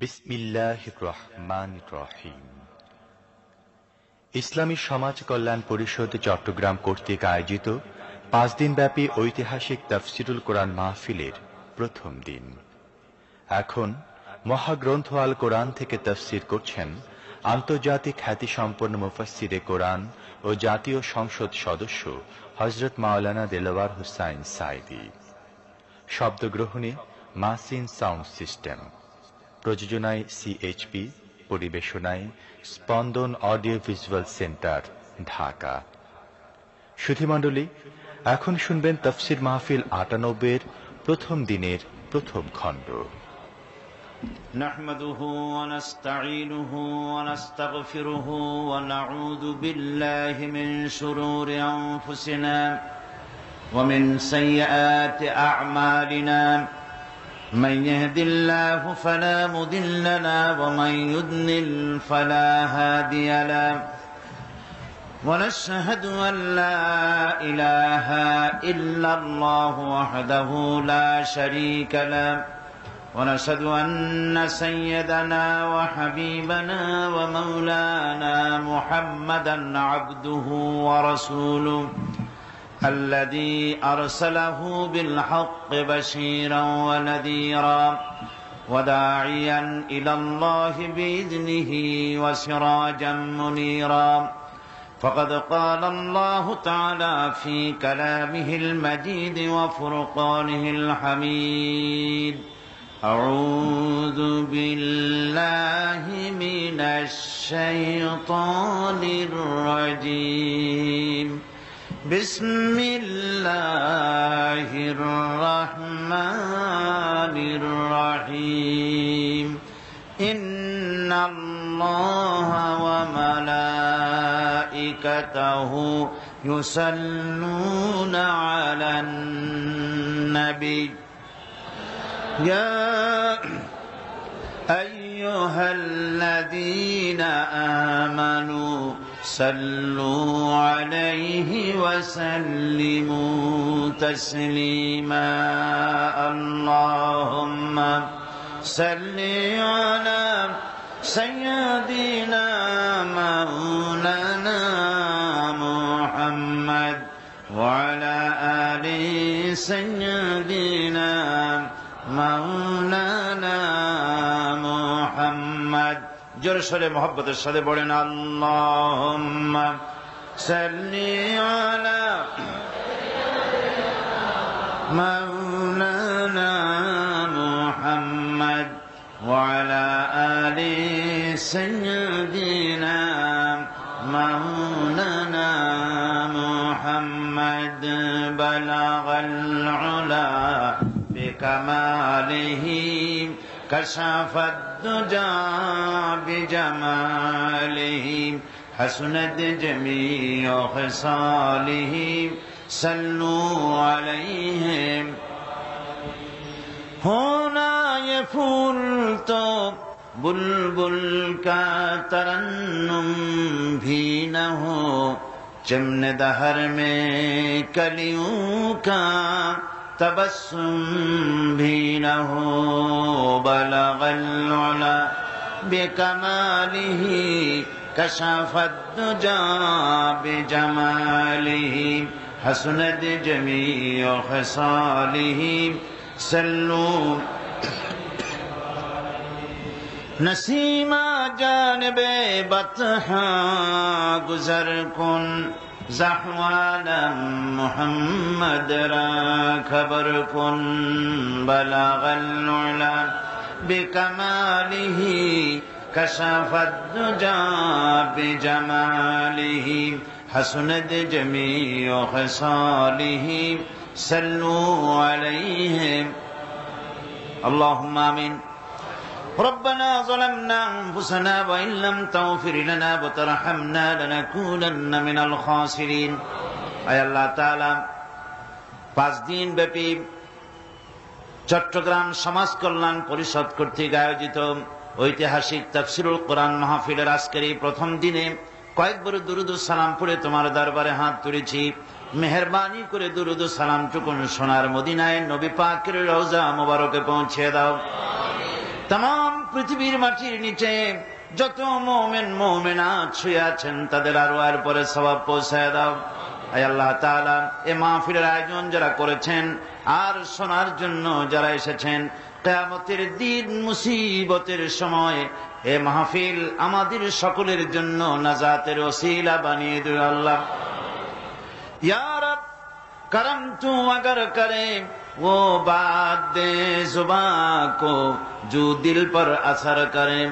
বিসমিল্লাহির রহমানির রহিম। ইসলামী সমাজ কল্যাণ পরিষদ চট্টগ্রাম কর্তৃক আয়োজিত 5 দিনব্যাপী ঐতিহাসিক তাফসিরুল কোরআন মাহফিলের প্রথম দিন। এখন মহাগ্রন্থ আল কোরআন থেকে তাফসির করছেন আন্তর্জাতিক খ্যাতিসম্পন্ন মুফাসসিরে কোরআন ও জাতীয় সংসদ সদস্য হযরত মাওলানা দেলাওয়ার হোসাইন সাঈদী। শব্দগ্রহণে মাসিন সাউন্ড সিস্টেম, প্রযোজনায় সিএইচপি, পরিবেশনায় স্পন্দন অডিও ভিজুয়াল সেন্টার, ঢাকা। সুধীমণ্ডলী, এখন শুনবেন তাফসির মাহফিল 98 প্রথম দিনের প্রথম খণ্ড। نحمده ونستعينه ونستغفره ونعوذ بالله من شرور أنفسنا ومن سيئات أعمالنا من يهد الله فلا مضل له ومن يضلل فلا هادي له ونشهد أن لا إله إلا الله وحده لا شريك له ونشهد أن سيدنا وحبيبنا ومولانا محمدا عبده ورسوله الذي أرسله بالحق بشيرا ونذيرا وداعيا إلى الله بإذنه وسراجا منيرا فقد قال الله تعالى في كلامه المجيد وفرقانه الحميد أعوذ بالله من الشيطان الرجيم بسم الله الرحمن الرحيم إن الله وملائكته يصلون على النبي يا أيها الذين آمنوا صلوا عليه وسلموا تسليما اللهم صل على سيدنا مولانا محمد وعلى آل سيدنا مولانا محمد জোরে সোরে মোহব্বতের সাথে পড়েন আল্লাহুম্মা সাল্লি আলা মাওলানা মুহাম্মদ ওয়া আলা আলি সাইয়্যিদিনা মাওলানা মুহাম্মদ বালাগাল উলা বিকামালিহি كشف الدجى بجماله حسنت جميع خصاله صلوا عليهم ہونا یہ پھول تو بلبل کا ترنم بھی نہ ہو چمن دہر میں کلیوں کا تبسم بھی نہ ہو بلغ العلا بکمالہ کشف الدجى بجمالہ حسنت جمیع خصالہ صلوا نسیمہ جانب بطحا گزر کن زحوان محمد را خبر کن بلغ العلا بکمالہ کشف الدجى بجمالہ حسنت جمیع خصالہ صلوا علیہ اللہم آمین ربنا ظلمنا أنفسنا وإن لم تغفر لنا وترحمنا لنكونن من الخاسرين আয় আল্লাহ তাআলা 5 দিন ব্যাপী চট্টগ্রাম সমাজ কল্যাণ পরিষদ কর্তৃক আয়োজিত ঐতিহাসিক তাফসিরুল কোরআন মাহফিলের আজকের এই প্রথম দিনে কয়েকবার দুরূদ ও সালাম পড়ে তোমার দরবারে হাত তুলেছি। মেহেরবানি করে দুরূদ ও সালামটুকু সোনার মদিনায় নবী পাকের রওজা মোবারকে পৌঁছে দাও। तमाम পৃথিবীর মাটির নিচে যত মুমিন মুমিনাত শুয়ে আছেন তাদের আরওয়ার পরে সওয়াব পৌঁছায় দাও। আয় আল্লাহ তাআলা, এই মাহফিলের আয়োজন যারা করেছেন আর শোনার জন্য যারা এসেছেন, কিয়ামতের দিন মুসিবতের সময় এ মাহফিল আমাদের সকলের জন্য নাজাতের ওসিলা বানিয়ে দিও আল্লাহ। ইয়া রব, करम तू अगर करे वो बात दे जुबां को जो दिल पर असर करे।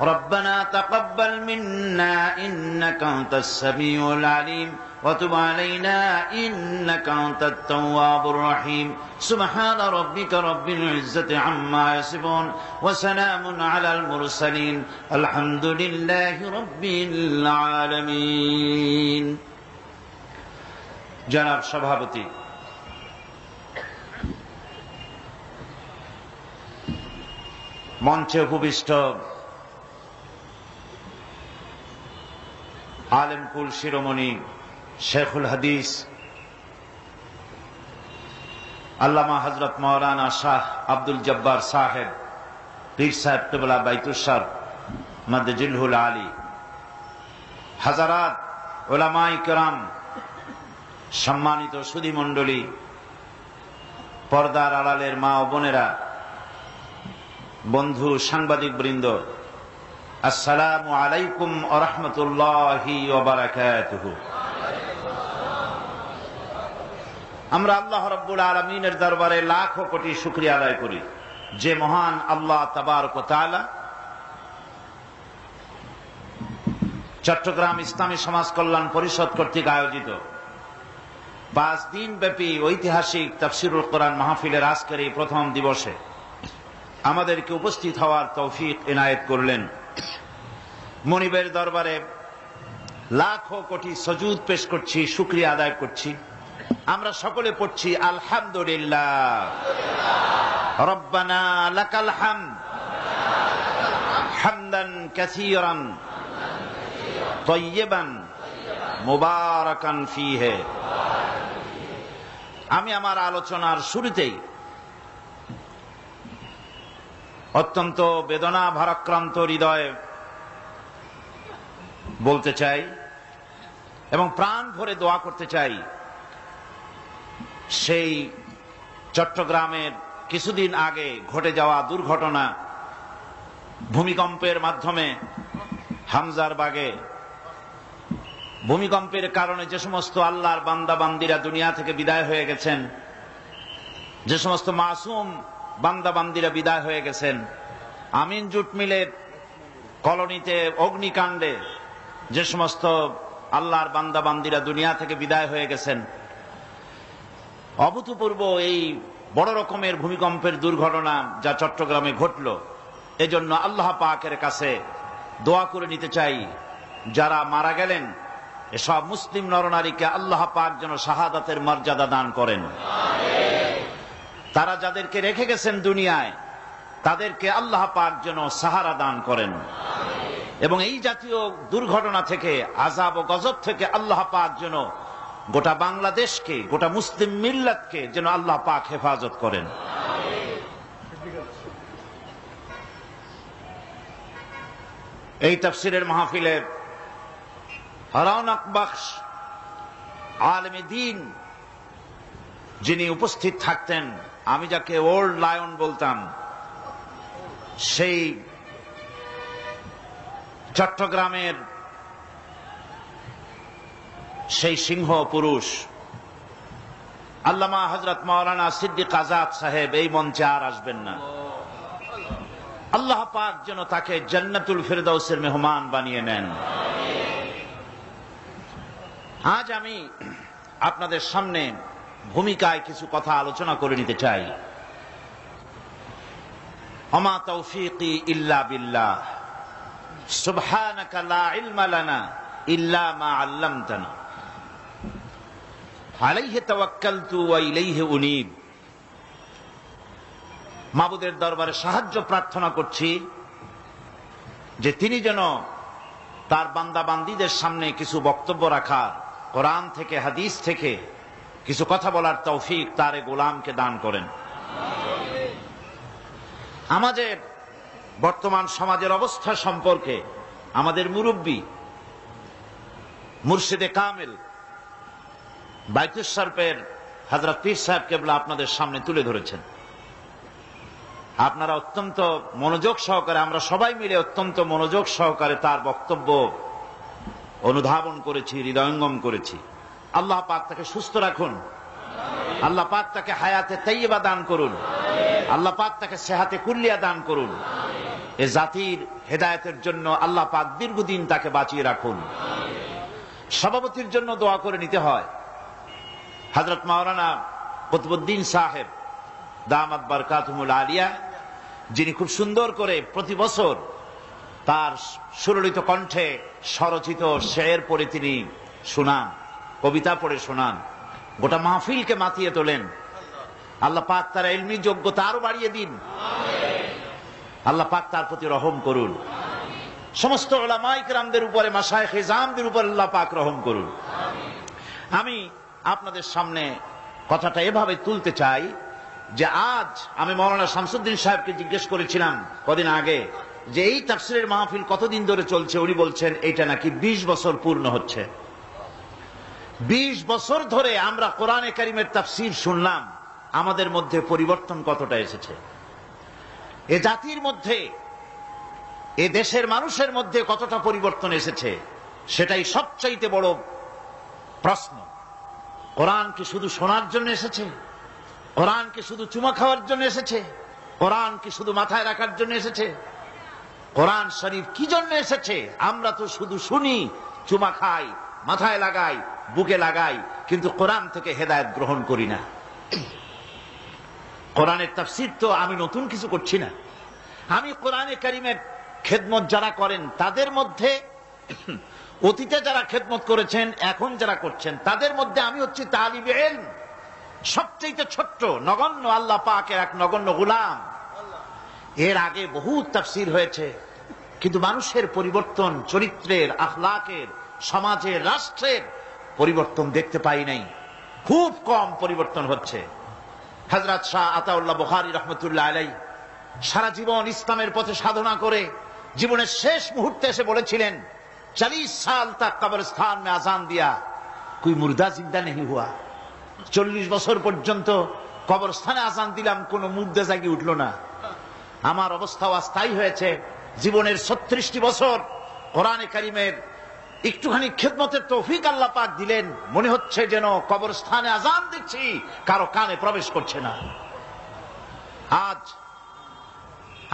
रब्बना तक़ब्बल मिन्ना इन्नका अंतस समीउल अलीम व तुब अलैना इन्नका अंतत तव्वाबुर रहीम। सुब्हान रब्बिका रब्बिल इज्जति अम्मा यसिफून व सलामुन अलल मुरसलीन अल्हम्दुलिल्लाहि रब्बिल आलामीन। जनाब सभापति, मंचे उपविष्ट आलिमकुल शिरोमणि शेखुल हदीस अल्लामा हजरत मौलाना शाह अब्दुल जब्बार साहेब पीर साहेब किबला बैतुस्सर मदजिलहुल आली, हजरात उलमाए किराम, সম্মানিত সুধী মণ্ডলী, পর্দার আড়ালের মা ও বোনেরা, বন্ধু সাংবাদিক বৃন্দ, আসসালামু আলাইকুম ওয়া রাহমাতুল্লাহি ওয়া বারাকাতুহু। আমরা আল্লাহ রাব্বুল আলামিনের দরবারে লাখো কোটি শুকরিয়া আদায় করি যে মহান আল্লাহ তাবারক ওয়া তাআলা চট্টগ্রাম ইসলামী সমাজ কল্যাণ পরিষদ কর্তৃক আয়োজিত 5 দিন ব্যাপী ঐতিহাসিক তাফসীরুল কোরআন মাহফিলের আজকের এই প্রথম দিবসে আমাদেরকে উপস্থিত হওয়ার তৌফিক এনায়েত করলেন। মনিবের দরবারে লাখো কোটি সুজুদ পেশ করছি, শুকরিয়া আদায় করছি। আমরা সকলে পড়ছি আলহামদুলিল্লাহ, রব্বানা লাকাল হামদ হামদান কাসীরান তাইয়িবান মুবারাকান ফীহি। আমি আমার আলোচনার শুরুতেই অত্যন্ত বেদনা ভারাক্রান্ত হৃদয়ে বলতে চাই এবং প্রাণ ভরে দোয়া করতে চাই, সেই চট্টগ্রামের কিছুদিন আগে ঘটে যাওয়া দুর্ঘটনা, ভূমিকম্পের মাধ্যমে হামজার বাগে ভূমিকম্পের কারণে যে সমস্ত আল্লাহর বান্দা বান্দিরা দুনিয়া থেকে বিদায় হয়ে গেছেন, যে সমস্ত মাসুম বান্দা বান্দিরা বিদায় হয়ে গেছেন, আমিন জুট মিলের কলোনিতে অগ্নিকাণ্ডে যে সমস্ত আল্লাহর বান্দা বান্দিরা দুনিয়া থেকে বিদায় হয়ে গেছেন, অভূতপূর্ব এই বড় রকমের ভূমিকম্পের দুর্ঘটনা যা চট্টগ্রামে ঘটল, এজন্য আল্লাহ পাকের কাছে দোয়া করে নিতে চাই, যারা মারা গেলেন এসব মুসলিম নরনারীকে আল্লাহ পাক যেন শাহাদাতের মর্যাদা দান করেন। তারা যাদেরকে রেখে গেছেন দুনিয়ায়, তাদেরকে আল্লাহ পাক যেন সাহারা দান করেন এবং এই জাতীয় দুর্ঘটনা থেকে, আযাব ও গজব থেকে আল্লাহ পাক যেন গোটা বাংলাদেশকে, গোটা মুসলিম মিল্লাতকে যেন আল্লাহ পাক হেফাজত করেন। এই তাফসীরের মাহফিলে রওনক বখশ আলেমে দ্বীন যিনি উপস্থিত থাকতেন, আমি যাকে ওল্ড লায়ন বলতাম, সেই চট্টগ্রামের সেই সিংহ পুরুষ আল্লামা হযরত মাওলানা সিদ্দিক আজাদ সাহেব এই মঞ্চে আর আসবেন না। আল্লাহ পাক যেন তাকে জান্নাতুল ফিরদাউসের মেহমান বানিয়ে নেন। আজ আমি আপনাদের সামনে ভূমিকায় কিছু কথা আলোচনা করে নিতে চাই। ওমা তৌফিকি ইল্লা বিল্লাহ, সুবহানাকা লা ইলমা লানা ইল্লা মা আল্লামতানা, আলাইহি তাওয়াক্কালতু ওয়া ইলাইহি উনীব। মাবুদের দরবারে সাহায্য প্রার্থনা করছি যে তিনি যেন তার বান্দা বান্দীদের সামনে কিছু বক্তব্য রাখার, কোরআন থেকে হাদিস থেকে কিছু কথা বলার তৌফিক তার গোলামকে দান করেন। আমাদের বর্তমান সমাজের অবস্থা সম্পর্কে আমাদের মুরব্বী মুর্শিদে কামেল বাইতুস শরফের হযরত পীর সাহেব কেবলা আপনাদের সামনে তুলে ধরেছেন। আপনারা অত্যন্ত মনোযোগ সহকারে, আমরা সবাই মিলে অত্যন্ত মনোযোগ সহকারে তার বক্তব্য অনুধাবন করেছি, হৃদয়ঙ্গম করেছি। আল্লাহ পাক তাকে সুস্থ রাখুন, আল্লাহ পাক তাকে হায়াতে তাইয়্যিবা দান করুন, আল্লাহ পাক তাকে সেহাতে কুল্লিয়া দান করুন। এ জাতির হেদায়েতের জন্য আল্লাহ পাক দীর্ঘদিন তাকে বাঁচিয়ে রাখুন। সভাপতির জন্য দোয়া করে নিতে হয়। হযরত মাওলানা কুতুবউদ্দিন সাহেব দামাত বারকাতুহুল আলিয়া, যিনি খুব সুন্দর করে প্রতি বছর তার সুললিত কণ্ঠে স্বরচিত শের পড়ে তিনি শোনান, কবিতা পড়ে শোনান, গোটা মাহফিলকে মাতিয়ে তোলেন। আল্লাহ পাক তার ইলমি যোগ্যতা আরো বাড়িয়ে দিন, আল্লাহ পাক তার প্রতি রহম করুন। সমস্ত উলামায়ে কিরামদের উপরে, মাশায়েখ ইজামদের উপর আল্লাহ পাক রহম করুন। আমি আপনাদের সামনে কথাটা এভাবে তুলতে চাই যে আজ আমি মাওলানা শামসুদ্দিন সাহেবকে জিজ্ঞেস করেছিলাম কদিন আগে যে এই তাফসীরের মাহফিল কতদিন ধরে চলছে। উনি বলছেন এইটা নাকি 20 বছর পূর্ণ হচ্ছে। 20 বছর ধরে আমরা কোরআনে কারীমের তাফসীর শুনলাম, আমাদের মধ্যে পরিবর্তন কতটা এসেছে, এ জাতির মধ্যে, এ দেশের মানুষের মধ্যে কতটা পরিবর্তন এসেছে, সেটাই সবচাইতে বড় প্রশ্ন। কোরআন কি শুধু শোনার জন্য এসেছে? কোরআন কি শুধু চুমা খাওয়ার জন্য এসেছে? কোরআন কি শুধু মাথায় রাখার জন্য এসেছে? কোরআন শরীফ কি জন্য এসেছে? আমরা তো শুধু শুনি, চুমা খাই, মাথায় লাগাই, বুকে লাগাই, কিন্তু কোরআন থেকে হেদায়েত গ্রহণ করি না। কোরআনের তাফসীর তো আমি নতুন কিছু করছি না। আমি কোরআনে কারীমের খেদমত যারা করেন তাদের মধ্যে, অতীতে যারা খেদমত করেছেন, এখন যারা করছেন, তাদের মধ্যে আমি হচ্ছি তালিবে ইলম, সবচেয়ে ছোট্ট নগণ্য আল্লাহ পাকের এক নগণ্য গোলাম। এর আগে বহু তাফসীর হয়েছে, কিন্তু মানুষের পরিবর্তন, চরিত্রের, আখলাকের, সমাজের, রাষ্ট্রের পরিবর্তন দেখতে পাই নাই। খুব কম পরিবর্তন হচ্ছে। হযরত শাহ আতাউল্লাহ বুখারী রাহমাতুল্লাহ আলাইহি সারা জীবন ইসলামের পথে সাধনা করে জীবনের শেষ মুহূর্তে এসে বলেছিলেন, 40 সাল তক কবরস্থান মে আজান দিয়া কোই মুর্দা জিন্দা নেহি হুয়া। 40 বছর পর্যন্ত কবরস্থানে আজান দিলাম, কোন মুর্দা জাগি উঠলো না। আমার অবস্থাও অস্থায়ী হয়েছে। জীবনের 36টি বছর কোরআনে কারীমের একটুখানি খেদমতের তৌফিক আল্লাহ পাক দিলেন, মনে হচ্ছে যেন কবরস্থানে আজান দিচ্ছি, কারো কানে প্রবেশ করছে না। আজ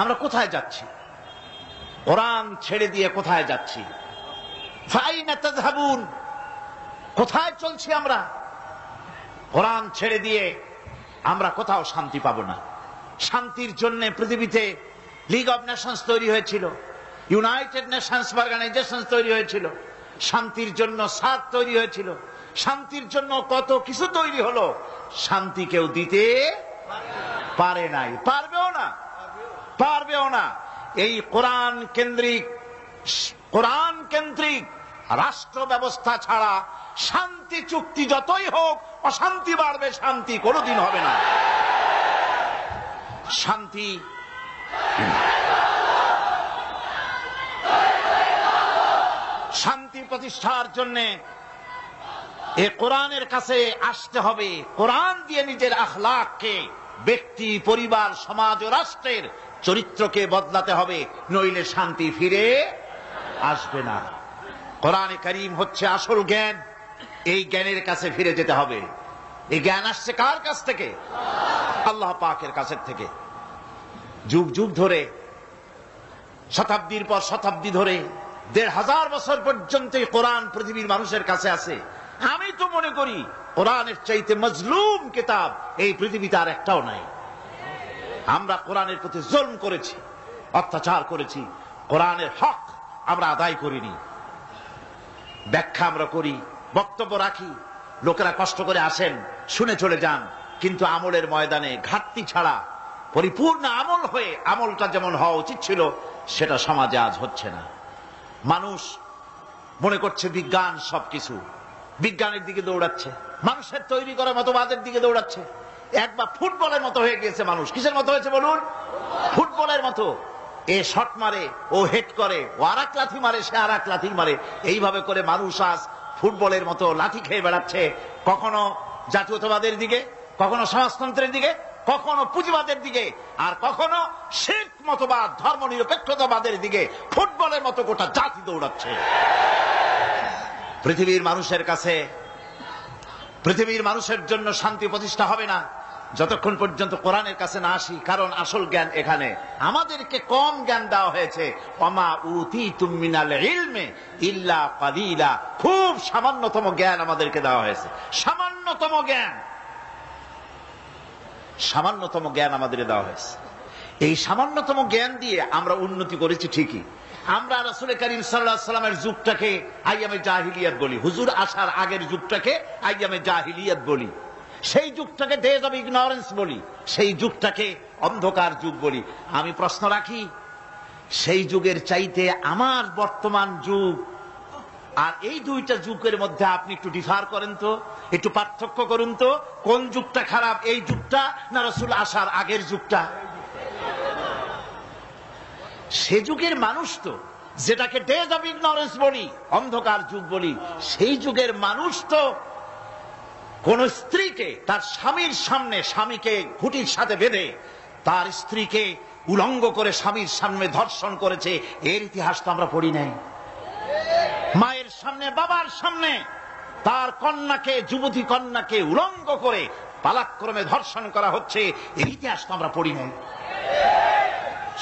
আমরা কোথায় যাচ্ছি? কোরআন ছেড়ে দিয়ে কোথায় যাচ্ছি? ফাইনা তাযহাবুন, কোথায় চলছি আমরা? কোরআন ছেড়ে দিয়ে আমরা কোথাও শান্তি পাবো না। শান্তির জন্য পৃথিবীতে লিগ অব নেশনস তৈরি হয়েছিল, ইউনাইটেড নেশনস অর্গানাইজেশন তৈরি হয়েছিল, শান্তির জন্য সাদ তৈরি হয়েছিল, শান্তির জন্য কত কিছু তৈরি হলো। শান্তি কেউ দিতে পারে নাই, পারবেও না, পারবেও না। এই কোরআন কেন্দ্রিক রাষ্ট্র ব্যবস্থা ছাড়া শান্তি চুক্তি যতই হোক, অশান্তি বাড়বে, শান্তি কোনোদিন হবে না। শান্তি প্রতিষ্ঠার জন্য এ কোরআনের কাছে আসতে হবে। কোরআন দিয়ে নিজের আখলাককে, ব্যক্তি, পরিবার, সমাজ ও রাষ্ট্রের চরিত্রকে বদলাতে হবে, নইলে শান্তি ফিরে আসবে না। কোরআনে কারীম হচ্ছে আসল জ্ঞান, এই জ্ঞানের কাছে ফিরে যেতে হবে। এই জ্ঞান আসছে কার কাছ থেকে? আল্লাহ পাকের কাছ থেকে। যুগ যুগ ধরে, শতাব্দীর পর শতাব্দী ধরে, 1500 বছর পর্যন্ত কোরআন পৃথিবীর মানুষের কাছে আছে। আমি তো মনে করি কোরআনের চাইতে মজলুম কিতাব এই পৃথিবীতে আর একটাও নাই। আমরা কোরআনের প্রতি জুলম করেছি, অত্যাচার করেছি, কোরআনের হক আমরা আদায় করিনি। ব্যাখ্যা আমরা করি, বক্তব্য রাখি, লোকেরা কষ্ট করে আসেন, শুনে চলে যান, কিন্তু আমলের ময়দানে ঘাটতি ছাড়া পরিপূর্ণ আমল হয়ে, আমলটা যেমন হওয়া উচিত ছিল সেটা সমাজে আজ হচ্ছে না। মানুষ মনে করছে বিজ্ঞান সবকিছু, বিজ্ঞানের দিকে দৌড়াচ্ছে, মানুষের তৈরি করা মতবাদের দিকে দৌড়াচ্ছে। একবার ফুটবলের মতো হয়ে গিয়েছে মানুষ। কিসের মতো হয়েছে বলুন? ফুটবলের মতো। এ শট মারে, ও হেড করে, ও আর এক লাথি মারে, সে আর এক লাথি মারে। এইভাবে করে মানুষ আজ ফুটবলের মতো লাঠি খেয়ে বেড়াচ্ছে, কখনো জাতীয়তাবাদের দিকে, কখনো সমাজতন্ত্রের দিকে, কখনো পুঁজিবাদের দিকে, আর কখনো শিখ মতবাদ ধর্ম নিরপেক্ষতাবাদের দিকে ফুটবলের মতো গোটা জাতি দৌড়াচ্ছে। পৃথিবীর মানুষের কাছে, পৃথিবীর মানুষের জন্য শান্তি প্রতিষ্ঠা হবে না যতক্ষণ পর্যন্ত কোরআনের কাছে না আসি। কারণ আসল জ্ঞান এখানে আমাদেরকে কম জ্ঞান দেওয়া হয়েছে। ওমা উতীতুম মিনাল ইলমি ইল্লা কালিলা, খুব সামান্যতম জ্ঞান আমাদেরকে দেওয়া হয়েছে। সামান্যতম জ্ঞান, সামান্যতম জ্ঞান আমাদের দেওয়া হয়েছে। এই সামান্যতম জ্ঞান দিয়ে আমরা উন্নতি করেছি ঠিকই। আমরা রাসূল করিম সাল্লাল্লাহু আলাইহি ওয়াসাল্লামের যুগটাকে আইয়ামে জাহিলিয়াত বলি, হুজুর আসার আগের যুগটাকে আইয়ামে জাহিলিয়াত বলি, সেই যুগটাকে ডেজ অব ইগনোরেন্স বলি, সেই যুগটাকে অন্ধকার যুগ বলি। আমি প্রশ্ন রাখি, সেই যুগের চাইতে আমার বর্তমান যুগ আর এই দুইটা যুগের মধ্যে আপনি একটু ডিফার করেন তো, একটু পার্থক্য করুন তো, কোন যুগটা খারাপ, এই যুগটা না রাসূল আসার আগের যুগটা? সে যুগের মানুষ তো, যেটাকে ডেজ অব ইগনোরেন্স বলি, অন্ধকার যুগ বলি, সেই যুগের মানুষ তো কোন স্ত্রীকে তার স্বামীর সামনে, স্বামীকে ঘুঁটির সাথে বেঁধে তার স্ত্রীকে উলঙ্গ করে স্বামীর সামনে ধর্ষণ করেছে, এর ইতিহাস তো আমরা পড়ি নাই। মায়ের সামনে, বাবার সামনে তার কন্যাকে, যুবতী কন্যাকে উলঙ্গ করে পালাক্রমে ধর্ষণ করা হচ্ছে, এর ইতিহাস তো আমরা পড়ি নাই।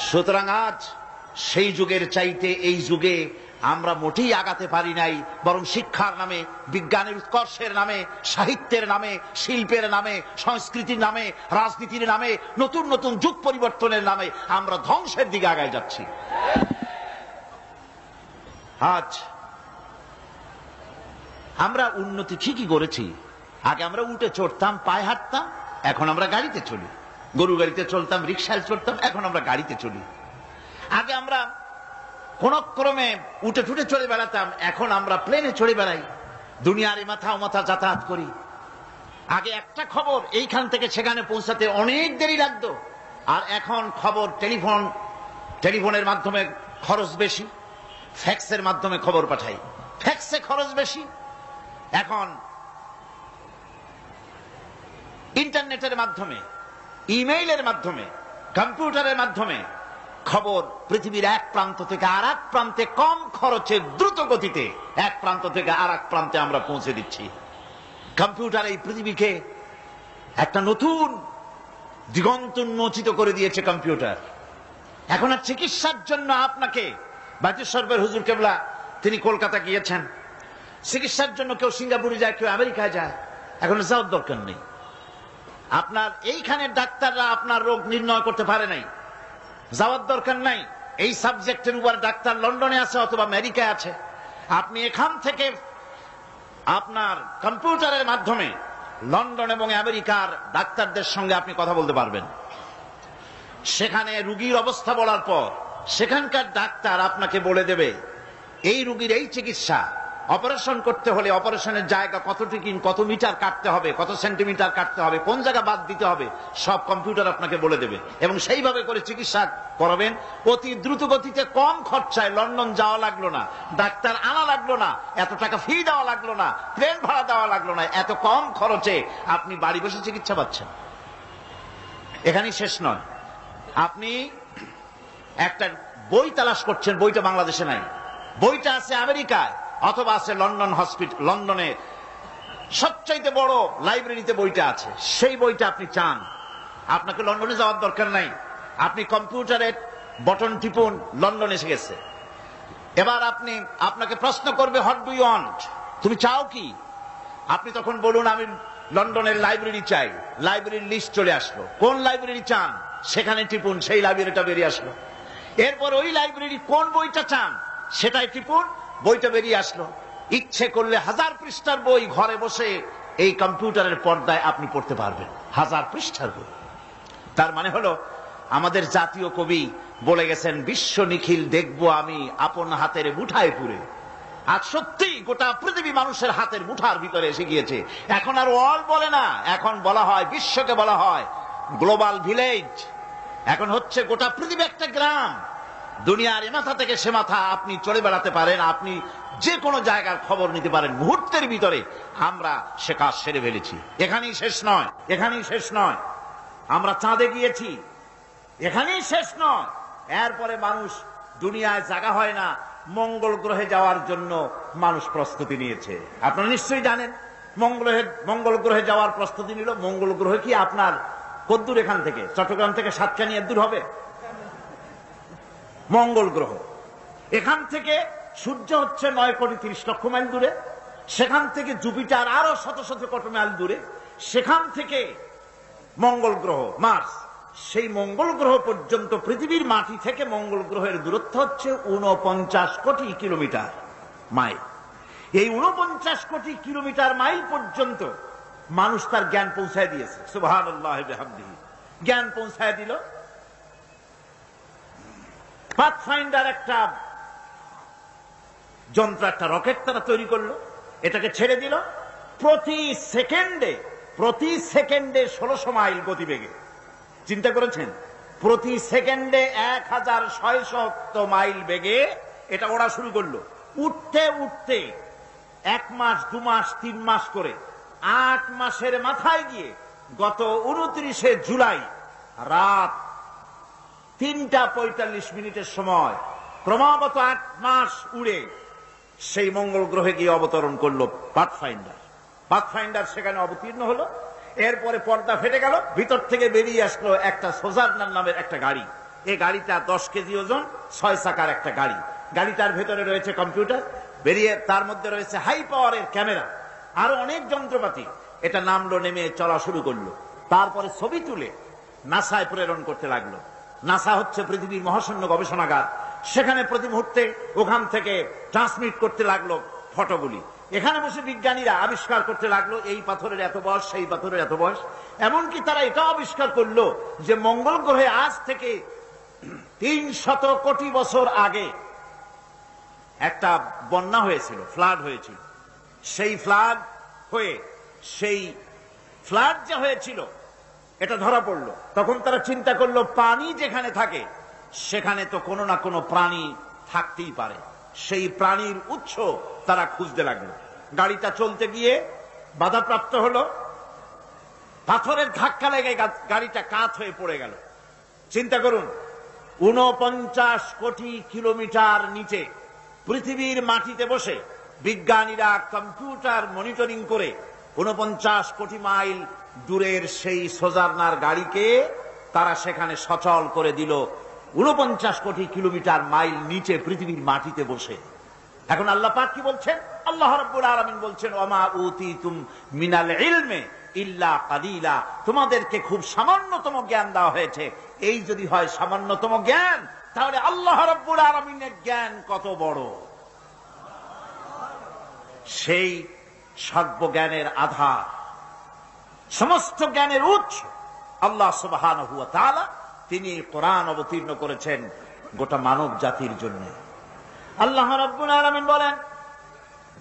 সুতরাং আজ সেই যুগের চাইতে এই যুগে আমরা মোটেই আগাতে পারি নাই, বরং শিক্ষার নামে, বিজ্ঞানের উৎকর্ষের নামে, সাহিত্যের নামে, শিল্পের নামে, সংস্কৃতির নামে, রাজনীতির নামে, নতুন নতুন যুগ পরিবর্তনের নামে আমরা ধ্বংসের দিকে আগায় যাচ্ছি। আজ আমরা উন্নতি ঠিকই করেছি। আগে আমরা উঠে চড়তাম, পায়ে হাঁটতাম, এখন আমরা গাড়িতে চলি। গরু গাড়িতে চলতাম, রিক্সায় চড়তাম, এখন আমরা গাড়িতে চলি। আগে আমরা কোন ক্রমে উঠে ঠুটে চড়ে বেড়াতাম, এখন আমরা প্লেনে চড়ে বেড়াই, দুনিয়ার এ মাথা ও মাথা যাতায়াত করি। আগে একটা খবর এইখান থেকে সেখানে পৌঁছাতে অনেক দেরি লাগতো, আর এখন খবর টেলিফোনের মাধ্যমে খরচ বেশি, ফ্যাক্সের মাধ্যমে খবর পাঠাই, ফ্যাক্সে খরচ বেশি। এখন ইন্টারনেটের মাধ্যমে, ইমেইলের মাধ্যমে, কম্পিউটারের মাধ্যমে খবর পৃথিবীর এক প্রান্ত থেকে আর এক প্রান্তে কম খরচে, দ্রুত গতিতে এক প্রান্ত থেকে আর এক প্রান্তে আমরা পৌঁছে দিচ্ছি। কম্পিউটার এই পৃথিবীকে একটা নতুন দিগন্ত উন্মোচিত করে দিয়েছে কম্পিউটার। এখন আর চিকিৎসার জন্য আপনাকে, বাতিশ্বরের হুজুর কেবলা তিনি কলকাতা গিয়েছেন, চিকিৎসার জন্য কেউ সিঙ্গাপুরে যায়, কেউ আমেরিকায় যায়, এখন যাওয়ার দরকার নেই। আপনার এইখানে ডাক্তাররা আপনার রোগ নির্ণয় করতে পারে নাই, যাওয়ার দরকার নাই। এই সাবজেক্টের উপর ডাক্তার লন্ডনে আছে অথবা আমেরিকায় আছে। আপনি এখান থেকে আপনার কম্পিউটারের মাধ্যমে লন্ডন এবং আমেরিকার ডাক্তারদের সঙ্গে আপনি কথা বলতে পারবেন। সেখানে রোগীর অবস্থা বলার পর সেখানকার ডাক্তার আপনাকে বলে দেবে এই রোগীর এই চিকিৎসা, অপারেশন করতে হলে অপারেশনের জায়গা কতটুকু, কত মিটার কাটতে হবে, কত সেন্টিমিটার কাটতে হবে, কোন জায়গা বাদ দিতে হবে, সব কম্পিউটার আপনাকে বলে দেবে এবং সেইভাবে করে চিকিৎসা করাবেন অতি দ্রুত গতিতে, কম খরচায়। লন্ডন যাওয়া লাগলো না, ডাক্তার আনা লাগলো না, এত টাকা ফি দেওয়া লাগলো না, প্লেন ভাড়া দেওয়া লাগলো না, এত কম খরচে আপনি বাড়ি বসে চিকিৎসা পাচ্ছেন। এখানেই শেষ নয়, আপনি একটা বই তালাশ করছেন, বইটা বাংলাদেশে নাই, বইটা আছে আমেরিকায় অথবা আছে লন্ডন হসপিটাল, লন্ডনে সবচাইতে বড় লাইব্রেরিতে বইটা আছে, সেই বইটা আপনি চান, আপনাকে লন্ডনে যাওয়ার দরকার নাই, আপনি কম্পিউটারের বটন টিপুন, লন্ডন এসে গেছে। এবার আপনাকে প্রশ্ন করবে হোয়াট ডু ইউ ওয়ান্ট, তুমি চাও কি? আপনি তখন বলুন আমি লন্ডনের লাইব্রেরি চাই, লাইব্রেরির লিস্ট চলে আসলো, কোন লাইব্রেরি চান সেখানে টিপুন, সেই লাইব্রেরিটা বেরিয়ে আসলো। এরপর ওই লাইব্রেরি কোন বইটা চান সেটাই টিপুন, বইটা বেরিয়ে আসলো। ইচ্ছে করলে 1000 পৃষ্ঠার বই ঘরে বসে এই কম্পিউটারের পর্দায় আপনি পড়তে পারবেন, 1000 পৃষ্ঠার বই। তার মানে হলো আমাদের জাতীয় কবি বলে গেছেন, বিশ্ব নিখিল দেখবো আমি আপন হাতের মুঠায় পুরে। আজ সত্যি গোটা পৃথিবী মানুষের হাতের মুঠার ভিতরে এসে গিয়েছে। এখন আর ওয়ার্ল্ড বলে না, এখন বলা হয়, বিশ্বকে বলা হয় গ্লোবাল ভিলেজ। এখন হচ্ছে গোটা পৃথিবী একটা গ্রাম, দুনিয়ার এ মাথা থেকে সে মাথা আপনি চলে বেড়াতে পারেন, আপনি যে কোনো জায়গার খবর নিতে পারেন মুহূর্তের ভিতরে। আমরা সে কাজ সেরে ফেলেছি। এখানেই শেষ নয়, এখানেই শেষ নয়। আমরা চাঁদে গিয়েছি, এখানেই শেষ নয়। এরপরে মানুষ, দুনিয়ায় জায়গা হয় না, মঙ্গল গ্রহে যাওয়ার জন্য মানুষ প্রস্তুতি নিয়েছে। আপনারা নিশ্চয়ই জানেন মঙ্গল গ্রহে যাওয়ার প্রস্তুতি নিল। মঙ্গল গ্রহ কি আপনার কদ্দূর এখান থেকে? চট্টগ্রাম থেকে সাতকানি এর দূর হবে মঙ্গল গ্রহ। এখান থেকে সূর্য হচ্ছে 9,30,00,000 মাইল দূরে, সেখান থেকে জুপিটার আরো শত শত কোটি মাইল দূরে, সেখান থেকে মঙ্গল গ্রহ মার্স, সেই মঙ্গল গ্রহ পর্যন্ত পৃথিবীর মাটি থেকে মঙ্গল গ্রহের দূরত্ব হচ্ছে 49 কোটি কিলোমিটার মাইল। এই 49 কোটি কিলোমিটার মাইল পর্যন্ত মানুষ তার জ্ঞান পৌঁছায় দিয়েছে। সুবহানাল্লাহি ওয়া বিহামদিহি। জ্ঞান পৌঁছায় দিল। পাথফাইন্ডার একটা যন্ত্র, একটা রকেট তারা তৈরি করলো, এটাকে ছেড়ে দিল প্রতি সেকেন্ডে 1600 মাইল গতিবেগে। চিন্তা করেছেন? প্রতি সেকেন্ডে 1600 মাইল বেগে এটা ওড়া শুরু করলো। উঠতে উঠতে 1 মাস 2 মাস 3 মাস করে 8 মাসের মাথায় গিয়ে গত 29শে জুলাই রাত 3:45 সময় ক্রমাগত 8 মাস উড়ে সেই মঙ্গল গ্রহে গিয়ে অবতরণ করলো পাথফাইন্ডার সেখানে অবতীর্ণ হলো। এরপরে পর্দা ফেটে গেল, ভিতর থেকে বেরিয়ে আসলো একটা সোজারনার নামের একটা গাড়ি। এই গাড়িটা 10 কেজি ওজন, 6 চাকার একটা গাড়ি। গাড়িটার ভেতরে রয়েছে কম্পিউটার, বেরিয়ে তার মধ্যে রয়েছে হাই পাওয়ারের ক্যামেরা, আরো অনেক যন্ত্রপাতি। এটা নামলো, নেমে চলা শুরু করলো। তারপরে ছবি তুলে নাসায় প্রেরণ করতে লাগলো। নাসা হচ্ছে পৃথিবীর মহাশূন্য গবেষণাগার, সেখানে প্রতি মুহূর্তে ওখান থেকে ট্রান্সমিট করতে লাগলো ফটোগুলি। এখানে বসে বিজ্ঞানীরা আবিষ্কার করতে লাগলো এই পাথরের এত বয়স, সেই পাথরের এত বয়স। এমনকি তারা এটা আবিষ্কার করলো যে মঙ্গল গ্রহে আজ থেকে 300 কোটি বছর আগে একটা বন্যা হয়েছিল, ফ্লাড হয়েছিল। সেই ফ্লাড যে হয়েছিল এটা ধরা পড়লো। তখন তারা চিন্তা করলো পানি যেখানে থাকে সেখানে তো কোনো না কোনো প্রাণী থাকতেই পারে। সেই প্রাণীর উৎস তারা খুঁজতে লাগলো। গাড়িটা চলতে গিয়ে বাধাপ্রাপ্ত হলো, পাথরের ধাক্কা লেগে গাড়িটা কাত হয়ে পড়ে গেল। চিন্তা করুন, 49 কোটি কিলোমিটার নিচে পৃথিবীর মাটিতে বসে বিজ্ঞানীরা কম্পিউটার মনিটরিং করে 49 কোটি মাইল দূরের সেই সোজারনার গাড়িকে তারা সেখানে সচল করে দিল 49 কোটি কিলোমিটার মাইল নিচে পৃথিবীর মাটিতে বসে। এখন আল্লাহ পাক কি বলছেন? আল্লাহ রাব্বুল আলামিন বলছেন, ওমা উতিতুম মিনাল ইলমি ইল্লা কালিলা, তোমাদেরকে খুব সামান্যতম জ্ঞান দেওয়া হয়েছে। এই যদি হয় সামান্যতম জ্ঞান, তাহলে আল্লাহ রাব্বুল আলামিনের জ্ঞান কত বড়! সেই সর্বজ্ঞানের আধার, সমস্ত জ্ঞানের উৎস আল্লাহ সুবহানাহু ওয়া তাআলা। তিনি কোরআন অবতীর্ণ করেছেন গোটা মানব জাতির জন্য। আল্লাহ রাব্বুল আলামিন বলেন,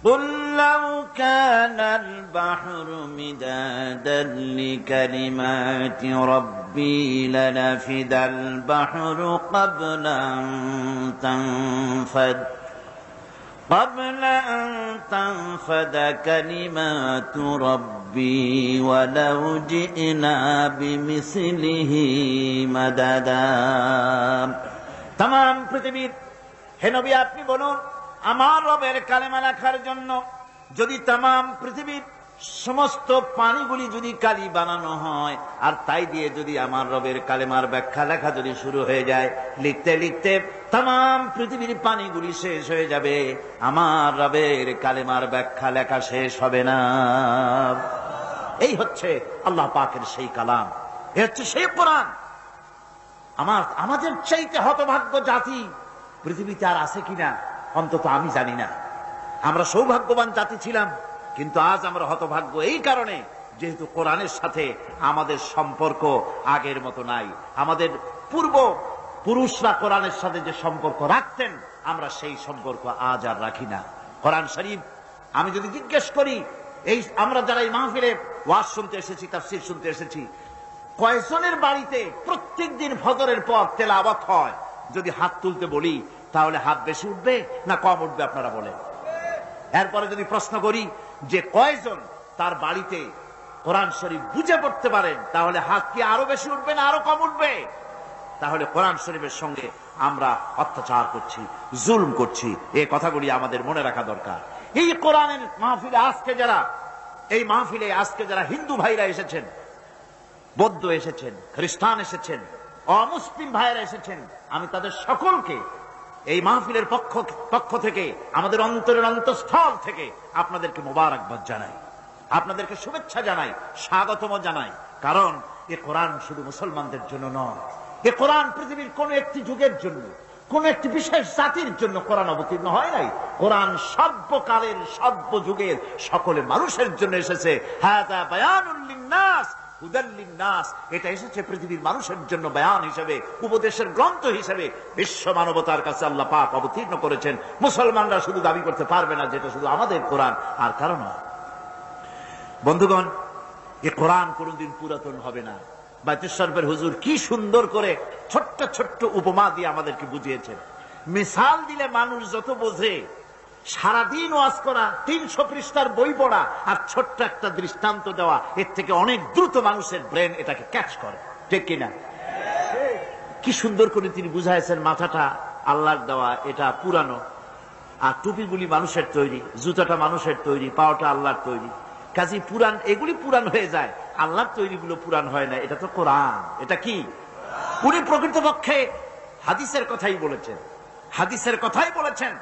قُل لَّوْ كَانَ الْبَحْرُ مِدَادًا لِّكَلِمَاتِ رَبِّي لَنَفِدَ الْبَحْرُ قَبْلَ أَن تَنفَدَ كَلِمَاتُ رَبِّي وَلَوْ جِئْنَا بِمِثْلِهِ مَدَدًا। तमाम পৃথিবীর হে নবী আপনি বলুন, আমার রবের কালেমা লেখার জন্য যদি तमाम পৃথিবীর সমস্ত পানিগুলি যদি কালি বানানো হয়, আর তাই দিয়ে যদি আমার রবের কালেমার ব্যাখ্যা লেখা যদি শুরু হয়ে যায়, লিখতে লিখতে तमाम পৃথিবীর পানিগুলি শেষ হয়ে যাবে, আমার রবের কালেমার ব্যাখ্যা লেখা শেষ হবে না। এই হচ্ছে আল্লাহ পাকের সেই কালাম, এই হচ্ছে সেই কোরআন। আমাদের চাইতে হতভাগ্য জাতি পৃথিবীতে আর আছে কিনা অন্তত আমি জানি না। আমরা সৌভাগ্যবান জাতি ছিলাম, কিন্তু আজ আমরা হতভাগ্য এই কারণে যেহেতু কোরআনের সাথে আমাদের সম্পর্ক আগের মতো নাই। আমাদের পূর্ব পুরুষরা কোরআনের সাথে যে সম্পর্ক রাখতেন, আমরা সেই সম্পর্ক আজ আর রাখি না। কোরআন শরীফ আমি যদি জিজ্ঞেস করি, এই আমরা যারা এই মাহফিলে ওয়াজ শুনতে এসেছি, তাফসীর শুনতে এসেছি, কয়জনের বাড়িতে প্রত্যেক দিন ফজরের পর তেলাওয়াত হয়, যদি হাত তুলতে বলি তাহলে হাত বেশি উঠবে না কম উঠবে আপনারা বলেন? এরপরে যদি প্রশ্ন করি যে কয়জন তার বাড়িতে কোরআন শরীফ বুঝে পড়তে পারেন, তাহলে হাত কি আরো বেশি উঠবে না আরো কম উঠবে? তাহলে কোরআন শরীফের সঙ্গে আমরা অত্যাচার করছি, জুলুম করছি, এই কথাগুলি আমাদের মনে রাখা দরকার। এই কোরআনের মাহফিলে আজকে যারা হিন্দু ভাইরা এসেছেন, বৌদ্ধ এসেছেন, খ্রিস্টান এসেছেন, অমুসলিম ভাইরা এসেছেন, আমি তাদের সকলকে এই মাহফিলের পক্ষ থেকে, আমাদের অন্তরের অন্তঃস্থল থেকে আপনাদেরকে মোবারকবাদ জানাই, আপনাদেরকে শুভেচ্ছা জানাই, স্বাগতম জানাই। কারণ এ কোরআন শুধু মুসলমানদের জন্য নয়, এ কোরআন পৃথিবীর কোন একটি যুগের জন্য, কোন একটি বিশেষ জাতির জন্য কোরআন অবতীর্ণ হয় নাই। কোরআন সর্বকালের সর্বযুগের সকলে মানুষের জন্য এসেছে। হাযা বায়ানুল লিন্নাস হুদাল লিন্নাস, এটা এসেছে পৃথিবীর মানুষের জন্য বয়ান হিসেবে, উপদেশের গ্রন্থ হিসেবে বিশ্ব মানবতার কাছে আল্লাহ পাক অবতীর্ণ করেছেন। মুসলমানরা শুধু দাবি করতে পারবে না যেটা শুধু আমাদের কোরআন, আর কারণ বন্ধুগণ, এ কোরআন কোনদিন পুরাতন হবে না। বাইতুল শরীফের হুজুর কি সুন্দর করে ছোট্ট ছোট্ট উপমা দিয়ে আমাদেরকে বুঝিয়েছেন। মিসাল দিলে মানুষ যত বোঝে, সারাদিন ওয়াজ করা, 300 পৃষ্ঠার বই পড়া আর ছোট্ট একটা দৃষ্টান্ত দেওয়া, এর থেকে অনেক দ্রুত মানুষের ব্রেন এটাকে ক্যাচ করে, ঠিক কিনা? কি সুন্দর করে তিনি বুঝাইছেন, মাথাটা আল্লাহর দেওয়া, এটা পুরানো, আর টুপিগুলি মানুষের তৈরি, জুতাটা মানুষের তৈরি, পাওয়াটা আল্লাহর তৈরি। কাজী পুরান, এগুলি পুরান হয়ে যায়, আল্লাহর তৈরিগুলো পুরান হয় না। এটা তো কোরআন, এটা কি? উনি প্রকৃতপক্ষে হাদিসের কথাই বলেছেন, হাদিসের কথাই বলেছেন।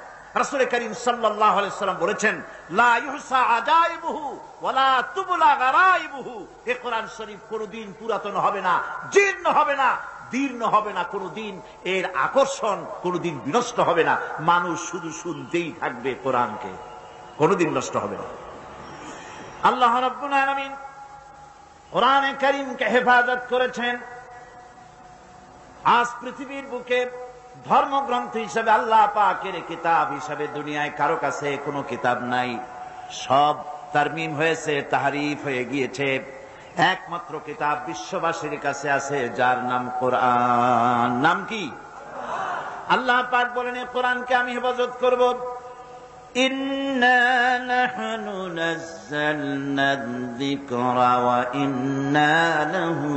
রাসূল করিম সাল্লাল্লাহু আলাইহি ওয়াসাল্লাম বলেছেন, লা ইহসা আজাইবুহু ওয়ালা তুবলা গারাইবুহু। এই কোরআন শরীফ কোনদিন পুরাতন হবে না, জীর্ণ হবে না, দীর্ণ হবে না, কোনদিন এর আকর্ষণ কোনদিন বিনষ্ট হবে না। মানুষ শুধু শুনতেই থাকবে কোরআনকে, কোনদিন নষ্ট হবে না। আল্লাহ রাব্বুল আলামিন কোরআনে কারীমকে হেফাজত করেছেন। আজ পৃথিবীর বুকে ধর্মগ্রন্থ হিসেবে, আল্লাহ পাকের কিতাব হিসেবে দুনিয়ায় কারো কাছে কোনো কিতাব নাই। সব তারমিম হয়েছে, তাহরিফ হয়ে গিয়েছে। একমাত্র কিতাব বিশ্ববাসীর কাছে আছে, যার নাম কোরআন। নাম কি? আল্লাহ পাক বলেন, কোরআনকে আমি হেফাজত করব। ইন্না নাহনু নাযালনা যিকরা ওয়া ইন্না লাহু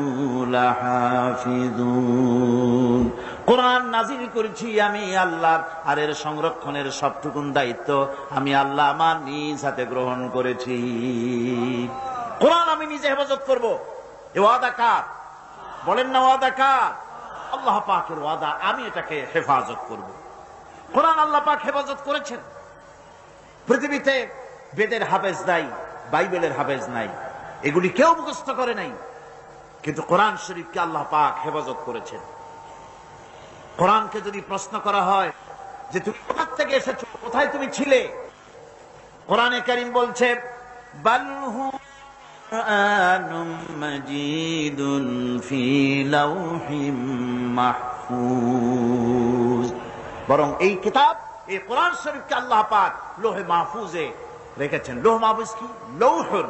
লাহাফিজুন। কোরআন নাজিল করেছি আমি আল্লাহ, আর এর সংরক্ষণের সবটুকুন দায়িত্ব আমি আল্লাহ আমার নিজ হাতে গ্রহণ করেছি। কোরআন আমি নিজে হেফাজত করব। এ ওয়াদা কার? বলেন না, ওয়াদা কার? আল্লাহ পাকের ওয়াদা, আমি এটাকে হেফাজত করব। কোরআন আল্লাহ পাক হেফাজত করেছেন। পৃথিবীতে বেদের হাফেজ নাই, বাইবেলের হাফেজ নাই, এগুলি কেউ মুখস্থ করে নাই, কিন্তু কোরআন শরীফকে আল্লাহ পাক হেফাজত করেছেন। কোরআনকে যদি প্রশ্ন করা হয় যে তুমি কোথা থেকে এসেছো, কোথায় তুমি ছিলে, কোরআনে কারীম বলছে, বাল হু কুরআনুম মাজিদুন ফি লাওহিম মাহফুজ। বরং এই কিতাব, এই কোরআন শরীফকে আল্লাহ পাক লোহে মাহফুজে রেখেছেন। লোহ মাহফুজ কি? লৌহুন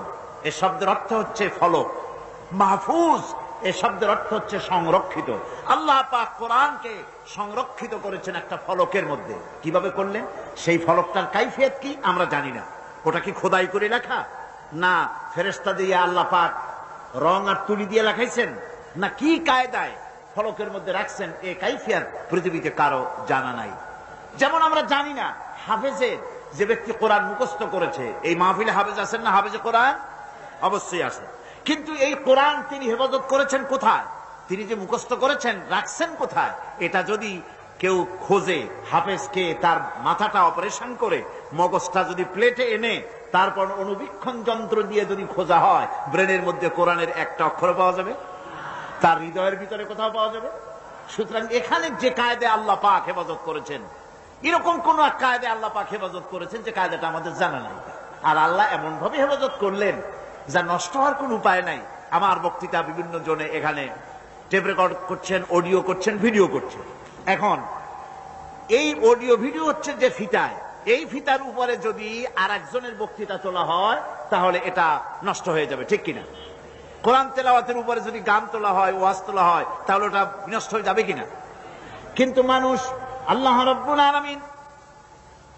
এ শব্দের অর্থ হচ্ছে ফলক, মাহফুজ এ শব্দের অর্থ হচ্ছে সংরক্ষিত। আল্লাহ পাক কোরআনকে সংরক্ষিত করেছেন একটা ফলকের মধ্যে। কিভাবে করলেন? সেই ফলকটার কাইফিয়ত কি আমরা জানি না। ওটা কি খোদাই করে লেখা, না ফেরেশতা দিয়ে আল্লাহ পাক রং আর তুলি দিয়ে লেখাইছেন, না কি কায়দায় ফলকের মধ্যে রাখছেন, এই কাইফিয়ত পৃথিবীতে কারো জানা নাই। যেমন আমরা জানি না হাফেজের, যে ব্যক্তি কোরআন মুখস্থ করেছে, এই মাহফিলে হাফেজ আছেন না? হাফেজে কোরআন অবশ্যই আছে, কিন্তু এই কোরআন তিনি হেফাজত করেছেন কোথায়? তিনি যে মুখস্থ করেছেন রাখছেন কোথায়? এটা যদি কেউ খোঁজে, হাফেজকে তার মাথাটা অপারেশন করে মগজটা যদি প্লেটে এনে তারপর অনুবীক্ষণ যন্ত্র দিয়ে যদি খোঁজা হয়, ব্রেনের মধ্যে কোরআনের একটা অক্ষর পাওয়া যাবে? তার হৃদয়ের ভিতরে কোথাও পাওয়া যাবে? সুতরাং এখানে যে কায়দে আল্লাহ পাক হেফাজত করেছেন, এরকম কোন এক কায়দে আল্লাহ পাক হেফাজত করেছেন যে কায়দাটা আমাদের জানা নাই। আর আল্লাহ এমন ভাবে হেফাজত করলেন যা নষ্ট হওয়ার কোন উপায় নাই। আমার বক্তৃতা বিভিন্ন জনে এখানে টেপ রেকর্ড করছেন, অডিও করছেন, ভিডিও করছেন। এখন এই অডিও ভিডিও হচ্ছে যে ফিতায়, এই ফিতার উপরে যদি আর একজনের বক্তৃতা তোলা হয় তাহলে এটা নষ্ট হয়ে যাবে, ঠিক কিনা? কোরআন তেলাওয়াতের উপরে যদি গান তোলা হয়, ওয়াজ তোলা হয়, তাহলে ওটা বিনষ্ট হয়ে যাবে কিনা? কিন্তু মানুষ আল্লাহ রাব্বুল আলামিন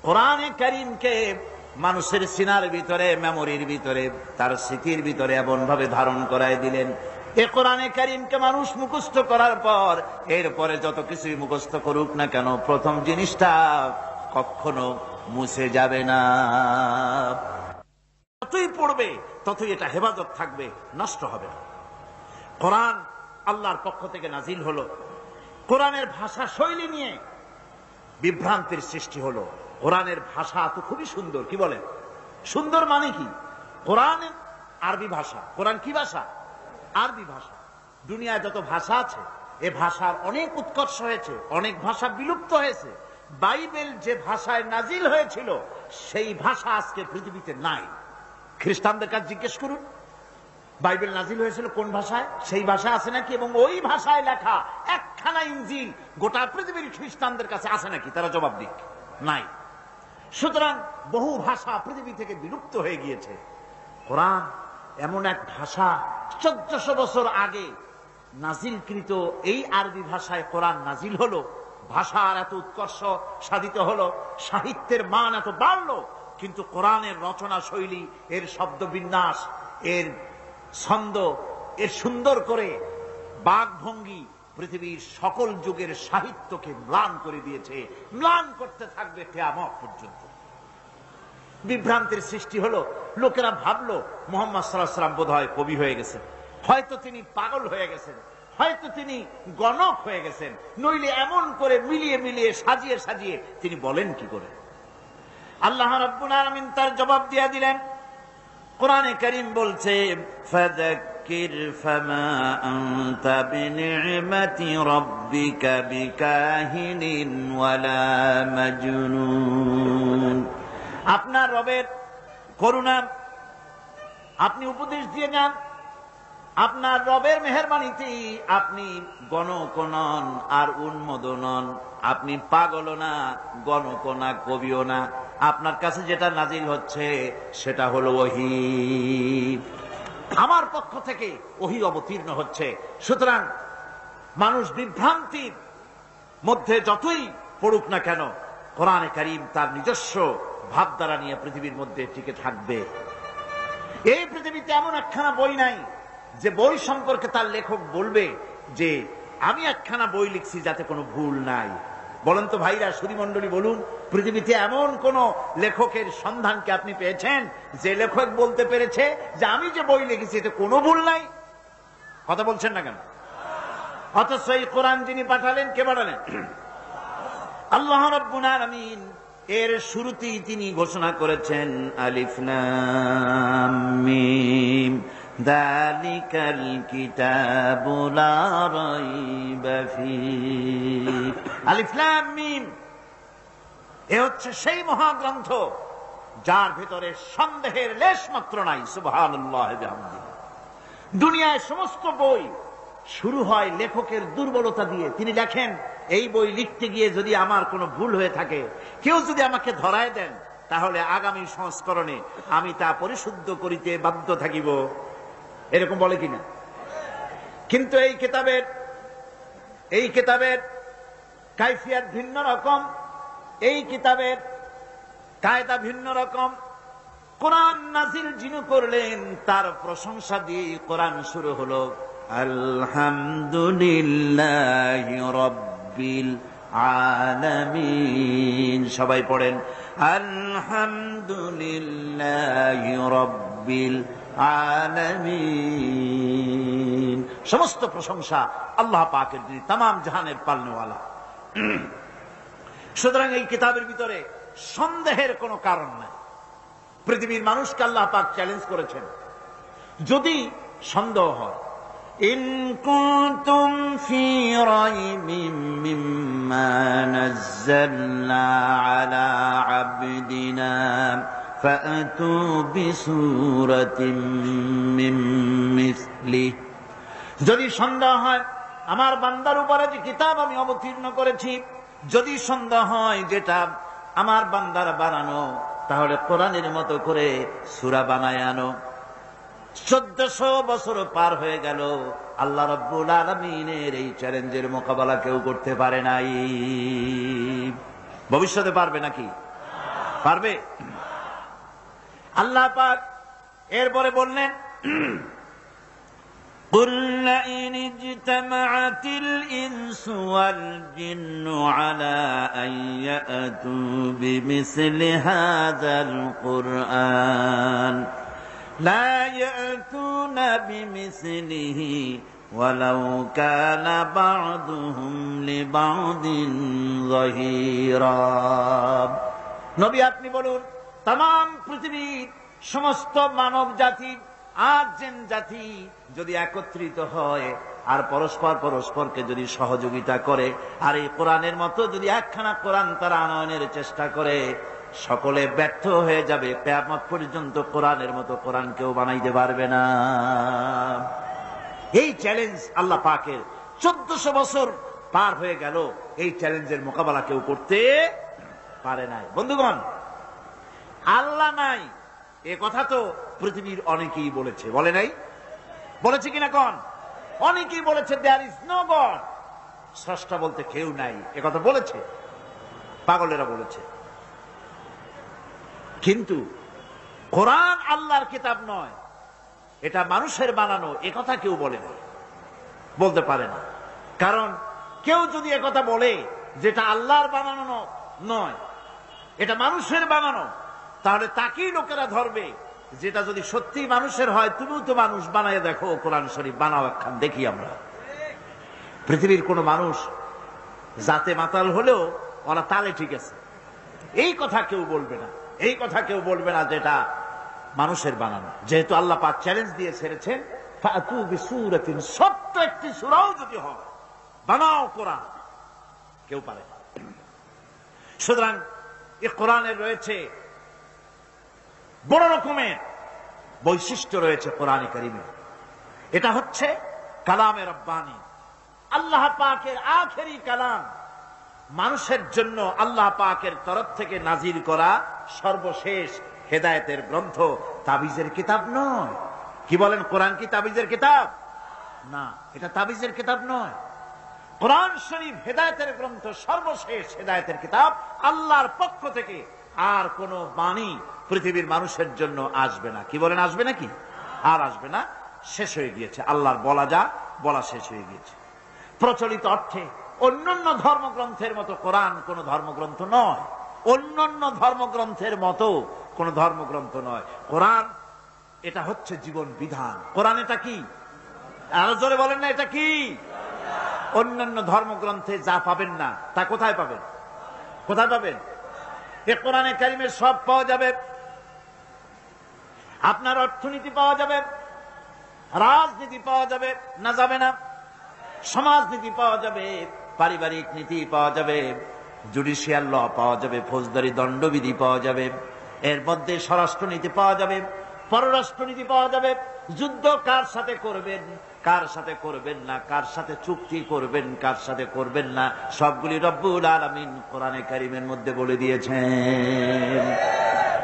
কোরআনে কারীমকে মানুষের সিনার ভিতরে, মেমোরির ভিতরে, তার স্মৃতির ভিতরে এমন ভাবে ধারণ করায় দিলেন, এই কোরআনে কারীমকে মানুষ মুখস্থ করার পর এরপরে যত কিছুই মুখস্থ করুক না কেন, প্রথম জিনিসটা কখনো মুছে যাবে না। যতই পড়বে ততই এটা হেফাজত থাকবে, নষ্ট হবে না। কোরআন আল্লাহর পক্ষ থেকে নাজিল হলো, কোরআনের ভাষা শৈলী নিয়ে বিভ্রান্তির সৃষ্টি হলো। কোরআনের ভাষা তো খুবই সুন্দর, কি বলেন? সুন্দর মানে কি? কোরআন আরবি ভাষা। কোরআন কি ভাষা? আরবি ভাষা। দুনিয়ায় যত ভাষা আছে এ ভাষার অনেক উৎকর্ষ হয়েছে, অনেক ভাষা বিলুপ্ত হয়েছে। বাইবেল যে ভাষায় নাজিল হয়েছিল সেই ভাষা আজকে পৃথিবীতে নাই। খ্রিস্টানদের কাছে জিজ্ঞেস করুন বাইবেল নাজিল হয়েছিল কোন ভাষায়, সেই ভাষা আছে নাকি? এবং ওই ভাষায় লেখা একখানা ইনজিল গোটা পৃথিবীর খ্রিস্টানদের কাছে আছে নাকি? তারা জবাব দিক, নাই। সুতরাং বহু ভাষা পৃথিবী থেকে বিলুপ্ত হয়ে গিয়েছে। কোরআন এমন এক ভাষা, 1400 বছর আগে নাজিলকৃত এই আরবি ভাষায় কোরআন নাজিল হলো। ভাষার এত উৎকর্ষ সাধিত হলো, সাহিত্যের মান এত বাড়লো, কিন্তু কোরআনের রচনা শৈলী, এর শব্দ বিন্যাস, এর ছন্দ, এর সুন্দর করে বাকভঙ্গি পৃথিবীর সকল যুগের সাহিত্যকে ম্লান করে দিয়েছে, ম্লান করতে থাকবে কিয়ামত পর্যন্ত। বিভ্রান্তির সৃষ্টি হলো। লোকেরা ভাবলো মুহাম্মদ সাল্লাল্লাহু আলাইহি ওয়াসাল্লাম বোধহয় কবি হয়ে গেছেন, হয়তো তিনি পাগল হয়ে গেছেন, হয়তো তিনি গণক হয়ে গেছেন, নইলে এমন করে মিলিয়ে মিলিয়ে সাজিয়ে সাজিয়ে তিনি বলেন কি করে? আল্লাহ রাব্বুল আলামিন তার জবাব দিয়ে দিলেন। কোরআনে কারীম বলছে, ফাযাক্কির ফামা আনতা বিনি'মাতি রাব্বিকা বিকাহিনিন ওয়ালা মাজনুন। আপনার রবের করুণা আপনি উপদেশ দিয়ে যান, আপনার রবের মেহেরবানিতে আপনি গণক নন আর উন্মোদন নন, আপনি পাগল না, গণক না, কবিও না। আপনার কাছে যেটা নাজিল হচ্ছে সেটা হলো ওহী, আমার পক্ষ থেকে ওহী অবতীর্ণ হচ্ছে। সুতরাং মানুষ বিভ্রান্তির মধ্যে যতই পড়ুক না কেন, কোরআনে কারীম তার নিজস্ব ভাবধারা নিয়ে পৃথিবীর মধ্যে টিকে থাকবে। এই পৃথিবীতে এমন একখানা বই নাই যে বই সম্পর্কে তার লেখক বলবে যে আমি একখানা বই লিখছি যাতে কোনো ভুল নাই। বলেন তো ভাইরা, সুধীমণ্ডলী বলুন, পৃথিবীতে এমন কোন লেখকের সন্ধান কি আপনি পেয়েছেন যে লেখক বলতে পেরেছে যে আমি যে বই লিখেছি এতে কোনো ভুল নাই? কথা বলছেন না কেন? অথচ এই কোরআন যিনি পাঠালেন, কে পাঠালেন? আল্লাহ রাব্বুল আলামিন। এর শুরুতেই তিনি ঘোষণা করেছেন, আলিফ লাম মিম যালিকাল কিতাবু লা রাইবা ফীহি। আলিফ লাম মিম, এ হচ্ছে সেই মহাগ্রন্থ যার ভিতরে সন্দেহের লেশ মাত্র নাই। সুবহানাল্লাহি ওয়া বিহামদিহি। দুনিয়ায় সমস্ত বই শুরু হয় লেখকের দুর্বলতা দিয়ে। তিনি লেখেন, এই বই লিখতে গিয়ে যদি আমার কোনো ভুল হয়ে থাকে, কেউ যদি আমাকে ধরায় দেন, তাহলে আগামী সংস্করণে আমি তা পরিশুদ্ধ করিতে বাধ্য থাকিব। এরকম বলে কিনা? কিন্তু এই কিতাবের কাইফিয়াত ভিন্ন রকম, এই কিতাবের কায়দা ভিন্ন রকম। কোরআন নাজিল যিনি করলেন তার প্রশংসা দিয়ে কোরআন শুরু হলো। আলহামদুলিল্লাহি রাব্বিল আলামিন। সবাই পড়েন, আলহামদুলিল্লাহি রাব্বিল আলামিন। সমস্ত প্রশংসা আল্লাহ পাকের, যিনি তামাম জাহানের পালনেওয়ালা। সুতরাং এই কিতাবের ভিতরে সন্দেহের কোনো কারণ নাই। পৃথিবীর মানুষকে আল্লাহ পাক চ্যালেঞ্জ করেছেন, যদি সন্দেহ হয়, ইন কুনতুম ফি রাইবিম মিম্মা নাযালনা আলা আবদিনা ফাআতু বিসূরাতিন মিন মিসলিহি। যদি সন্দেহ হয় আমার বান্দার উপরে যে কিতাব আমি অবতীর্ণ করেছি, যদি সন্দেহ হয় যেটা আমার বান্দার বানানো, তাহলে কোরআনের মতো করে সূরা বানায় আনো। 1400 বছর পার হয়ে গেল, আল্লাহ রাব্বুল আলামিনের এই চ্যালেঞ্জের মোকাবেলা কেউ করতে পারে নাই। ভবিষ্যতে পারবে নাকি? পারবে? আল্লাহ পাক এরপরে বললেন, قُلْ لَئِنِ اجْتَمَعَتِ الْإِنسُ وَالْجِنُّ عَلَىٰ أَن يَأْتُوا بِمِثْلِ هَٰذَا الْقُرْآنِ لَا يَأْتُونَ بِمِثْلِهِ وَلَوْ كَانَ بَعْضُهُمْ لِبَعْضٍ ظَهِيرًا। নবী আপনি বলুন, तमाम পৃথিবীর সমস্ত মানব জাতি আর জিন জাতি যদি একত্রিত হয় আর পরস্পরকে যদি সহযোগিতা করে আর এই কোরআনের মতো যদি একখানা কোরআন তারা আনয়নের চেষ্টা করে, সকলে ব্যর্থ হয়ে যাবে। কিয়ামত পর্যন্ত কোরআনের মতো কোরআন কেউ বানাইতে পারবে না। এই চ্যালেঞ্জ আল্লাহ পাকের 1400 বছর পার হয়ে গেল, এই চ্যালেঞ্জের মোকাবেলা কেউ করতে পারে নাই। বন্ধুগণ, আল্লাহ নাই এ কথা তো পৃথিবীর অনেকেই বলেছে, বলে নাই? বলেছে কিনা কোন? অনেকেই বলেছে দেয়ার ইজ নো গড, স্রষ্টা বলতে কেউ নাই, এ কথা বলেছে, পাগলেরা বলেছে। কিন্তু কোরআন আল্লাহর কিতাব নয়, এটা মানুষের বানানো, এ কথা কেউ বলে না, বলতে পারে না। কারণ কেউ যদি এ কথা বলে যেটা আল্লাহর বানানো নয়, এটা মানুষের বানানো, তাহলে তাকেই লোকেরা ধরবে। যেটা যদি সত্যি মানুষের হয়, তুমিও তো মানুষ, বানায় দেখো কোরআন শরীফ, বানাও একখান দেখি আমরা। পৃথিবীর কোন মানুষ জাতে মাতাল হলেও ওরা তালে ঠিক আছে, এই কথা কেউ বলবে না, এই কথা কেউ বলবে না যেটা মানুষের বানানো। যেহেতু আল্লাহ পাক চ্যালেঞ্জ দিয়ে ছেড়েছেন, ফাতু বিসূরাতিন, ছোট্ট একটি সূরাও যদি হয়, বানাও কোরআন, কেউ পারে না। সুতরাং এই কোরআনের রয়েছে বড় রকমের বৈশিষ্ট্য রয়েছে কোরআনে কারিমে। এটা হচ্ছে কালামে রব্বানি, আল্লাহ পাকের আখেরি কালাম, মানুষের জন্য আল্লাহ পাকের তরফ থেকে নাজিল করা সর্বশেষ হেদায়েতের গ্রন্থ, তাবিজের কিতাব নয়। কি বলেন, কোরআন কি তাবিজের কিতাব? না, এটা তাবিজের কিতাব নয়। কোরআন শরীফ হেদায়েতের গ্রন্থ, সর্বশেষ হেদায়েতের কিতাব, আল্লাহর পক্ষ থেকে। আর কোন বাণী পৃথিবীর মানুষের জন্য আসবে না। কি বলেন, আসবে নাকি? আর আসবে না, শেষ হয়ে গিয়েছে। আল্লাহর বলা যা বলা শেষ হয়ে গিয়েছে। প্রচলিত অর্থে অন্যান্য ধর্মগ্রন্থের মতো কোরআন কোন ধর্মগ্রন্থ নয়, অন্যান্য ধর্মগ্রন্থের মতো কোন ধর্মগ্রন্থ নয়। কোরআন এটা হচ্ছে জীবন বিধান। কোরআন এটা কি? আরো জোরে বলেন না, এটা কি? অন্যান্য ধর্মগ্রন্থে যা পাবেন না, তা কোথায় পাবেন? কোথায় পাবেন? এ কোরআনে কারিমে সব পাওয়া যাবে। আপনার অর্থনীতি পাওয়া যাবে, রাজনীতি পাওয়া যাবে না যাবে না, সমাজনীতি পাওয়া যাবে, পারিবারিক নীতি পাওয়া যাবে, জুডিশিয়াল ল পাওয়া যাবে, ফৌজদারি দণ্ডবিধি পাওয়া যাবে, এর মধ্যে স্বরাষ্ট্রনীতি পাওয়া যাবে, পররাষ্ট্রনীতি পাওয়া যাবে, যুদ্ধ কার সাথে করবেন, কার সাথে করবেন না, কার সাথে চুক্তি করবেন, কার সাথে করবেন না, সবগুলি রব্বুল আলামিন কোরআনে কারিমের মধ্যে বলে দিয়েছেন।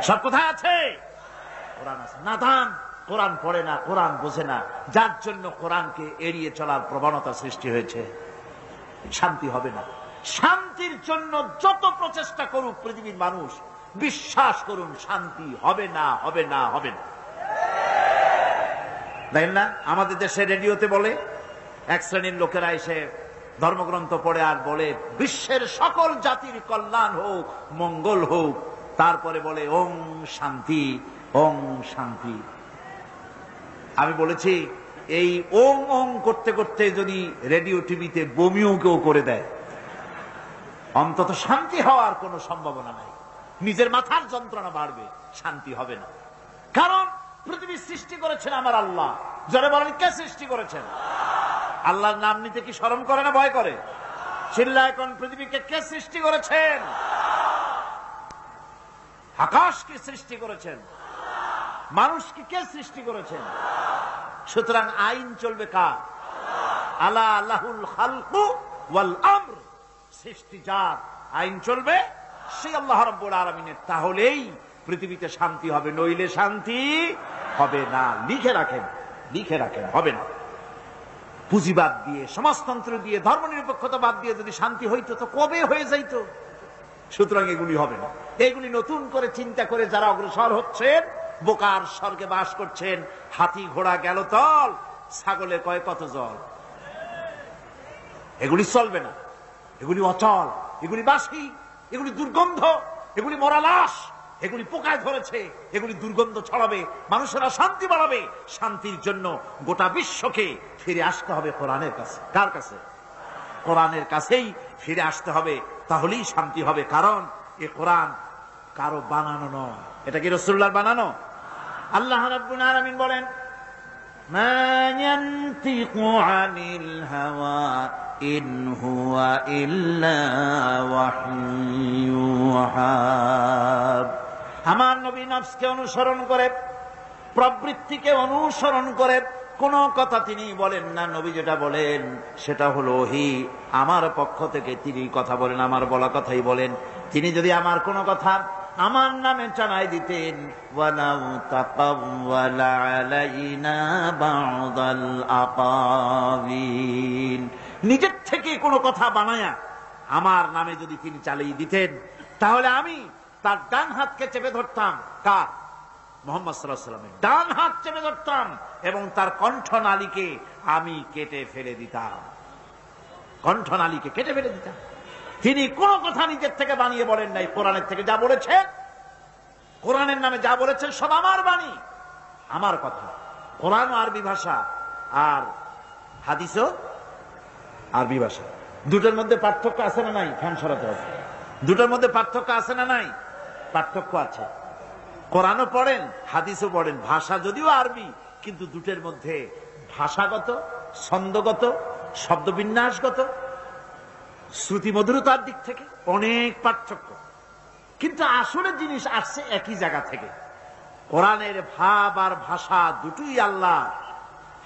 সব কোথায় আছে? কোরআন আছে। নাদান কোরআন পড়ে না, কোরআন বোঝে না, যার জন্য কোরআনকে এড়িয়ে চলার প্রবণতা সৃষ্টি হয়েছে। শান্তি হবে না। শান্তির জন্য যত প্রচেষ্টা করুক পৃথিবীর মানুষ, বিশ্বাস করুন শান্তি হবে না, হবে না, হবে না। দেখেন না, আমাদের দেশে রেডিওতে বলে, এক শ্রেণীর লোকেরা এসে ধর্মগ্রন্থ পড়ে আর বলে বিশ্বের সকল জাতির কল্যাণ হোক, মঙ্গল হোক, তারপরে বলে ওং শান্তি, ওং শান্তি। আমি বলেছি, এই ওং ওং করতে করতে যদি রেডিও টিভিতে বমিও কেউ করে দেয়, অন্তত শান্তি হওয়ার কোনো সম্ভাবনা নাই। নিজের মাথার যন্ত্রণা বাড়বে, শান্তি হবে না। কারণ পৃথিবী সৃষ্টি করেছেন আমার আল্লাহ। যারা বলেন কে সৃষ্টি করেছেন? আল্লাহর নাম নিতে কি শরম করে না ভয় করে? চিল্লায় কোন, পৃথিবীকে কে সৃষ্টি করেছেন? আকাশকে সৃষ্টি করেছেন, মানুষকে কে সৃষ্টি করেছেন? সুতরাং আইন চলবে কার? আলা লাহুল খালকু ওয়াল আমর, সৃষ্টি যার, আইন চলবে সেই আল্লাহ রাব্বুল আলামিনের। তাহলেই পৃথিবীতে শান্তি হবে, নইলে শান্তি হবে না। লিখে রাখেন, লিখে রাখেন, হবে না। পুঁজিবাদ দিয়ে, সমাজতন্ত্র দিয়ে, ধর্মনিরপেক্ষতাবাদ দিয়ে যদি শান্তি হইতো তো কবে হয়ে যাইতো। সুতরাং এগুলি হবে না। এগুলি নতুন করে চিন্তা করে যারা অগ্রসর হচ্ছেন, বোকার স্বর্গে বাস করছেন। হাতি ঘোড়া গেল তল, ছাগলে কয় কত জল। এগুলি চলবে না, এগুলি অচল, এগুলি বাসি, এগুলি দুর্গন্ধ, এগুলি মরা লাশ, এগুলি পোকায় ধরেছে, এগুলি দুর্গন্ধ ছড়াবে, মানুষেরা শান্তি বাড়াবে। শান্তির জন্য গোটা বিশ্বকে ফিরে আসতে হবে কোরআনের কাছে। কার কাছে? কোরআনের কাছেই ফিরে আসতে হবে, তাহলেই শান্তি হবে। কারণ এ কোরআন কারো বানানো নয়। এটা কি রাসূলুল্লাহর বানানো? আল্লাহ রাব্বুল আলামিন বলেন, মা ইয়ানতিকু আনিল হাওয়া ইন হুয়া ইল্লা ওয়াহয়ুহা। আমার নবী নফসকে অনুসরণ করে, প্রবৃত্তিকে অনুসরণ করে কোন কথা তিনি বলেন না। নবী যেটা বলেন সেটা হলো ওহী। আমার পক্ষ থেকে তিনি কথা বলেন, আমার বলা কথাই বলেন। তিনি যদি আমার কোন কথা আমার নামে জানাই দিতেন, ওয়ালাউ তাকাওয়ালা আলাইনা বা'দাল আকাবিল, নিজের থেকে কোনো কথা বানায়া আমার নামে যদি তিনি চালিয়ে দিতেন, তাহলে আমি তার ডান হাতকে চেপে ধরতাম। কার? মুহাম্মদ সাল্লাল্লাহু আলাইহি ওয়াসাল্লামের ডান হাত চেপে ধরতাম এবং তার কণ্ঠনালীকে আমি কেটে ফেলে দিতাম। কণ্ঠনালীকে কেটে ফেলে দিতাম। তিনি কোন কথা নিজের থেকে বানিয়ে বলেন নাই। কোরআনের থেকে যা বলেছেন, কোরআনের নামে যা বলেছেন সব আমার বাণী, আমার কথা। কোরআন আরবি ভাষা আর হাদিসও আরবি ভাষা। দুটোর মধ্যে পার্থক্য আছে না নাই? ফ্যান সরাতে হবে। দুটোর মধ্যে পার্থক্য আছে না নাই? পার্থক্য আছে। কোরআনও পড়েন, হাদিসও পড়েন। ভাষা যদিও আরবি, কিন্তু দুটোর মধ্যে ভাষাগত, ছন্দগত, শব্দবিন্যাসগত, শ্রুতি মধুরতার দিক থেকে অনেক পার্থক্য। কিন্তু আসলে জিনিস আসছে একই জায়গা থেকে। কোরআনের ভাব আর ভাষা দুটোই আল্লাহ,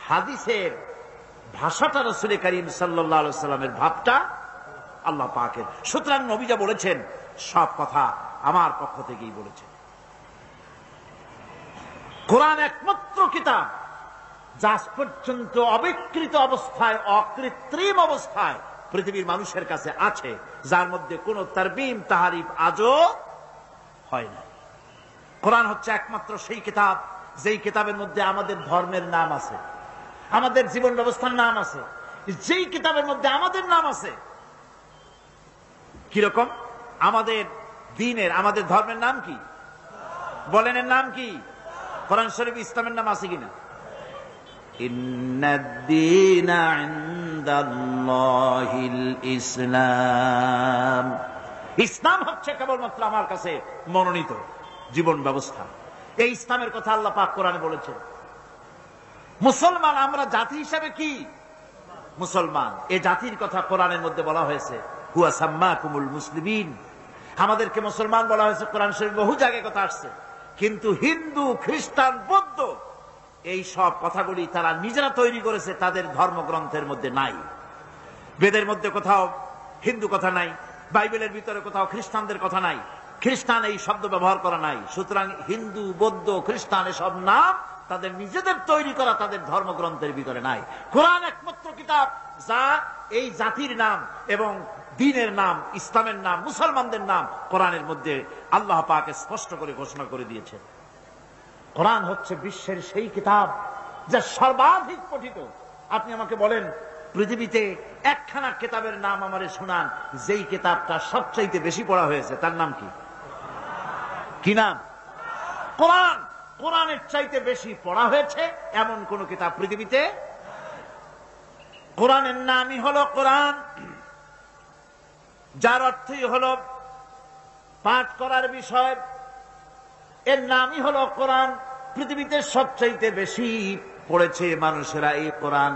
হাদিসের ভাষাটা রাসূল করিম সাল্লাল্লাহু আলাইহি ওয়াসাল্লামের ভাবটা আল্লাহ পাকের। সুতরাং নবী যা বলেছেন সব কথা আমার পক্ষ থেকেই বলেছেন। কোরআন একমাত্র কিতাব যা আজ পর্যন্ত অবিকৃত অবস্থায়, অকৃত্রিম অবস্থায় পৃথিবীর মানুষের কাছে আছে, যার মধ্যে কোন তারবিম তাহারিফ আজও হয় না। কোরআন হচ্ছে একমাত্র সেই কিতাব যেই কিতাবের মধ্যে আমাদের ধর্মের নাম আছে, আমাদের জীবন ব্যবস্থার নাম আছে, যেই কিতাবের মধ্যে আমাদের নাম আছে। কিরকম? আমাদের দ্বীনের, আমাদের ধর্মের নাম কি? বলেন, এর নাম কি? কোরআন শরীফ ইসলামের নাম আছে কিনা? ইন্নাদ-দীনা ইনদাল্লাহিল ইসলাম। ইসলাম হচ্ছে কেবলমাত্র আমার কাছে মনোনীত জীবন ব্যবস্থা। এই ইসলামের কথা আল্লাহ পাক কোরআনে বলেছেন। মুসলমান আমরা জাতি হিসাবে কি? মুসলমান। এই জাতির কথা কোরআনের মধ্যে বলা হয়েছে, হুয়া সাম্মাকুমুল মুসলিমিন। আমাদেরকে মুসলমান বলা হয়েছে, কোরআন শরীফ বহু জায়গায় কথা আসছে। কিন্তু হিন্দু, খ্রিস্টান, বৌদ্ধ এই সব কথাগুলি তারা নিজেরা তৈরি করেছে, তাদের ধর্মগ্রন্থের মধ্যে নাই। বেদের মধ্যে কোথাও হিন্দু কথা নাই, বাইবেলের ভিতরে কোথাও খ্রিস্টানদের কথা নাই, খ্রিস্টান এই শব্দ ব্যবহার করা নাই। সুতরাং হিন্দু, বৌদ্ধ, খ্রিস্টান এসব নাম তাদের নিজেদের তৈরি করা, তাদের ধর্মগ্রন্থের ভিতরে নাই। কোরআন একমাত্র কিতাব যা এই জাতির নাম এবং দ্বীনের নাম, ইসলামের নাম, মুসলমানদের নাম কোরআনের মধ্যে আল্লাহ পাক স্পষ্ট করে ঘোষণা করে দিয়েছেন। কোরআন হচ্ছে বিশ্বের সেই কিতাব যা সর্বাধিক পঠিত। আপনি আমাকে বলেন, পৃথিবীতে একখানা কিতাবের নাম আমারে শোনান যেই কিতাবটা সবচাইতে বেশি পড়া হয়েছে, তার নাম কি? কি নাম? কোরআন। কোরআনের চাইতে বেশি পড়া হয়েছে এমন কোন কিতাব পৃথিবীতে। কোরআনের নামই হলো কোরআন, যার অর্থই হলো পাঠ করার বিষয়। এর নামই হলো কোরআন। পৃথিবীতে সবচাইতে বেশি পড়েছে মানুষেরা এই কোরআন,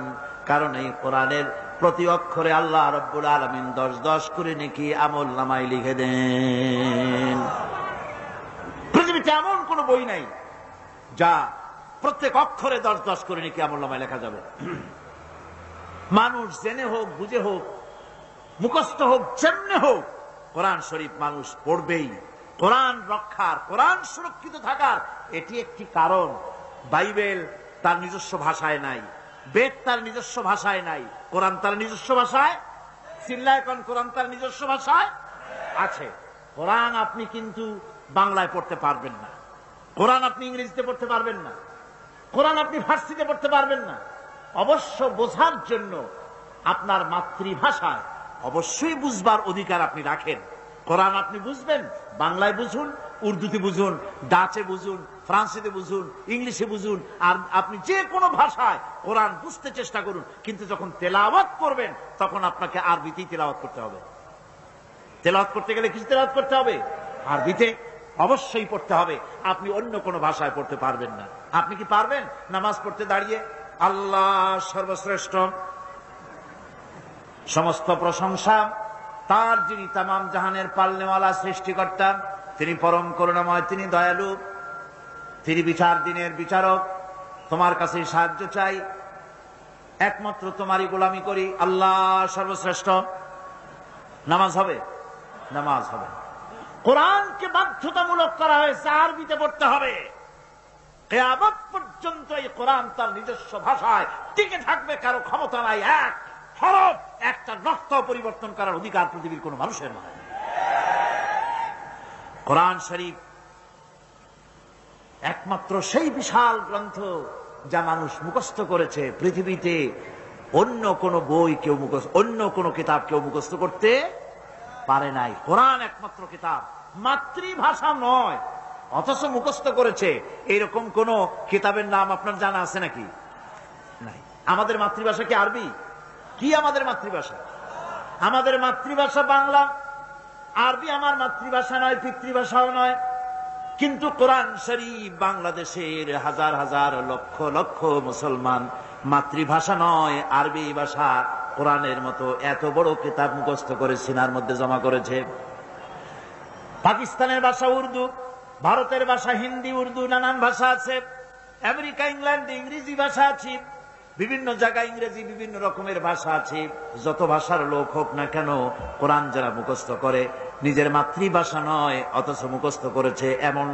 কারণ এই কোরআনের প্রতি অক্ষরে আল্লাহ রাব্বুল আলামিন 10-10 করে নেকি আমল নামায় লিখে দেন। পৃথিবীতে এমন কোন বই নাই যা প্রত্যেক অক্ষরে 10-10 করে নেকি আমল নামায় লেখা যাবে। মানুষ জেনে হোক, বুঝে হোক, মুখস্থ হোক, যেমনে হোক, কোরআন শরীফ মানুষ পড়বেই। কোরআন রক্ষার, কোরআন সুরক্ষিত থাকার এটি একটি কারণ। বাইবেল তার নিজস্ব ভাষায় নাই, বেদ তার নিজস্ব ভাষায় নাই, কোরআন তার নিজস্ব ভাষায়, চিল্লায় কোন কোরআন তার নিজস্ব ভাষায় আছে। কোরআন আপনি কিন্তু বাংলায় পড়তে পারবেন না, কোরআন আপনি ইংরেজিতে পড়তে পারবেন না, কোরআন আপনি ফার্সিতে পড়তে পারবেন না। অবশ্য বোঝার জন্য আপনার মাতৃভাষায় অবশ্যই বুঝবার অধিকার আপনি রাখেন। কোরআন আপনি বুঝবেন, বাংলায় বুঝুন, উর্দুতে বুঝুন, ডাচে বুঝুন, ফ্রান্সিতে বুঝুন, ইংলিশে বুঝুন, আর আপনি যে কোনো ভাষায় কোরআন বুঝতে চেষ্টা করুন। কিন্তু যখন তেলাওয়াত করবেন তখন আপনাকে আরবিতেই তেলাওয়াত করতে হবে। তেলাওয়াত করতে গেলে কিছু তেলাওয়াত করতে হবে, আরবিতে অবশ্যই পড়তে হবে। আপনি অন্য কোনো ভাষায় পড়তে পারবেন না। আপনি কি পারবেন নামাজ পড়তে দাঁড়িয়ে আল্লাহ সর্বশ্রেষ্ঠ, সমস্ত প্রশংসা তার যিনি তামাম জাহানের পালনেওয়ালা সৃষ্টিকর্তা, তিনি পরম করুণাময়, তিনি দয়ালু, তিনি বিচার দিনের বিচারক, তোমার কাছে সাহায্য চাই, একমাত্র তোমারই গোলামি করি, আল্লাহ সর্বশ্রেষ্ঠ। নামাজ হবে? নামাজ হবে। কোরআনকে বাধ্যতামূলক করা হয়েছে আরবিতে পড়তে হবে। কিয়ামত পর্যন্ত এই কোরআন তার নিজস্ব ভাষায় টিকে থাকবে, কারো ক্ষমতা নাই এক হরফ, একটা নক্ত পরিবর্তন করার অধিকার পৃথিবীর কোন মানুষের নয়। কোরআন শরীফ একমাত্র সেই বিশাল গ্রন্থ যা মানুষ মুখস্থ করেছে। পৃথিবীতে অন্য কোন বই কেউ মুখস্থ, অন্য কোন কিতাব কেউ মুখস্থ করতে পারে নাই। কোরআন একমাত্র কিতাব, মাতৃভাষা নয়, অথচ মুখস্থ করেছে। এইরকম কোন কিতাবের নাম আপনার জানা আছে নাকি? নাই। আমাদের মাতৃভাষা কি আরবি? কি আমাদের মাতৃভাষা? আমাদের মাতৃভাষা বাংলা। আরবি আমার মাতৃভাষা নয়, পিতৃভাষাও নয়। কিন্তু কোরআন শরীফ বাংলাদেশের হাজার হাজার লক্ষ লক্ষ মুসলমান মাতৃভাষা নয়, আরবি ভাষা, কোরআনের মতো এত বড় কিতাব মুখস্থ করে সিনার মধ্যে জমা করেছে। পাকিস্তানের ভাষা উর্দু, ভারতের ভাষা হিন্দি, উর্দু, নানান ভাষা আছে। আমেরিকা, ইংল্যান্ডে ইংরেজি ভাষা আছে, বিভিন্ন জায়গায় ইংরেজি, বিভিন্ন রকমের ভাষা আছে। যত ভাষার লোক হোক না কেন, কোরআন যারা মুখস্থ করে নিজের মাতৃভাষা নয় অথচ মুখস্থ করেছে, এমন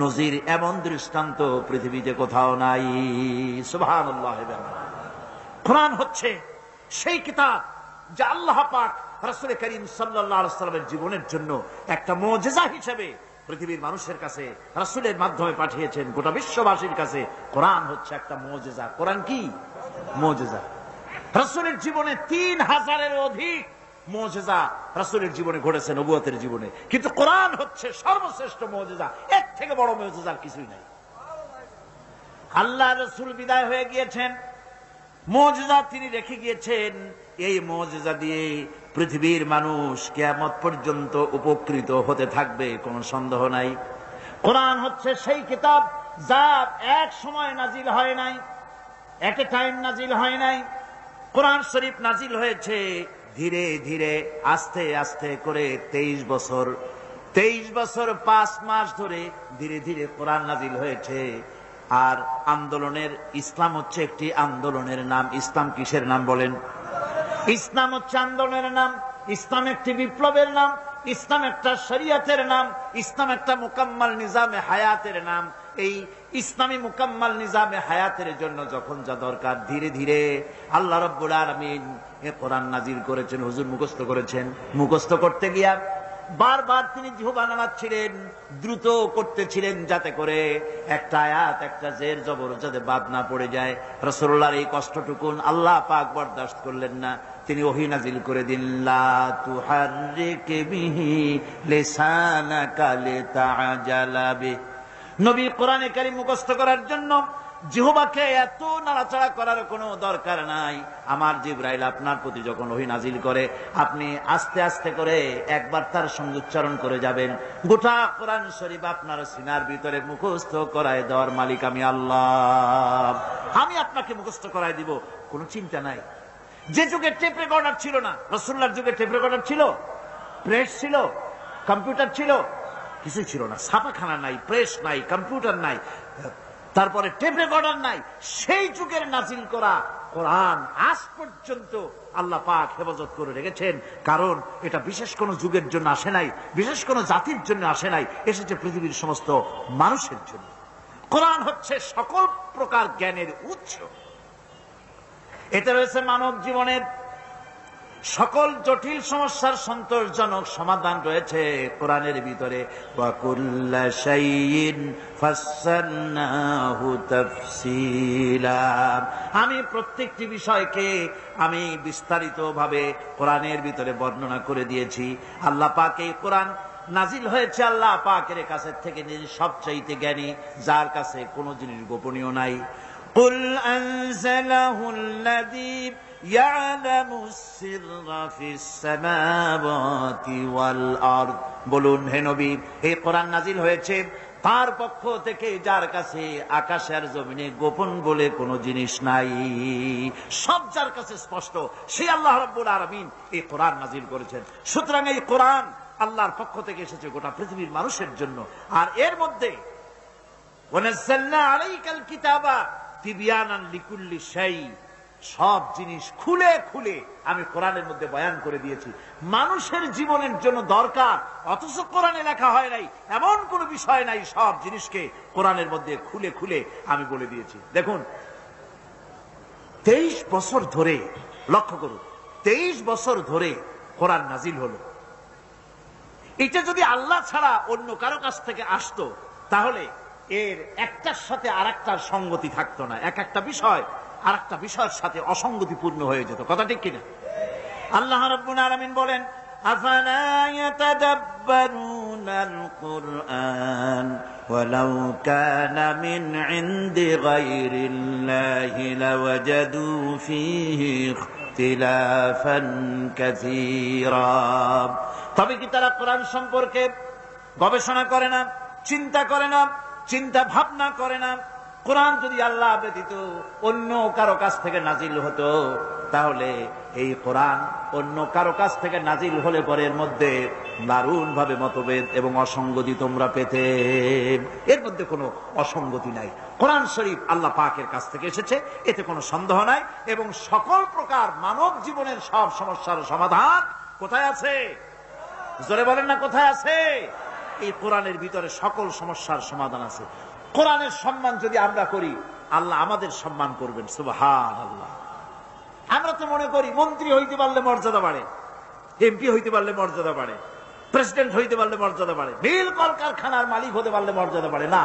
নজির, এমন দৃষ্টান্ত পৃথিবীতে কোথাও নাই। সুবহানাল্লাহ। কোরআন হচ্ছে সেই কিতাব যা আল্লাহ পাক রাসূল করিম সাল্লাল্লাহু আলাইহি ওয়াসাল্লামের জীবনের জন্য একটা মুজিজা হিসেবে পৃথিবীর মানুষের কাছে রাসূলের মাধ্যমে পাঠিয়েছেন, গোটা বিশ্ববাসীর কাছে। কোরআন হচ্ছে একটা মুজিজা। কোরআন কি মুজিজা? রাসূলের জীবনে 3000-এর অধিক মুজিজা রাসূলের জীবনে ঘটেছে, নবুয়তের জীবনে। কিন্তু কোরআন হচ্ছে সর্বশ্রেষ্ঠ মুজিজা, এর থেকে বড় মুজিজা কিছুই নাই। আল্লাহ রাসূল বিদায় হয়ে গিয়েছেন, মুজিজা তিনি রেখে গিয়েছেন। এই মুজিজা দিয়ে পৃথিবীর মানুষ কিয়ামত পর্যন্ত উপকৃত হতে থাকবে, কোনো সন্দেহ নাই। কোরআন হচ্ছে সেই কিতাব যা এক সময় নাজিল হয় নাই, এট এ টাইম নাজিল হয় নাই। কোরআন শরীফ নাজিল হয়েছে ধীরে ধীরে, আস্তে আস্তে করে 23 বছর 5 মাস ধরে ধীরে ধীরে কোরআন নাজিল হয়েছে। আর আন্দোলনের, ইসলাম হচ্ছে একটি আন্দোলনের নাম। ইসলাম কিসের নাম বলেন? ইসলাম হচ্ছে আন্দোলনের নাম, ইসলাম একটি বিপ্লবের নাম, ইসলাম একটা শরিয়তের নাম, ইসলাম একটা মুকাম্মাল নিজামে হায়াতের নাম। এই ইসলামী মুকাম্মাল নিজামে হায়াতের জন্য যখন যা দরকার, ধীরে ধীরে আল্লাহ রাব্বুল আলামিন এ কোরআন নাজিল করেছেন, হুজুর মুখস্থ করেছেন। মুখস্থ করতে গিয়া বারবার তিনি জিহ্বা নাড়াচ্ছিলেন, দ্রুত করতেছিলেন, যাতে করে একটা আয়াত, একটা জের জবর যাতে বাদ না পড়ে যায়। রাসূলুল্লাহর এই কষ্টটুকুন আল্লাহ পাক বরদাশত করলেন না, তিনি ওহী নাজিল করে দিন, লা তুহাররিক বিহি লিসানাকা লিতাআজালা বিহি। নবী কোরআনে কারীম মুখস্থ করার জন্য জিহ্বাকে এত নাড়াচাড়া করার কোনো দরকার নাই। আমার জিবরাইল আপনার প্রতি যখন ওহী নাজিল করে, আপনি আস্তে আস্তে করে একবার তার সঙ্গে উচ্চারণ করে যাবেন। গোটা কোরআন শরীফ আপনার সিনার ভিতরে মুখস্থ করায় দেওয়ার মালিক আমি আল্লাহ। আমি আপনাকে মুখস্থ করায় দিব, কোনো চিন্তা নাই। যে যুগে টেপ রেকর্ডার ছিল না, রাসূলুল্লাহর যুগে টেপ রেকর্ডার ছিল, প্রেস ছিল, কম্পিউটার ছিল, কিছুই ছিল না। ছাপাখানা নাই, প্রেস নাই, কম্পিউটার নাই, তারপরে টেপ রেকর্ডার নাই। সেই যুগের নাজিল করা কোরআন আজ পর্যন্ত আল্লাহ পাক হেফাজত করে রেখেছেন। কারণ এটা বিশেষ কোন যুগের জন্য আসে নাই, বিশেষ কোন জাতির জন্য আসে নাই, এসেছে পৃথিবীর সমস্ত মানুষের জন্য। কোরআন হচ্ছে সকল প্রকার জ্ঞানের উৎস। এতে রয়েছে মানব জীবনের সকল জটিল সমস্যার সন্তোষজনক সমাধান রয়েছে কোরআনের ভিতরে। ওয়া কুল্লা শাইইন ফাসসালনাহু তাফসীলা। আমি প্রত্যেকটি বিষয়কে আমি বিস্তারিতভাবে কোরআনের ভিতরে বর্ণনা করে দিয়েছি। আল্লাহ পাক এই কোরআন নাজিল হয়েছে আল্লাহ পাকের কাছে থেকে, যিনি সবচাইতে জ্ঞানী, যার কাছে কোনো জিনিস গোপনীয় নাই। কুল আনজালাহুল্লাযী ইয়ালামুস সিররা ফিস সামাওয়াতি ওয়াল আরদ। বলুন হে নবী, এই কোরআন নাজিল হয়েছে তার পক্ষ থেকে, যার কাছে আকাশের জমিনে গোপন বলে কোনো জিনিস নাই, সব যার কাছে স্পষ্ট, সেই আল্লাহ রাব্বুল আলামিন এই কোরআন নাজিল করেছেন। সুতরাং এই কোরআন আল্লাহর পক্ষ থেকে এসেছে গোটা পৃথিবীর মানুষের জন্য। আর এর মধ্যে ওয়ানাজ্জালনা আলাইকাল কিতাবা তিবয়ানান লিকুল্লি শাই, সব জিনিস খুলে খুলে আমি কোরআনের মধ্যে বয়ান করে দিয়েছি। মানুষের জীবনের জন্য দরকার অথচ কোরআনে লেখা হয় নাই এমন কোন বিষয় নাই, সব জিনিসকে কোরআনের মধ্যে খুলে খুলে আমি বলে দিয়েছি। দেখুন 23 বছর ধরে, লক্ষ্য করুন, 23 বছর ধরে কোরআন নাজিল হলো। এটা যদি আল্লাহ ছাড়া অন্য কারো কাছ থেকে আসতো তাহলে এর একটার সাথে আরেকটার সঙ্গতি থাকতো না, এক একটা বিষয় আরেকটা বিষয়ের সাথে অসঙ্গতিপূর্ণ হয়ে যেত। কথা ঠিক কিনা? আল্লাহ রাব্বুল আলামিন বলেন আফালা ইয়াতাদাব্বারুনাল কুরআন ওয়ালাউ কানা মিন ইনদি গায়রিল্লাহি লাওয়াজাদু ফীহি ইখতিলাফান কাসীরা। তবে কি তারা কোরআন সম্পর্কে গবেষণা করে না, চিন্তা করে না, চিন্তা ভাবনা করে না? কোরআন যদি আল্লাহ ব্যতীত অন্য কারো কাছ থেকে নাজিল হতো তাহলে এই কোরআন অন্য কারো কাছ থেকে নাজিল হলে পরে এর মধ্যে দারুণ ভাবে মতভেদ এবং অসঙ্গতি তোমরা পেতে। এর মধ্যে কোনো অসঙ্গতি নাই। কোরআন শরীফ আল্লাহ পাকের কাছ থেকে এসেছে, এতে কোনো সন্দেহ নাই। এবং সকল প্রকার মানব জীবনের সব সমস্যার সমাধান কোথায় আছে? জোরে বলেন না, কোথায় আছে? এই কোরআনের ভিতরে সকল সমস্যার সমাধান আছে। কোরআনের সম্মান যদি আমরা করি আল্লাহ আমাদের সম্মান করবেন। সুবহানাল্লাহ। আমরা তো মনে করি মন্ত্রী হইতে পারলে মর্যাদা বাড়ে, এমপি হইতে পারলে মর্যাদা বাড়ে, প্রেসিডেন্ট হইতে পারলে মর্যাদা বাড়ে, মিল কলকারখানার মালিক হতে পারলে মর্যাদা বাড়ে। না,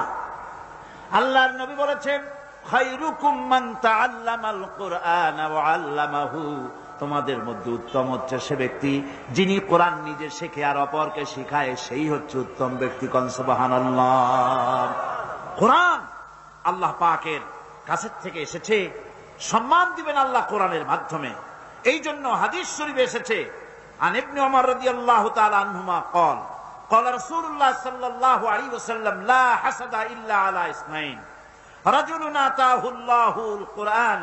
আল্লাহর নবী বলেছেন খায়রুকুম মান তাআল্লামাল কুরআনা ওয়া আল্লামাহু, তোমাদের মধ্যে উত্তম হচ্ছে সে ব্যক্তি যিনি কোরআন নিজে শেখে আর অপরকে শিখায়, সেই হচ্ছে উত্তম ব্যক্তি। কোন সুবহানাল্লাহ। কোরআন আল্লাহ পাকের কাছ থেকে এসেছে, সম্মান দিবেন আল্লাহ কোরআনের মাধ্যমে। এই জন্য হাদিস শরীফে এসেছে আন ইবনে ওমর রাদিয়াল্লাহু তাআলা আনহুমা قال قال رسول الله صلى الله عليه وسلم لا حسد الا على اثنين رجل آتاه الله القرآن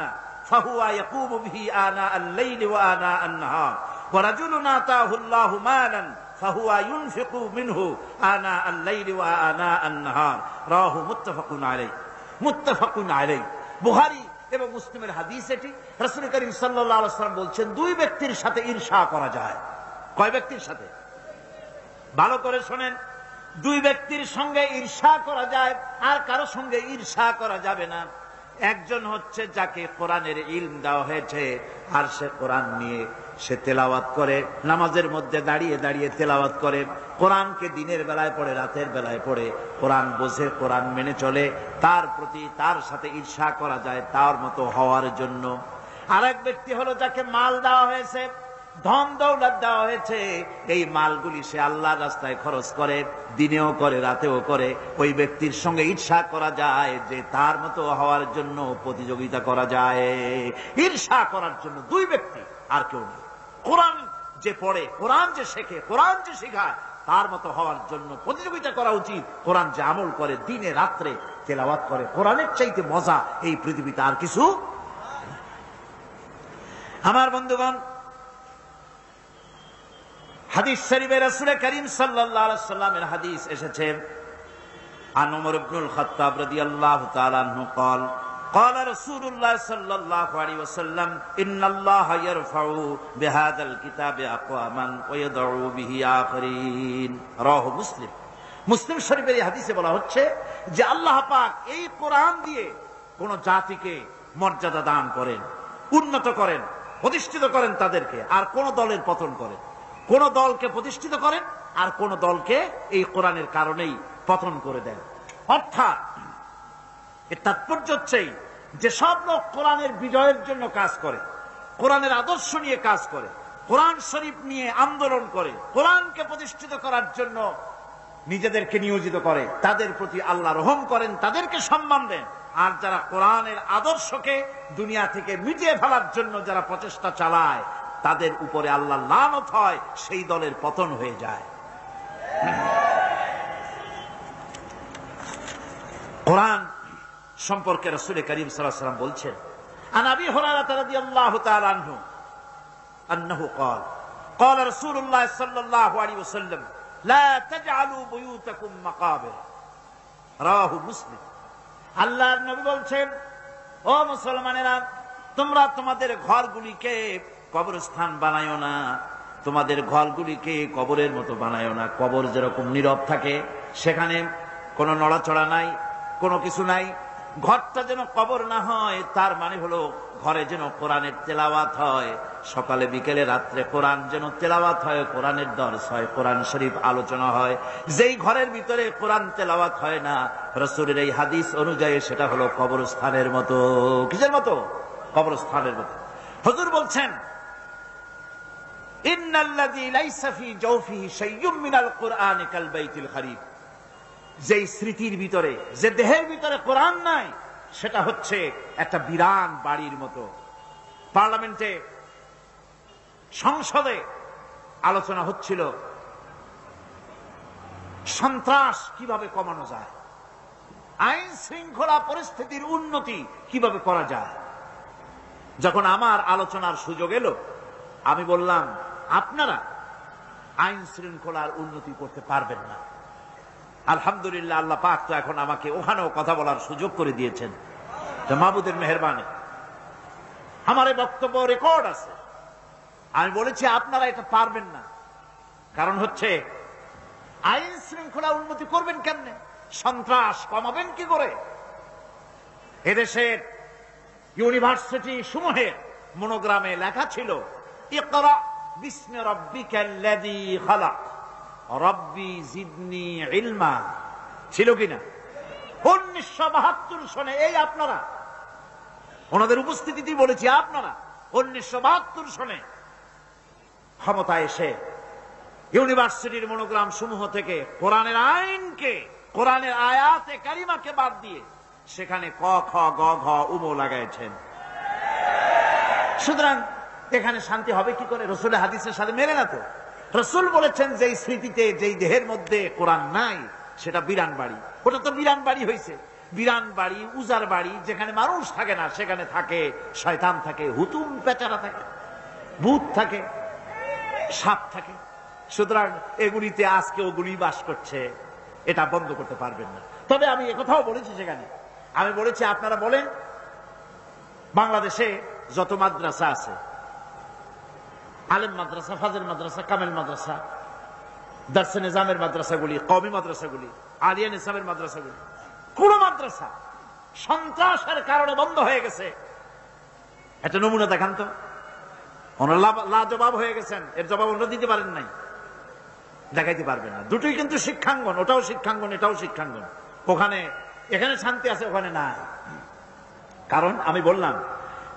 فهو يقوم به آناء الليل وآناء النهار ورجل آتاه الله مالا فهو ينفق منه آناء الليل وآناء النهار رواه متفق عليه। মুত্তাফাক আলাইহি। বুখারী এবং মুসলিমের হাদিস এটি। রাসূল করিম সাল্লাল্লাহু আলাইহি ওয়াসাল্লাম বলছেন দুই ব্যক্তির সাথে ঈর্ষা করা যায়। কয় ব্যক্তির সাথে? ভালো করে শুনেন, দুই ব্যক্তির সঙ্গে ঈর্ষা করা যায়, আর কারো সঙ্গে ঈর্ষা করা যাবে না। একজন হচ্ছে যাকে কোরআনের ইলম দেওয়া হয়েছে আর সে কোরআন নিয়ে সে তেলাওয়াত করে, নামাজের মধ্যে দাঁড়িয়ে দাঁড়িয়ে তেলাওয়াত করে, কোরআনকে দিনের বেলায় পড়ে, রাতের বেলায় পড়ে, কোরআন বোঝে, কোরআন মেনে চলে, তার প্রতি তার সাথে ঈর্ষা করা যায় তার মতো হওয়ার জন্য। আরেক ব্যক্তি হলো যাকে মাল দেওয়া হয়েছে, ধন দৌলত দেওয়া হয়েছে, এই মালগুলি সে আল্লাহর রাস্তায় খরচ করে, দিনেও করে রাতেও করে, ওই ব্যক্তির সঙ্গে ঈর্ষা করা যায় যে তার মতো হওয়ার জন্য প্রতিযোগিতা করা যায়। ঈর্ষা করার জন্য দুই ব্যক্তি, আর কেউ নেই। কোরআন যে পড়ে, কোরআন যে শেখে, কোরআন যে শেখায়, তার মতো হওয়ার জন্য প্রতিযোগিতা করা উচিত। কোরআন যে আমল করে, দিনে রাত্রে তেলাওয়াত করে, কোরআনের চাইতে মজা এই পৃথিবীতে আর কিছু। আমার বন্ধুগণ, হাদিস শরীফে রাসূল করিম সাল্লাল্লাহু আলাইহি ওয়াসাল্লামের হাদিস এসেছে আন ওমর ইবনুল খাত্তাব রাদিয়াল্লাহু তাআলা আনহু قال قال رسول الله صلى الله عليه وسلم ان الله يرفع بهذا الكتاب اقواما ويضع به آخرين رواه মুসলিম। মুসলিম শরীফের এই হাদিসে বলা হচ্ছে যে আল্লাহ পাক এই কোরআন দিয়ে কোন জাতিকে মর্যাদা দান করেন, উন্নত করেন, প্রতিষ্ঠিত করেন তাদেরকে, আর কোন দলের পতন করেন। কোন দলকে প্রতিষ্ঠিত করেন আর কোন দলকে এই কোরআনের কারণেই পতন করে দেন। অর্থাৎ এর তাৎপর্য হচ্ছে যে সব লোক কোরআনের বিজয়ের জন্য কাজ করে, কোরআনের আদর্শ নিয়ে কাজ করে, কোরআন শরীফ নিয়ে আন্দোলন করে, কোরআনকে প্রতিষ্ঠিত করার জন্য নিজেদেরকে নিয়োজিত করে, তাদের প্রতি আল্লাহ রহম করেন, তাদেরকে সম্মান দেন। আর যারা কোরআনের আদর্শকে দুনিয়া থেকে মিটিয়ে ফেলার জন্য যারা প্রচেষ্টা চালায়, তাদের উপরে আল্লাহ লানত হয়, সেই দলের পতন হয়ে যায়। কোরআন সম্পর্কে রাসূল করিম সাল্লাল্লাহু আলাইহি ওয়াসাল্লাম বলছেন, আন আবি হুরায়রা রাদিয়াল্লাহু তাআলা আনহু আন্নাহু قال قال رسول الله صلى الله عليه وسلم لا تجعلوا بيوتكم مقابر رواه مسلم। আল্লাহর নবী বলছেন, ও মুসলমানেরা, তোমরা তোমাদের ঘরগুলিকে কবরস্থান বানায়ো না, তোমাদের ঘরগুলিকে কবরের মতো বানায়ো না। কবর যেরকম নীরব থাকে, সেখানে কোনো নড়াচড়া নাই, কোনো কিছু নাই। ঘরটা যেন কবর না হয়, তার মানে হলো ঘরে যেন কোরআনের তেলাওয়াত হয়, সকালে বিকেলে রাত্রে কোরআন যেন তেলাওয়াত হয়, কোরআনের দর্স হয়, কোরআন শরীফ আলোচনা হয়। যেই ঘরের ভিতরে কোরআন তেলাওয়াত হয় না, রাসূলের এই হাদিস অনুযায়ী সেটা হলো কবরস্থানের মতো। কিসের মতো? কবরস্থানের মতো। হুজুর বলছেন, ইন্নাল্লাযী লাইসা ফী জাওফিহি শাইয়্যুম মিনাল কুরআনি কাল বাইতিল খারিব। যে স্মৃতির ভিতরে, যে দেহের ভিতরে কোরআন নাই, সেটা হচ্ছে একটা বিরান বাড়ির মতো। পার্লামেন্টে, সংসদে আলোচনা হচ্ছিল সন্ত্রাস কিভাবে কমানো যায়, আইন শৃঙ্খলা পরিস্থিতির উন্নতি কিভাবে করা যায়। যখন আমার আলোচনার সুযোগ এলো, আমি বললাম, আপনারা আইন শৃঙ্খলার উন্নতি করতে পারবেন না। আলহামদুলিল্লাহ, আল্লাহ পাক তো এখন আমাকে ওখানেও কথা বলার সুযোগ করে দিয়েছেন, মাহবুদের মেহেরবানি। আমার এই বক্তব্য রেকর্ড আছে। আমি বলেছি আপনারা এটা পারবেন না। কারণ হচ্ছে, আইন শৃঙ্খলা উন্নতি করবেন কেমনে, সন্ত্রাস কমাবেন কি করে? এদেশের ইউনিভার্সিটি সমূহের মনোগ্রামে লেখা ছিল, ইকরা বিসমি রাব্বিকাল্লাযী খালাক রব্বি জিদনি ইলমা। ছিল কিনা? 1972 সনে এই আপনারা, ওনাদের উপস্থিতিতেই বলেছি, আপনারা 1972 সনে ক্ষমতায় এসে ইউনিভার্সিটির মনোগ্রাম সমূহ থেকে কোরআনের আইনকে, কোরআনের আয়াতে কারিমাকে বাদ দিয়ে সেখানে ক খ গ ঘ উম লাগাইছেন। সুতরাং এখানে শান্তি হবে কি করে? রাসূলের হাদিসের সাথে মেলে না তো। রাসূল বলেছেন, যেই স্মৃতিতে, যেই দেহের মধ্যে কোরআন নাই, সেটা বিরান বাড়ি। ওটা তো বিরান বাড়ি হয়েছে। বিরান বাড়ি, উজার বাড়ি, যেখানে মানুষ থাকে না, সেখানে থাকে শয়তান থাকে, হুতুম পেচারা থাকে, ভূত থাকে, সাপ থাকে। সুতরাং এগুলিতে আজকে ওগুলি বাস করছে, এটা বন্ধ করতে পারবেন না। তবে আমি একথাও বলেছি সেখানে, আমি বলেছি, আপনারা বলেন বাংলাদেশে যত মাদ্রাসা আছে, আলেম মাদ্রাসা, ফাজেল মাদ্রাসা, কামেল মাদ্রাসা, দারসে নিজামের মাদ্রাসাগুলি, কওমি মাদ্রাসাগুলি, আলিয়া নিসাবের মাদ্রাসাগুলি, কোন মাদ্রাসা সন্ত্রাসের কারণে বন্ধ হয়ে গেছে? একটা নমুনা দেখান তো। ওনারা লাজবাব হয়ে গেছেন, এর জবাব ওনারা দিতে পারেন নাই, দেখাইতে পারবে না। দুটোই কিন্তু শিক্ষাঙ্গন, ওটাও শিক্ষাঙ্গন, এটাও শিক্ষাঙ্গন। ওখানে, এখানে শান্তি আছে, ওখানে না। কারণ আমি বললাম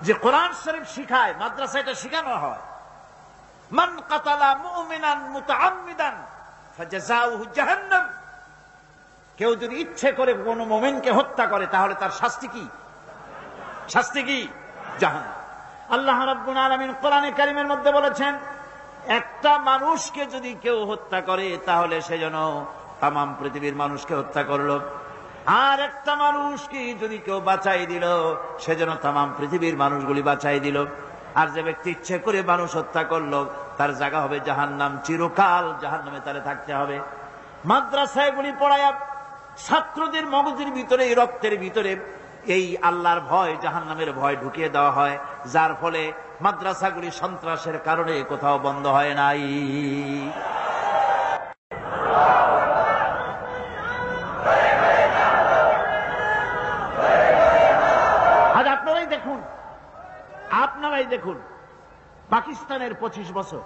যে কোরআন শরীফ শিখায়, মাদ্রাসা এটা শিখানো হয়। মান কাতালা মুমিনান মুতাআম্মিদান ফাজাযাউহু জাহান্নাম। কেউ যদি ইচ্ছে করে কোন মুমিনকে হত্যা করে, তাহলে তার শাস্তি কি? শাস্তি কি? জাহান্নাম। আল্লাহ রাব্বুল আলামিন কোরআনে কারীমের মধ্যে বলেছেন, একটা মানুষকে যদি কেউ হত্যা করে, তাহলে সে যেন তামাম পৃথিবীর মানুষকে হত্যা করলো। আর একটা মানুষকে যদি কেউ বাঁচাই দিল, সে যেন তামাম পৃথিবীর মানুষগুলি বাঁচাই দিল। আর যে ব্যক্তি ইচ্ছে করে মানুষ হত্যা করলো, তার জায়গা হবে জাহান্নাম, চিরকাল জাহান্নামে তারে থাকতে হবে। মাদ্রাসাগুলি পড়ায়া ছাত্রদের মগজের ভিতরে, এই রক্তের ভিতরে এই আল্লাহর ভয়, জাহান্নামের ভয় ঢুকিয়ে দেওয়া হয়, যার ফলে মাদ্রাসাগুলি সন্ত্রাসের কারণে কোথাও বন্ধ হয় নাই। আজ আপনারাই দেখুন, আপনার পাকিস্তানের 25 বছর,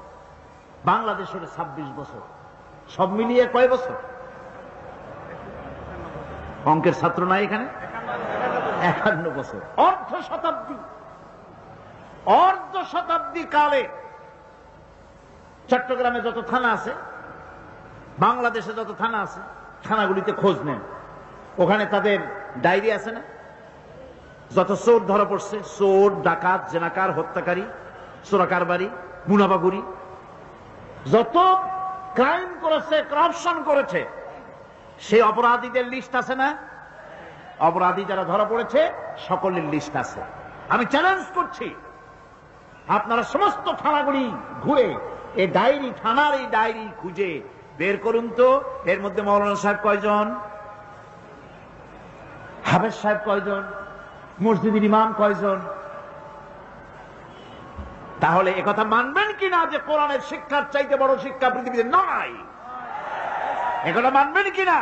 বাংলাদেশের 26 বছর, সব মিলিয়ে কয় বছর? অঙ্কের ছাত্র নাই এখানে? 51 বছর, অর্ধ শতাব্দী কালে চট্টগ্রামে যত থানা আছে, বাংলাদেশে যত থানা আছে, থানাগুলিতে খোঁজ নেন, ওখানে তাদের ডায়েরি আছে না? যত চোর ধরা পড়ছে, চোর, ডাকাত, জেনাকার, হত্যাকারী, চোরাকারবারি, মুনাফাখুরি, যত ক্রাইম করেছে, করাপশন করেছে, সেই অপরাধীদের লিস্ট আছে না? অপরাধী যারা ধরা পড়েছে সকলের লিস্ট আছে। আমি চ্যালেঞ্জ করছি, আপনারা সমস্ত থানাগুলি ঘুরে এই ডায়েরি, থানার এই ডায়েরি খুঁজে বের করুন তো এর মধ্যে মৌলানা সাহেব কয়জন, হাফেজ সাহেব কয়জন, মসজিদের ইমাম কয়জন? তাহলে একথা মানবেন কিনা যে কোরআনের শিক্ষার চাইতে বড় শিক্ষা পৃথিবীতে নাই? একথা মানবেন কিনা?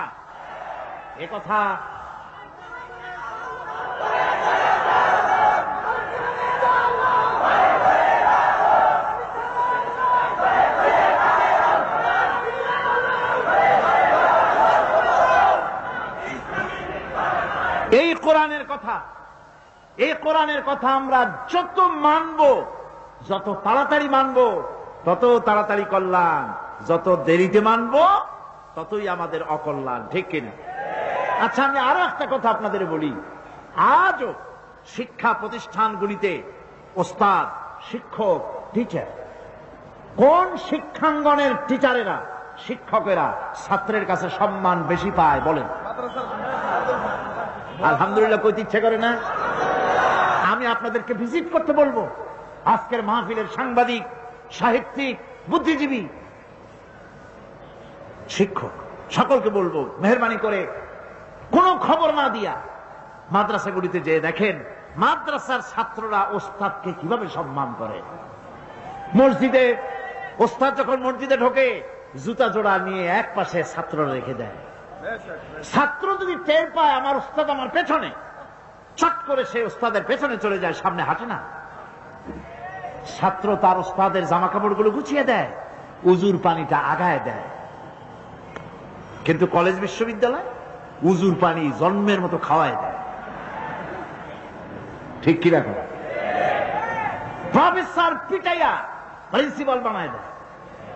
একথা এই কোরআনের কথা, এই কোরআনের কথা আমরা যত মানব, যত তাড়াতাড়ি মানব তত তাড়াতাড়ি কল্যাণ, যত দেরিতে মানব ততই আমাদের অকল্যাণ, ঠিক কিনা? আচ্ছা, আমি আরো একটা কথা আপনাদের বলি, আজও শিক্ষা প্রতিষ্ঠানগুলিতে ওস্তাদ, শিক্ষক, টিচার, কোন শিক্ষাঙ্গনের টিচারেরা, শিক্ষকেরা ছাত্রের কাছে সম্মান বেশি পায় বলেন? আলহামদুলিল্লাহ কইতে ইচ্ছে করে না? আমি আপনাদেরকে ভিজিট করতে বলবো, আজকের মাহফিলের সাংবাদিক, সাহিত্যিক, বুদ্ধিজীবী, শিক্ষক সকলকে বলবো, মেহরবানি করে কোন খবর না দিয়া মাদ্রাসাগুলিতে যে দেখেন মাদ্রাসার ছাত্ররা ওস্তাদকে কিভাবে সম্মান করে। মসজিদে ওস্তাদ যখন মসজিদে ঢোকে জুতা জোড়া নিয়ে এক পাশে ছাত্ররা রেখে দেয়। ছাত্র যদি টের পায় আমার ওস্তাদ আমার পেছনে, চট করে সে ওস্তাদের পেছনে চলে যায়, সামনে হাঁটে না। ছাত্র তার ওস্তাদের জামা কাপড়গুলো গুছিয়ে দেয়, উজুর পানিটা আগায় দেয়। কিন্তু কলেজ বিশ্ববিদ্যালয় উজুর পানি জন্মের মতো খাওয়ায় দেয়, ঠিক কি রাখো? প্রফেসর পিটাইয়া প্রিন্সিপাল বানায় দেয়,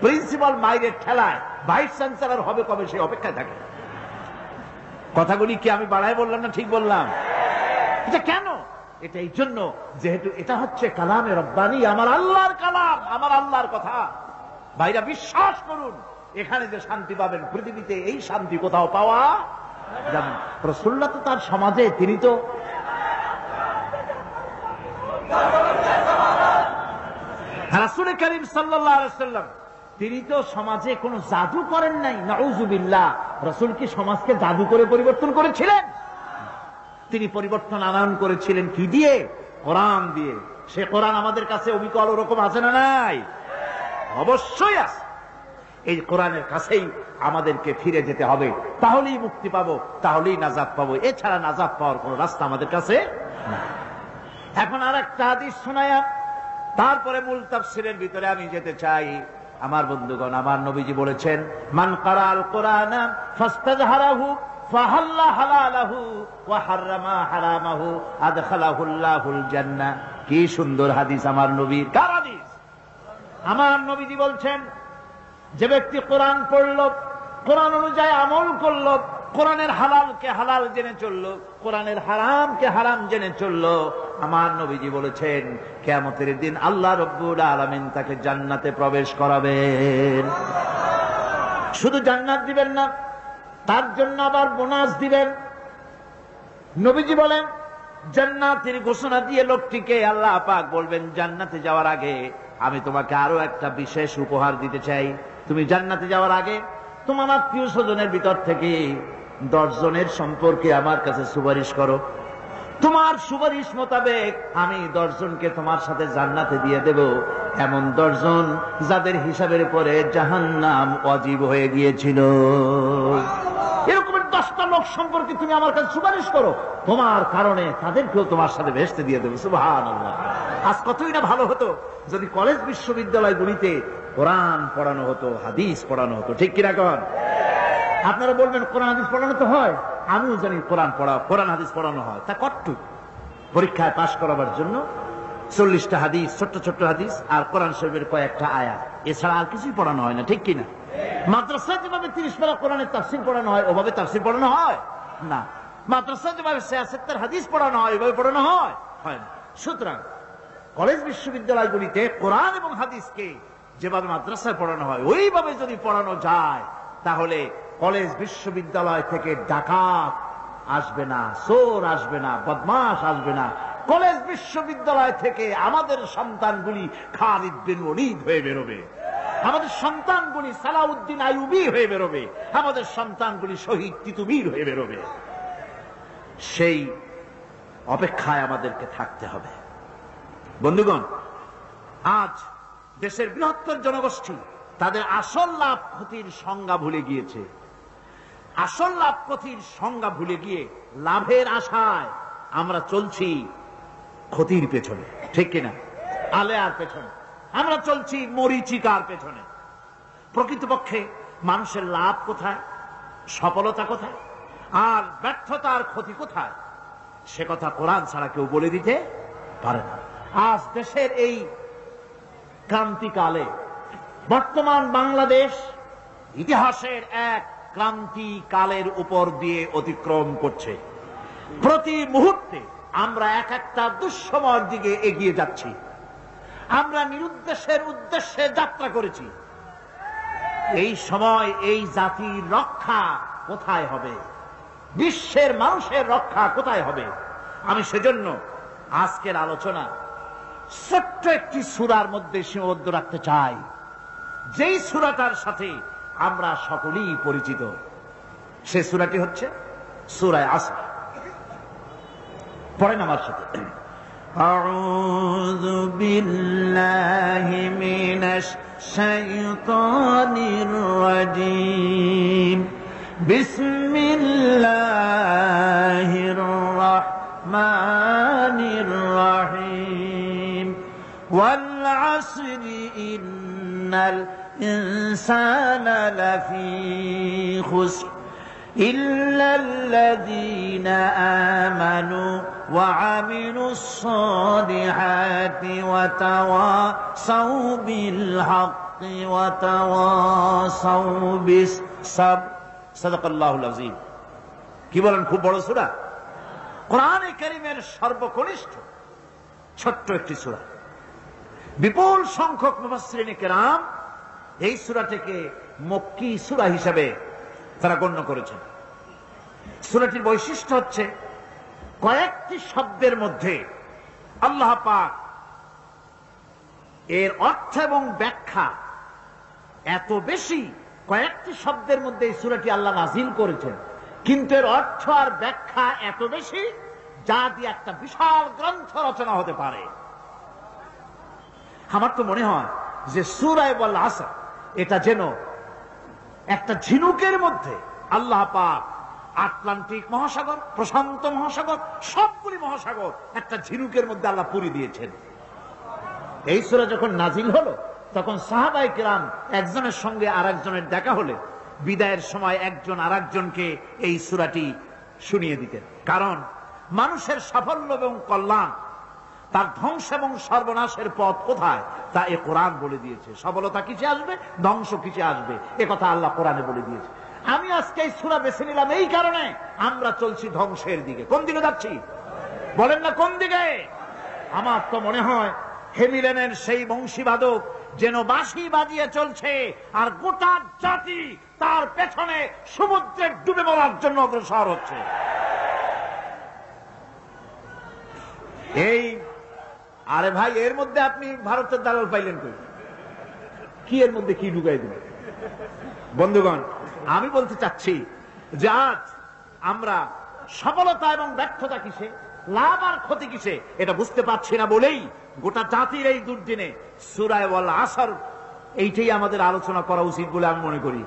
প্রিন্সিপাল মাইরের ঠেলায় ভাইস চ্যান্সেলর হবে কবে সে অপেক্ষায় থাকে। কথাগুলি কি আমি বাড়ায় বললাম না ঠিক বললাম? এটা কেন? এটা এই জন্য যেহেতু এটা হচ্ছে কালামে রব্বানি, আমার আল্লাহর কালাম, আমার আল্লাহর কথা। ভাইরা বিশ্বাস করুন, এখানে যে শান্তি পাবেন পৃথিবীতে এই শান্তি কোথাও পাওয়া যাবে না। রাসূলুল্লাহ তো তার সমাজে, তিনি তো রাসূল করিম সাল্লাল্লাহু আলাইহি ওয়াসাল্লাম, তিনি তো সমাজে কোনো জাদু করেন নাই। নাউযুবিল্লাহ, রাসূল কি সমাজকে জাদু করে পরিবর্তন করেছিলেন? তিনি পরিবর্তন আনয়ন করেছিলেন কি দিয়ে? কোরআন দিয়ে। সে কোরআন আমাদের কাছে অবিকল ওরকম আছে না নাই? অবশ্যই আছে। এই কোরআনের কাছেই আমাদেরকে ফিরে যেতে হবে, তাহলেই মুক্তি পাবো, তাহলেই নাজাত পাবো। এছাড়া নাজাত পাওয়ার কোন রাস্তা আমাদের কাছে না। এখন আর একটা হাদিস শোনায়া তারপরে মূল তাফসীরের ভিতরে আমি যেতে চাই। আমার বন্ধুগণ, আমার নবীজি বলেছেন, মান কারাল কোরআনা ফাস্তাযহারাহু ফাহাল্লা হালালাহু ওয়া হারামা হারামাহু আদখালাহুল্লাহুল জান্নাহ। কি সুন্দর হাদিস আমার নবীর। কার হাদিস? আমার নবীজি বলছেন, যে ব্যক্তি কোরআন পড়ল, কোরআন অনুযায়ী আমল করল, কোরআনের হালালকে হালাল জেনে চলল, কোরআনের হারামকে হারাম জেনে চলল, আমার নবীজি বলেছেন কিয়ামতের দিন আল্লাহ রব্বুল আলামিন তাকে জান্নাতে প্রবেশ করাবেন। শুধু জান্নাত দিবেন না, তার জন্য আবার বোনাস দিবেন। নবীজি বলেন, জান্নাতের ঘোষণা দিয়ে লোকটিকে আল্লাহ পাক বলবেন, জান্নাতে যাওয়ার আগে আমি তোমাকে আরো একটা বিশেষ উপহার দিতে চাই। তুমি জান্নাতে যাওয়ার আগে তোমার আত্মীয় স্বজনের ভিতর থেকে 10 জনের সম্পর্কে আমার কাছে সুপারিশ করো। তোমার সুপারিশ মোতাবেক আমি 10 জনকে তোমার সাথে জান্নাতে দিয়ে দেব, এমন 10 জন যাদের হিসাবের পরে জাহান্নাম ওয়াজিব হয়ে গিয়েছিল। এরকমের 10টা লোক সম্পর্কে তুমি আমার কাছে সুপারিশ করো, তোমার কারণে তাদেরকেও তোমার সাথে বেহেশতে দিয়ে দেবে। সুবহানাল্লাহ। আজ কতই না ভালো হতো যদি কলেজ বিশ্ববিদ্যালয়গুলিতে কোরআন পড়ানো হতো, হাদিস পড়ানো হতো, ঠিক কিনা কন? আপনারা বলবেন কোরআন হাদিস পড়ানো তো হয়, আমিও জানি কোরআন হাদিস পড়ানো হয়। তা কতটুক? পরীক্ষায় পাশ করাবার জন্য 40টা হাদিস, ছোট্ট ছোট্ট হাদিস, আর কোরআন শরীফের কয়েকটা আয়াত, এছাড়া আর কিছুই পড়ানো হয় না, ঠিক কিনা? মাদ্রাসায় যেভাবে 30 পারা কোরআনের তাফসীর পড়ানো হয় ওভাবে তাফসীর পড়ানো হয় না। মাদ্রাসায় যেভাবে 76 হাদিস পড়ানো হয় ওইভাবে পড়ানো হয় না। সুতরাং কলেজ বিশ্ববিদ্যালয়গুলিতে কোরআন এবং হাদিসকে যেভাবে মাদ্রাসায় পড়ানো হয় ওইভাবে যদি পড়ানো যায়, তাহলে কলেজ বিশ্ববিদ্যালয় থেকে ডাকাত আসবে না, চোর আসবে না, বদমাশ আসবে না। কলেজ বিশ্ববিদ্যালয় থেকে আমাদের সন্তানগুলি খালিদ বিন ওলীদ হয়ে বেরোবে, আমাদের সন্তানগুলি সালাউদ্দিন আইয়ুবী হয়ে বেরোবে, আমাদের সন্তানগুলি শহীদ তিতুমীর হয়ে বেরোবে। সেই অপেক্ষায় আমাদেরকে থাকতে হবে। বন্ধুগণ, আজ দেশের বৃহত্তর জনগোষ্ঠী তাদের আসল লাভ ক্ষতির সংজ্ঞা ভুলে গিয়েছে। আসল লাভ ক্ষতির সংজ্ঞা ভুলে গিয়ে লাভের আশায় আমরা চলছি ক্ষতির পেছনে, ঠিক কিনা? আলেয়ার পেছনে আমরা চলছি, মরিচিকার পেছনে। প্রকৃতপক্ষে মানুষের লাভ কোথায়, সফলতা কোথায়, আর ব্যর্থতার ক্ষতি কোথায়, সে কথা কোরআন ছাড়া কেউ বলে দিতে পারে না। আজ দেশের এই ক্রান্তিকালে বর্তমান বাংলাদেশ ইতিহাসের এক ক্রান্তিকালের উপর দিয়ে অতিক্রম করছে। প্রতি মুহূর্তে আমরা এক একটা দুঃসময়ের দিকে এগিয়ে যাচ্ছি। আমরা নিরুদ্দেশের উদ্দেশ্যে যাত্রা করেছি। এই সময় এই জাতির রক্ষা কোথায় হবে, বিশ্বের মানুষের রক্ষা কোথায় হবে? আমি সেজন্য আজকের আলোচনা ছোট্ট একটি সূরার মধ্যে সীমাবদ্ধ রাখতে চাই, যেই সূরাটার সাথে আমরা সকলেই পরিচিত। সে সূরাটি হচ্ছে সূরা আসর। পড়েন আমার সাথে। আউযু বিল্লাহি মিনাশ শাইতানির রাজীম। বিসমিল্লাহির রাহমানির রাহিম। ওয়াল আসরি ইন্নাল ইনসানা লাফি খুসর إلا الذين آمنوا وعملوا الصالحات وتواصوا بالحق وتواصوا بالصبر صدق الله العظيم। কি বলেন, খুব বড় সূরা, কোরআনে কারীমের সর্বকনিষ্ঠ ছোট্ট একটি সূরা। বিপুল সংখ্যক মুফাসসিরিনে কেরাম এই সূরাটিকে মক্কি সূরা হিসেবে তারা গণ্য করেছেন। সূরাটির বৈশিষ্ট্য হচ্ছে কয়েকটি শব্দের মধ্যে আল্লাহ পাক এর অর্থ এবং ব্যাখ্যা এত বেশি, কয়েকটি শব্দের মধ্যে এই সূরাটি আল্লাহ নাযিল করেছেন, কিন্তু এর অর্থ আর ব্যাখ্যা এত বেশি যা দিয়ে একটা বিশাল গ্রন্থ রচনা হতে পারে। আমার তো মনে হয় যে সূরা ওয়াল আসর এটা যেন একটা ঝিনুকের মধ্যে আল্লাহ পাক আটলান্টিক মহাসাগর, প্রশান্ত মহাসাগর, সবগুলি মহাসাগর একটা ঝিনুকের মধ্যে আল্লাহ পুরি দিয়েছেন। এই সূরা যখন নাজিল হলো তখন সাহাবায়ে কেরাম একজনের সঙ্গে আরেকজনের দেখা হলে বিদায়ের সময় একজন আরেকজনকে এই সূরাটি শুনিয়ে দিতেন। কারণ মানুষের সাফল্য এবং কল্যাণ, তার ধ্বংস এবং সর্বনাশের পথ কোথায় তা এ কোরআন বলে দিয়েছে। সফলতা কিসে আসবে, ধ্বংস কিসে আসবে, এ কথা আল্লাহ কোরআনে বলে দিয়েছে। আমি আজকে এই সূরা বেছে নিলাম এই কারণে, আমরা চলছি ধ্বংসের দিকে। কোন দিকে যাচ্ছি বলেন না, কোন দিকে? আমার তো মনে হয় হেমিলেনের সেই বংশীবাদক যেন বাঁশি বাজিয়ে চলছে, আর গোটা জাতি তার পেছনে সমুদ্রে ডুবে মরার জন্য অগ্রসর হচ্ছে। এই আরে ভাই, এর মধ্যে আপনি ভারতের দালাল পাইলেন কই? কি এর মধ্যে কি ঢুকাই দিলেন? বন্ধুগণ, আমি বলতে চাচ্ছি যে আজ আমরা সফলতা এবং ব্যর্থতা কিসে, লাভ আর ক্ষতি কিসে এটা বুঝতে পারছি না বলেই গোটা জাতির এই দুর্দিনে সূরা ওয়াল আসর এইটাই আমাদের আলোচনা করা উচিত বলে আমি মনে করি।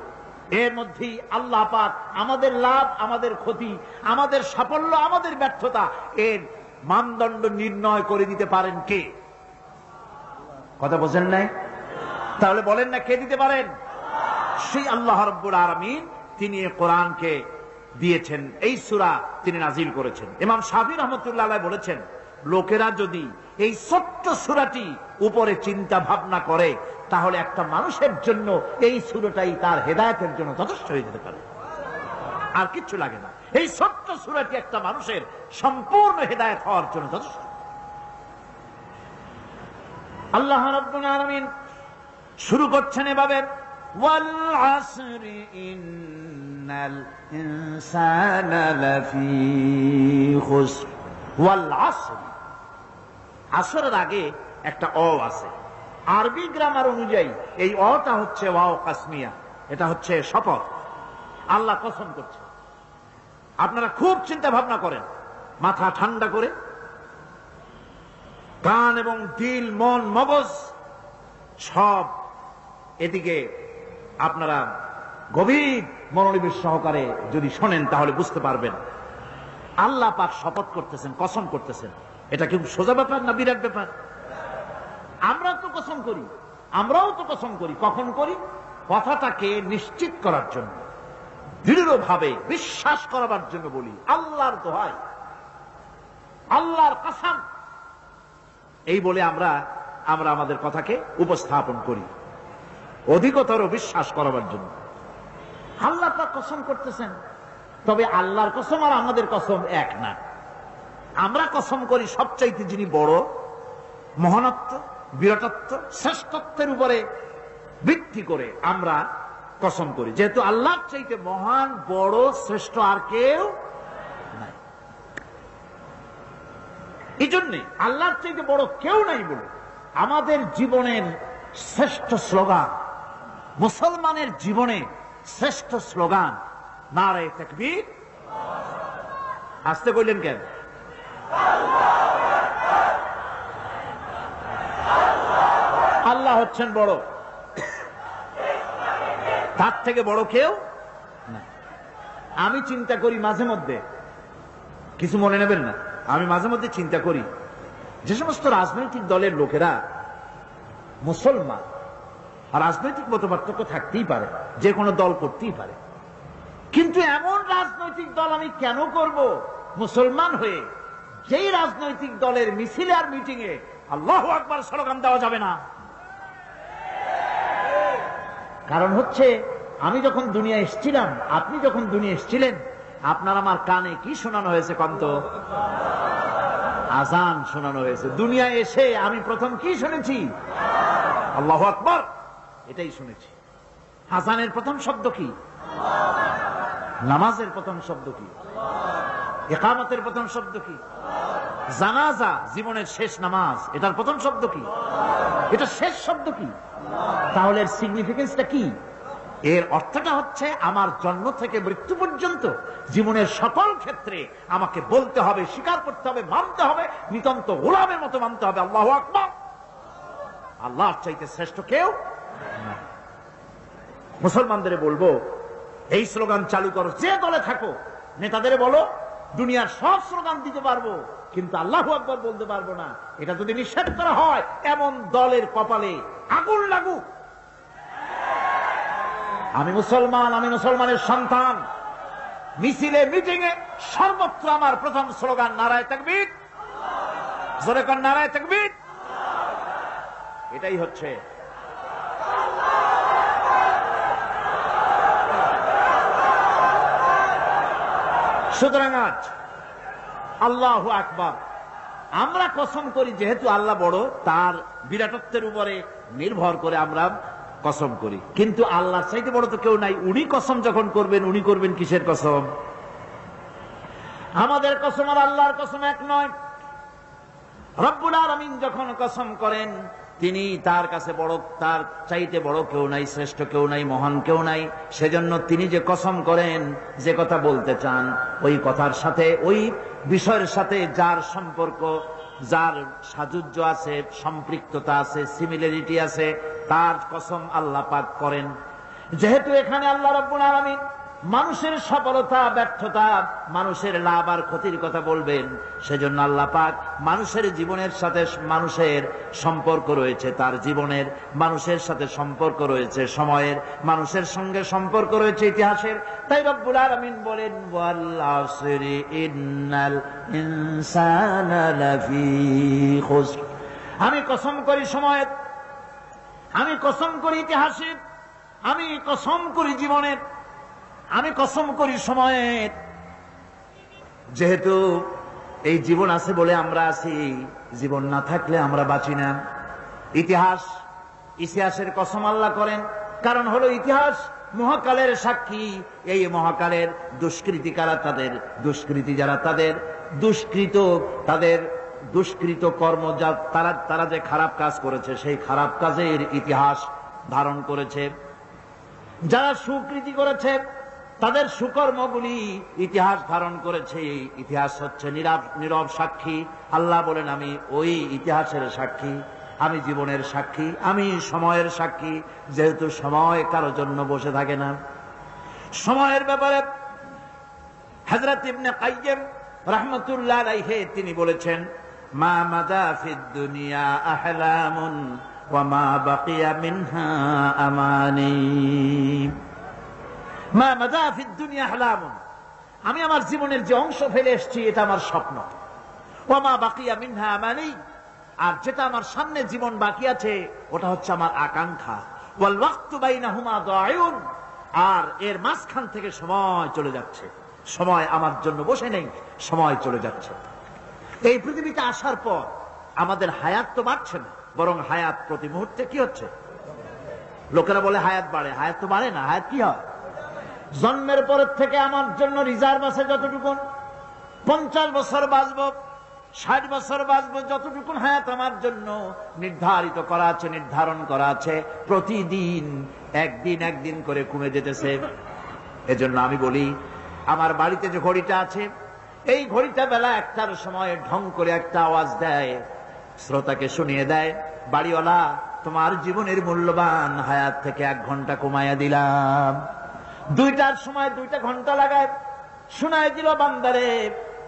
এর মধ্যেই আল্লাহ পাক আমাদের লাভ, আমাদের ক্ষতি, আমাদের সাফল্য, আমাদের ব্যর্থতা এর মানদণ্ড নির্ণয় করে দিতে পারেন কে? কথা বোঝেন নাই? তাহলে বলেন না কে দিতে পারেন? সেই আল্লাহ রাব্বুল আলামিন তিনি কোরআনকে দিয়েছেন, এই সূরা তিনি নাজিল করেছেন। ইমাম শাফি রাহমাতুল্লাহ আলাইহি বলেছেন, লোকেরা যদি এই ছোট্ট সূরাটি উপরে চিন্তা ভাবনা করে তাহলে একটা মানুষের জন্য এই সূরাটাই তার হেদায়েতের জন্য যথেষ্ট হয়ে যেতে পারে, আর কিচ্ছু লাগে না। এই ছোট্ট সূরাটি একটা মানুষের সম্পূর্ণ হেদায়েত হওয়ার জন্য যথেষ্ট। আল্লাহ রাব্বুল আলামিন শুরু করছেন এভাবে, ওয়াল আসরি ইন্নাল ইনসানা লাফি খুসর। ওয়াল আসর, আসরের আগে একটা অ আছে। আরবি গ্রামার অনুযায়ী এই অটা হচ্ছে ওয়াও কাসমিয়া, এটা হচ্ছে শপথ। আল্লাহ কসম করছে। আপনারা খুব চিন্তা ভাবনা করেন, মাথা ঠান্ডা করে, কান এবং দিল, মন, মগজ সব এদিকে আপনারা গভীর মনোনিবেশ সহকারে যদি শোনেন তাহলে বুঝতে পারবেন আল্লাহ পাক শপথ করতেছেন, কসম করতেছেন। এটা কি সোজা ব্যাপার না বিরাট ব্যাপার? আমরা তো কসম করি, আমরাও তো কসম করি। কখন করি? কথাটাকে নিশ্চিত করার জন্য, দৃঢ়ভাবে বিশ্বাস করাবার জন্য বলি, আল্লাহর দোহাই, আল্লাহর কসম, এই বলে আমরা আমাদের কথাকে উপস্থাপন করি, অধিকতর বিশ্বাস করাবার জন্য। আল্লাহ পাক কসম করতেছেন, তবে আল্লাহর কসম আর আমাদের কসম এক না। আমরা কসম করি সবচাইতে যিনি বড়, মহানত্ব, বিরাটত্ব, শ্রেষ্ঠত্বের উপরে ভিত্তি করে আমরা কসম করি, যেহেতু আল্লাহর চাইতে মহান, বড়, শ্রেষ্ঠ আর কেউ নাই। এই জন্যে আল্লাহর চাইতে বড় কেউ নাই বলে আমাদের জীবনের শ্রেষ্ঠ স্লোগান, মুসলমানের জীবনে শ্রেষ্ঠ স্লোগান নারে তাকবীর। আসতে কইলেন কেন? আল্লাহ হচ্ছেন বড়, তার থেকে বড় কেউ না। আমি চিন্তা করি মাঝে মধ্যে, কিছু মনে নেবেন না, আমি মাঝে মধ্যে চিন্তা করি যে সমস্ত রাজনৈতিক দলের লোকেরা মুসলমান, আর রাজনৈতিক মতপার্থক্য থাকতেই পারে, যে কোনো দল করতেই পারে, কিন্তু এমন রাজনৈতিক দল আমি কেন করব মুসলমান হয়ে যেই রাজনৈতিক দলের মিছিলে আর মিটিং এ আল্লাহু আকবার স্লোগান দেওয়া যাবে না? কারণ হচ্ছে আমি যখন দুনিয়া এসেছিলাম, আপনি যখন দুনিয়া এসেছিলেন, আপনার আমার কানে কি শোনানো হয়েছে? কন্ত আজান শোনানো হয়েছে। দুনিয়া এসে আমি প্রথম কি শুনেছি? আল্লাহু আকবার, এটাই শুনেছি। আজানের প্রথম শব্দ কি? নামাজের প্রথম শব্দ কি? ইকামতের প্রথম শব্দ কি? জানাজা, জীবনের শেষ নামাজ, এটার প্রথম শব্দ কি? এটা শেষ শব্দ কি? তাহলে এর সিগনিফিকেন্সটা কি? এর অর্থটা হচ্ছে আমার জন্ম থেকে মৃত্যু পর্যন্ত জীবনের সকল ক্ষেত্রে আমাকে বলতে হবে, স্বীকার করতে হবে, মানতে হবে, নিতান্ত গোলামের মতো মানতে হবে আল্লাহু আকবার। আল্লাহর চাইতে শ্রেষ্ঠ কেউ না। মুসলমানদের বলবো, এই স্লোগান চালু করো, যে দলে থাকো, নেতাদের বলো দুনিয়ার সব স্লোগান দিতে পারবো, কিন্তু আল্লাহু আকবার বলতে পারবো না। এটা যদি নিষেধ করা হয়, এমন দলের কপালে আগুন লাগুক। আমি মুসলমান, আমি মুসলমানের সন্তান। মিছিলে, মিটিং এ সর্বত্র আমার প্রথম স্লোগান নারায়ে তাকবীর। জোরে কর নারায়ে তাকবীর। এটাই হচ্ছে সুতরাং আজ আল্লাহু আকবার আমরা কসম করি, যেহেতু আল্লাহ বড়, তার বিরাটত্বের উপরে নির্ভর করে আমরা কসম করি। কিন্তু আল্লাহর চাইতে বড় তো কেউ নাই। উনি কসম যখন করবেন, উনি করবেন কিসের কসম? আমাদের কসম আর আল্লাহর কসম এক নয়। রব্বুল আলামিন যখন কসম করেন, তিনি তার কাছে বড়, তার চাইতে বড় কেউ নাই, শ্রেষ্ঠ কেউ নাই, মহান কেউ নাই। সেজন্য তিনি যে কসম করেন, যে কথা বলতে চান, ওই কথার সাথে, ওই বিষয়ের সাথে যার সম্পর্ক, যার সাযুজ্য আছে, সম্পৃক্ততা আছে, সিমিলারিটি আছে, তার কসম আল্লাহ পাক করেন। যেহেতু এখানে আল্লাহ রাব্বুল আলামিন মানুষের সফলতা ব্যর্থতা, মানুষের লাভ আর ক্ষতির কথা বলবেন। সেজন্য আল্লাহ পাক মানুষের জীবনের সাথে মানুষের সম্পর্ক রয়েছে, তার জীবনের মানুষের সাথে সম্পর্ক রয়েছে, সময়ের মানুষের সঙ্গে সম্পর্ক রয়েছে, ইতিহাসের। তাই রব্বুল আলামিন বলেন ওয়াল আসরি ইন্নাল ইনসানা লাফি খুসর। আমি কসম করি সময়ের, আমি কসম করি ইতিহাসের, আমি কসম করি জীবনের, আমি কসম করি সময়ের। যেহেতু এই জীবন আছে বলে আমরা আছি, জীবন না থাকলে আমরা বাঁচি না। ইতিহাসের কসম আল্লাহ করেন, কারণ হলো ইতিহাস মহাকালের সাক্ষী। এই মহাকালের দুষ্কৃতিকারা, তাদের দুষ্কৃতি যারা, তাদের দুষ্কৃত কর্ম, যা তারা যে খারাপ কাজ করেছে, সেই খারাপ কাজের ইতিহাস ধারণ করেছে। যারা সুকৃতি করেছে, তাদের সুকর্মগুলি ইতিহাস ধারণ করেছে। ইতিহাস হচ্ছে নীরব সাক্ষী। আল্লাহ বলেন আমি ওই ইতিহাসের সাক্ষী, আমি জীবনের সাক্ষী, আমি সময়ের সাক্ষী। যেহেতু সময় কারো জন্য বসে থাকে না। সময়ের ব্যাপারে হযরত ইবনে কাইয়্যিম রাহমাতুল্লাহ আলাইহি তিনি বলেছেন, মা মাদা ফিদ দুনিয়া আহলামুন ওয়া মা বাকিয়া মিনহা আমানি। মা মাদা ফিদ দুনিয়া আহলামুন, আমি আমার জীবনের যে অংশ ফেলে এসেছি এটা আমার স্বপ্ন। ওয়া মা বাকিয়া মিনহা আমানি, আর যেটা আমার সামনে জীবন বাকি আছে ওটা হচ্ছে আমার আকাঙ্ক্ষা। ওয়াল ওয়াক্তু বাইনাহুমা দায়ুন, আর এর মাঝখান থেকে সময় চলে যাচ্ছে। সময় আমার জন্য বসে নেই, সময় চলে যাচ্ছে। এই পৃথিবীতে আসার পর আমাদের হায়াত তো বাড়ছে না, বরং হায়াত প্রতি মুহূর্তে কি হচ্ছে? লোকেরা বলে হায়াত বাড়ে, হায়াত তো বাড়ে না। হায়াত কি হয়? জন্মের পরের থেকে আমার জন্য রিজার্ভ আছে যতটুকু, 50 বছর বাঁচবো, 60 বছর বাঁচবো, যতটুকু হায়াত আমার জন্য নির্ধারিত করা আছে, নির্ধারণ করা আছে, প্রতিদিন একদিন করে কমে যেতেছে। এজন্য আমি বলি, আমার বাড়িতে যে ঘড়িটা আছে, এই ঘড়িটা বেলা 1টার সময় ঢং করে একটা আওয়াজ দেয়, শ্রোতাকে শুনিয়ে দেয়, বাড়িওয়ালা তোমার জীবনের মূল্যবান হায়াত থেকে 1 ঘন্টা কমাইয়া দিলাম। 2টার সময় 2টা ঘন্টা লাগায় শোনায় দিল, বান্দারে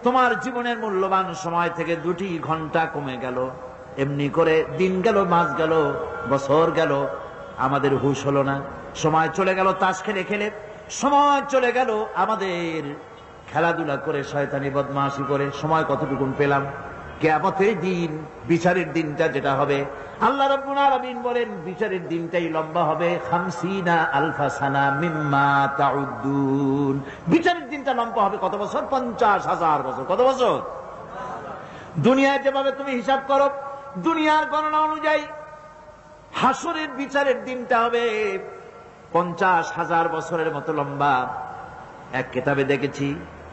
তোমার জীবনের মূল্যবান সময় থেকে 2টি ঘন্টা কমে গেল। এমনি করে দিন গেল, মাস গেল, বছর গেল, আমাদের হুঁশ হলো না। সময় চলে গেল তাস খেলে খেলে, সময় চলে গেল আমাদের খেলাধুলা করে, শয়তানি বদমাশি করে। সময় কতটুকু পেলাম? কিয়ামতের দিন, বিচারের দিনটা যেটা হবে, আল্লাহ রাব্বুল আলামিন বলেন বিচারের দিনটাই লম্বা হবে 50 আলফা সানা মিম্মা তাউদ্দুন। বিচারের দিনটা লম্বা হবে কত বছর? 50,000 বছর। কত বছর? দুনিয়ায় যেভাবে তুমি হিসাব করো, দুনিয়ার গণনা অনুযায়ী হাসরের বিচারের দিনটা হবে 50,000 বছরের মতো লম্বা। এক কিতাবে দেখেছি,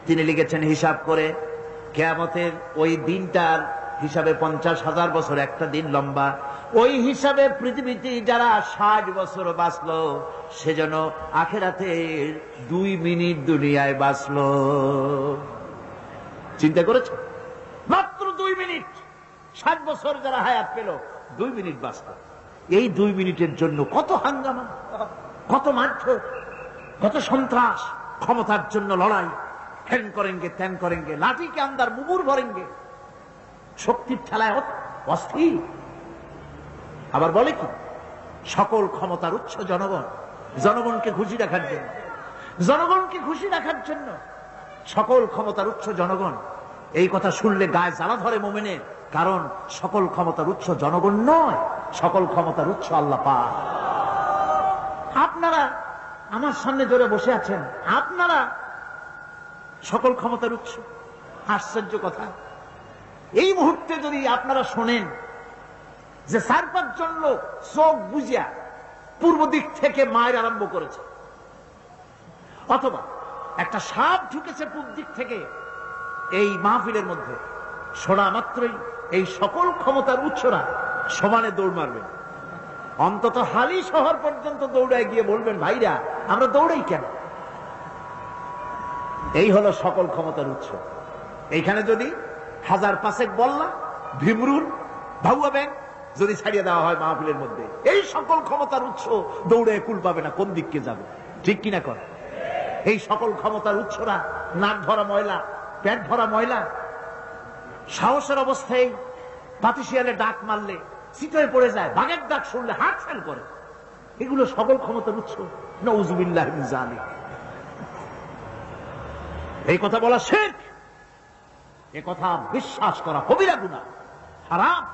তিনি লিখেছেন হিসাব করে, কিয়ামতের ওই দিনটার হিসাবে 50,000 বছর একটা দিন লম্বা। ওই হিসাবে পৃথিবীতে যারা 60 বছর বাঁচলো, সেজন্য আখিরাতের 2 মিনিট দুনিয়ায় বাঁচলো। চিন্তা করেছে? মাত্র 2 মিনিট। 60 বছর যারা হায়াত পেল, 2 মিনিট বাঁচলো। এই 2 মিনিটের জন্য কত হাঙ্গামা, কত মারধর, কত সন্ত্রাস, ক্ষমতার জন্য লড়াই, হ্যান করেঙ্গে ত্যান করেঙ্গে, লাঠি কে আন্দার মুগুর ভরেঙ্গে, শক্তির ঠেলায় অস্থির। আবার বলে কি, সকল ক্ষমতার উৎস জনগণ, জনগণকে খুশি রাখার জন্য, জনগণকে খুশি রাখার জন্য সকল ক্ষমতার উৎস জনগণ। এই কথা শুনলে গায়ে জ্বালা ধরে মুমিনের, কারণ সকল ক্ষমতার উৎস জনগণ নয়, সকল ক্ষমতার উৎস আল্লাহ পাক। আপনারা আমার সামনে ধরে বসে আছেন, আপনারা সকল ক্ষমতার উৎস। আশ্চর্য কথা, এই মুহূর্তে যদি আপনারা শোনেন যে 4-5 জন লোক চোখ বুঝিয়া পূর্ব দিক থেকে মায়ের আরম্ভ করেছে, অথবা একটা সাপ ঢুকেছে পূর্ব দিক থেকে এই মাহফিলের মধ্যে, শোনা মাত্রই এই সকল ক্ষমতার উৎসরা সমানে দৌড় মারবেন। অন্তত হালি শহর পর্যন্ত দৌড়ায় গিয়ে বলবেন, ভাইরা আমরা দৌড়াই কেন? এই হলো সকল ক্ষমতার উৎস। এইখানে যদি 1000-5 বল্লা, ভীমরুল, ভাউয়া ব্যাংক যদি ছাড়িয়ে দেওয়া হয় মাহফিলের মধ্যে, এই সকল ক্ষমতার উৎস দৌড়ে কুল পাবে না, কোন দিককে যাবে? ঠিক কিনা কর? এই সকল ক্ষমতার উৎসরা নাক ভরা ময়লা, পেট ভরা ময়লা, সাহসের অবস্থায় পাতিশিয়ালে ডাক মারলে চিতয়ে পড়ে যায়, বাঘের ডাক শুনলে হাত ফেল করে। এগুলো সকল ক্ষমতার উৎস। নাউযুবিল্লাহ মিন যালিক। এই কথা বলা শিরক, এ কথা বিশ্বাস করা কবিরা গুনাহ, হারাম।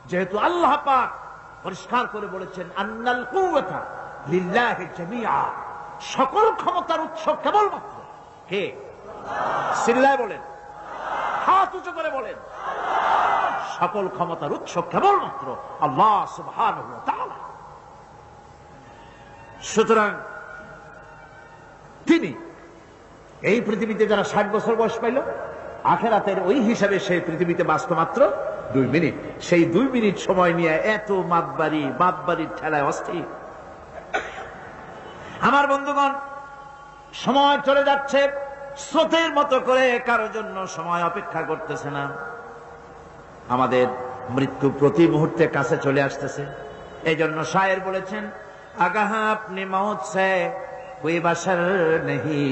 যেহেতু আল্লাহ পাক পরিষ্কার করে বলেছেন আন্নাল কুওয়াতা লিল্লাহি জামিআ, সকল ক্ষমতার উৎস কেবলমাত্র কে? চিল্লায় বলেন, হাত উঁচু করে বলেন, সকল ক্ষমতার উৎস কেবলমাত্র আল্লাহ সুবহানাহু ওয়া তাআলা। সুতরাং তিনি এই পৃথিবীতে যারা 60 বছর বয়স পাইল, আখেরাতের ওই হিসাবে সেই পৃথিবীতে বাঁচত মাত্র 2 মিনিট। সেই 2 মিনিট সময় নিয়ে এত বাপবাড়ির ঠেলায় অস্থির। আমার বন্ধুগণ, সময় চলে যাচ্ছে, স্রোতের মতো করে কারোর জন্য সময় অপেক্ষা করতেছে না। আমাদের মৃত্যু প্রতি মুহূর্তে কাছে চলে আসতেছে। এই জন্য শায়ের বলেছেন, আগাহ আপনি মৌত সে কোই বশর নেহি,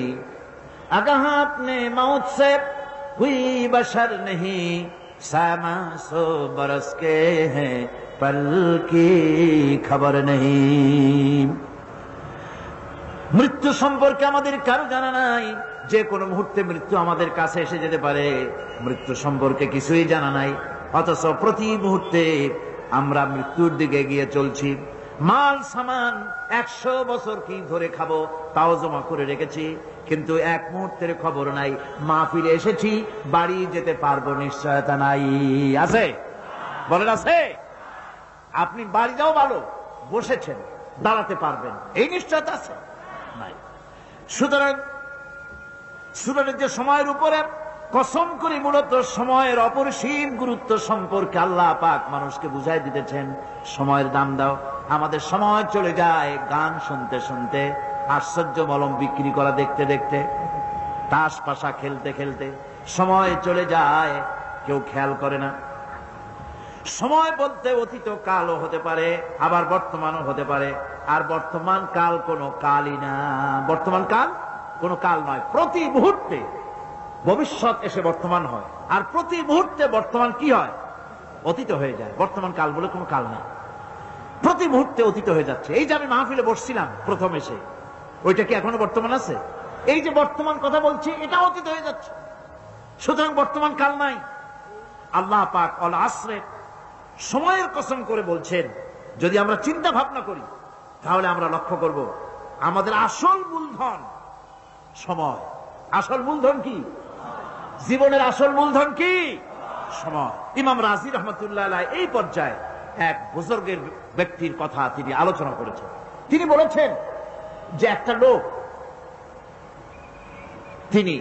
আগাহ আপনি মৌত সে কোই বশর নেহি, সামা সো বরস কে হ্যাঁ পল কি খবর নেহি। মৃত্যু সম্পর্কে আমাদের কারো জানা নাই। যে কোনো মুহূর্তে মৃত্যু আমাদের কাছে এসে যেতে পারে, মৃত্যু সম্পর্কে কিছুই জানা নাই। অথচ প্রতি মুহূর্তে আমরা মৃত্যুর দিকে এগিয়ে চলছি। মাল সামান 100 বছর কি ধরে খাবো তাও জমা করে রেখেছি, কিন্তু এক মুহূর্তের খবর নাই। মা ফিরে এসেছি, বাড়ি যেতে পারবো নিশ্চয়তা নাই। আছে? বলেন আছে? আপনি বাড়ি যাও ভালো, বসেছেন, দাঁড়াতে পারবেন, এই নিশ্চয়তা আছে নাই। সুতরাং সুরের যে সময়ের উপরে কসম করে মূলত সময়ের অপরিসীম গুরুত্ব সম্পর্কে আল্লাহ পাক মানুষকে বুঝাই দিতেছেন। সময়ের দাম দাও। আমাদের সময় চলে যায় গান শুনতে শুনতে, আশ্চর্য মলম বিক্রি করা দেখতে দেখতে, তাস পাশা খেলতে খেলতে সময় চলে যায়, কেউ খেয়াল করে না। সময় বলতে অতীত কালও হতে পারে, আবার বর্তমানও হতে পারে। আর বর্তমান কাল কোনো কালই না। বর্তমান কাল কোনো কাল নয়। প্রতি মুহূর্তে ভবিষ্যৎ এসে বর্তমান হয়, আর প্রতি মুহূর্তে বর্তমান কি হয়? অতীত হয়ে যায়। বর্তমান কাল বলে কোনো কাল নেই, প্রতি মুহূর্তে অতীত হয়ে যাচ্ছে। এই যে আমি মাহফিলে বসছিলাম প্রথম এসে, ওইটা কি এখনো বর্তমান আছে? এই যে বর্তমান কথা বলছি, এটা অতীত হয়ে যাচ্ছে। সুতরাং বর্তমান কাল নাই। আল্লাহ পাক অল আসরে, সময়ের কসম করে বলছেন। যদি আমরা চিন্তা ভাবনা করি তাহলে আমরা লক্ষ্য করব আমাদের আসল মূলধন সময়। আসল মূলধন কি? জীবনের আসল মূলধন কি? সময়। ইমাম রাজি রহমতুল্লাহ আলাইহি এই পর্যায়ে এক বুজুর্গের ব্যক্তির কথা তিনি আলোচনা করেছেন। তিনি বলেছেন যে একটা লোক, তিনি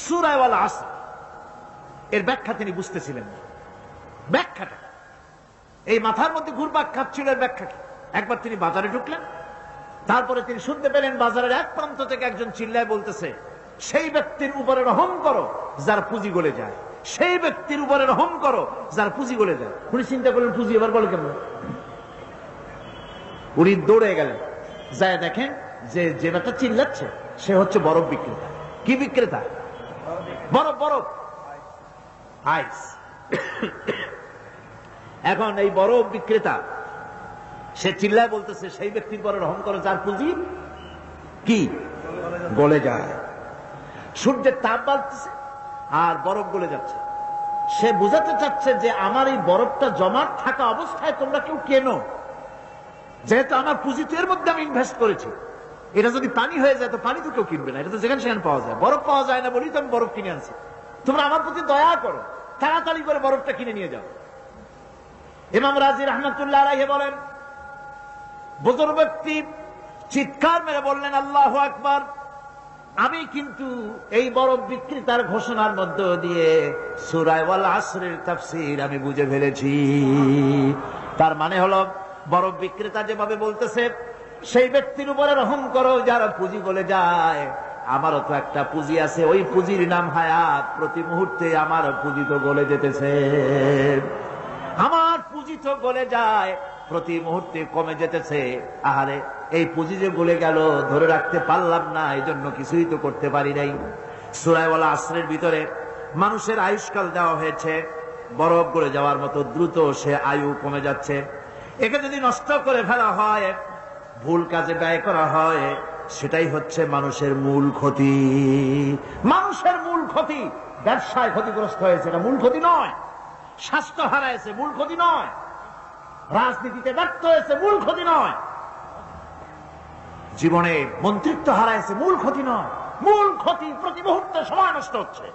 সূরা ওয়াল আসর এর ব্যাখ্যা তিনি বুঝতেছিলেন না। ব্যাখ্যাটা এই মাথার মধ্যে ঘুরপাক খাচ্ছিল, এর ব্যাখ্যা কি? একবার তিনি বাজারে ঢুকলেন, তারপরে তিনি শুনতে পেলেন বাজারের এক প্রান্ত থেকে একজন চিল্লায় বলতেছে, সেই ব্যক্তির উপরে রহম করো যার পুঁজি গলে যায়, সেই ব্যক্তির উপরে রহম করো যার পুঁজি গলে যায়। উনি চিন্তা করলেন পুঁজি এবার বলে কেমন? উনি দৌড়ে গেলেন, যায় দেখেন যে যে ব্যক্তি চিল্লাচ্ছে সে হচ্ছে বরফ বিক্রেতা। কি বিক্রেতা? বরফ, বরফ, আইস। এখন এই বরফ বিক্রেতা সে চিল্লায় বলতেছে, সেই ব্যক্তির পরে রহম করো যার পুঁজি কি গলে যায়। সূর্যের তাপ বাড়তেছে আর বরফ গলে যাচ্ছে। সে বুঝাতে চাচ্ছে যে আমার এই বরফটা জমাট থাকা অবস্থায় তোমরা কেউ কেনো, যেহেতু আমার পুঁজি তো এর মধ্যে আমি ইনভেস্ট করেছি। এটা যদি পানি হয়ে যায় তো পানি তো কেউ কিনবে না, এটা তো যেখানে সেখানে পাওয়া যায়। বরফ পাওয়া যায় না বলেই তো আমি বরফ কিনে আনছি। তোমরা আমার প্রতি দয়া করো, তাড়াতাড়ি করে বরফটা কিনে নিয়ে যাও। ইমাম রাজি রহমতুল্লাহ আলাইহি বলেন, বুজুর্গ ব্যক্তি চিৎকার মেরে বললেন, আল্লাহু আকবার, আমি কিন্তু এই বরফ বিক্রেতার ঘোষণার মধ্য দিয়ে সূরা ওয়াল আসরের তাফসীর আমি বুঝে ফেলেছি। তার মানে হলো বরফ বিক্রেতা যেভাবে বলতেছে সেই ব্যক্তির উপরে রহম করো যারা পুঁজি গলে যায়, আমারও তো একটা পুঁজি আছে, ওই পুঁজির নাম হায়াত। প্রতি মুহূর্তে আমার পুঁজি তো গলে যেতেছে, আমার পুঁজি তো গলে যায়, প্রতি মুহূর্তে কমে যেতেছে। আহারে, এই পুঁজি যে গলে গেল, ধরে রাখতে পারলাম না, এই জন্য কিছুই তো করতে পারি নাই। সূরা ওয়াল আসরের ভিতরে মানুষের আয়ুষ্কাল দেওয়া হয়েছে, বরফ গলে যাওয়ার মতো দ্রুত সে আয়ু কমে যাচ্ছে। একে যদি নষ্ট করে ফেলা হয়, ভুল কাজে ব্যয় করা হয়, সেটাই হচ্ছে মানুষের মূল ক্ষতি। মানুষের মূল ক্ষতি। ব্যবসায় ক্ষতিগ্রস্ত হয়েছে, এটা মূল ক্ষতি নয়। স্বাস্থ্য হারাইছে, মূল ক্ষতি নয়। রাজনীতিতে ব্যর্থ হয়েছে, মূল ক্ষতি নয়। জীবনে মন্ত্রিত্ব হারাইছে, মূল ক্ষতি নয়। মূল ক্ষতি প্রতি মুহূর্তে সময় নষ্ট হচ্ছে,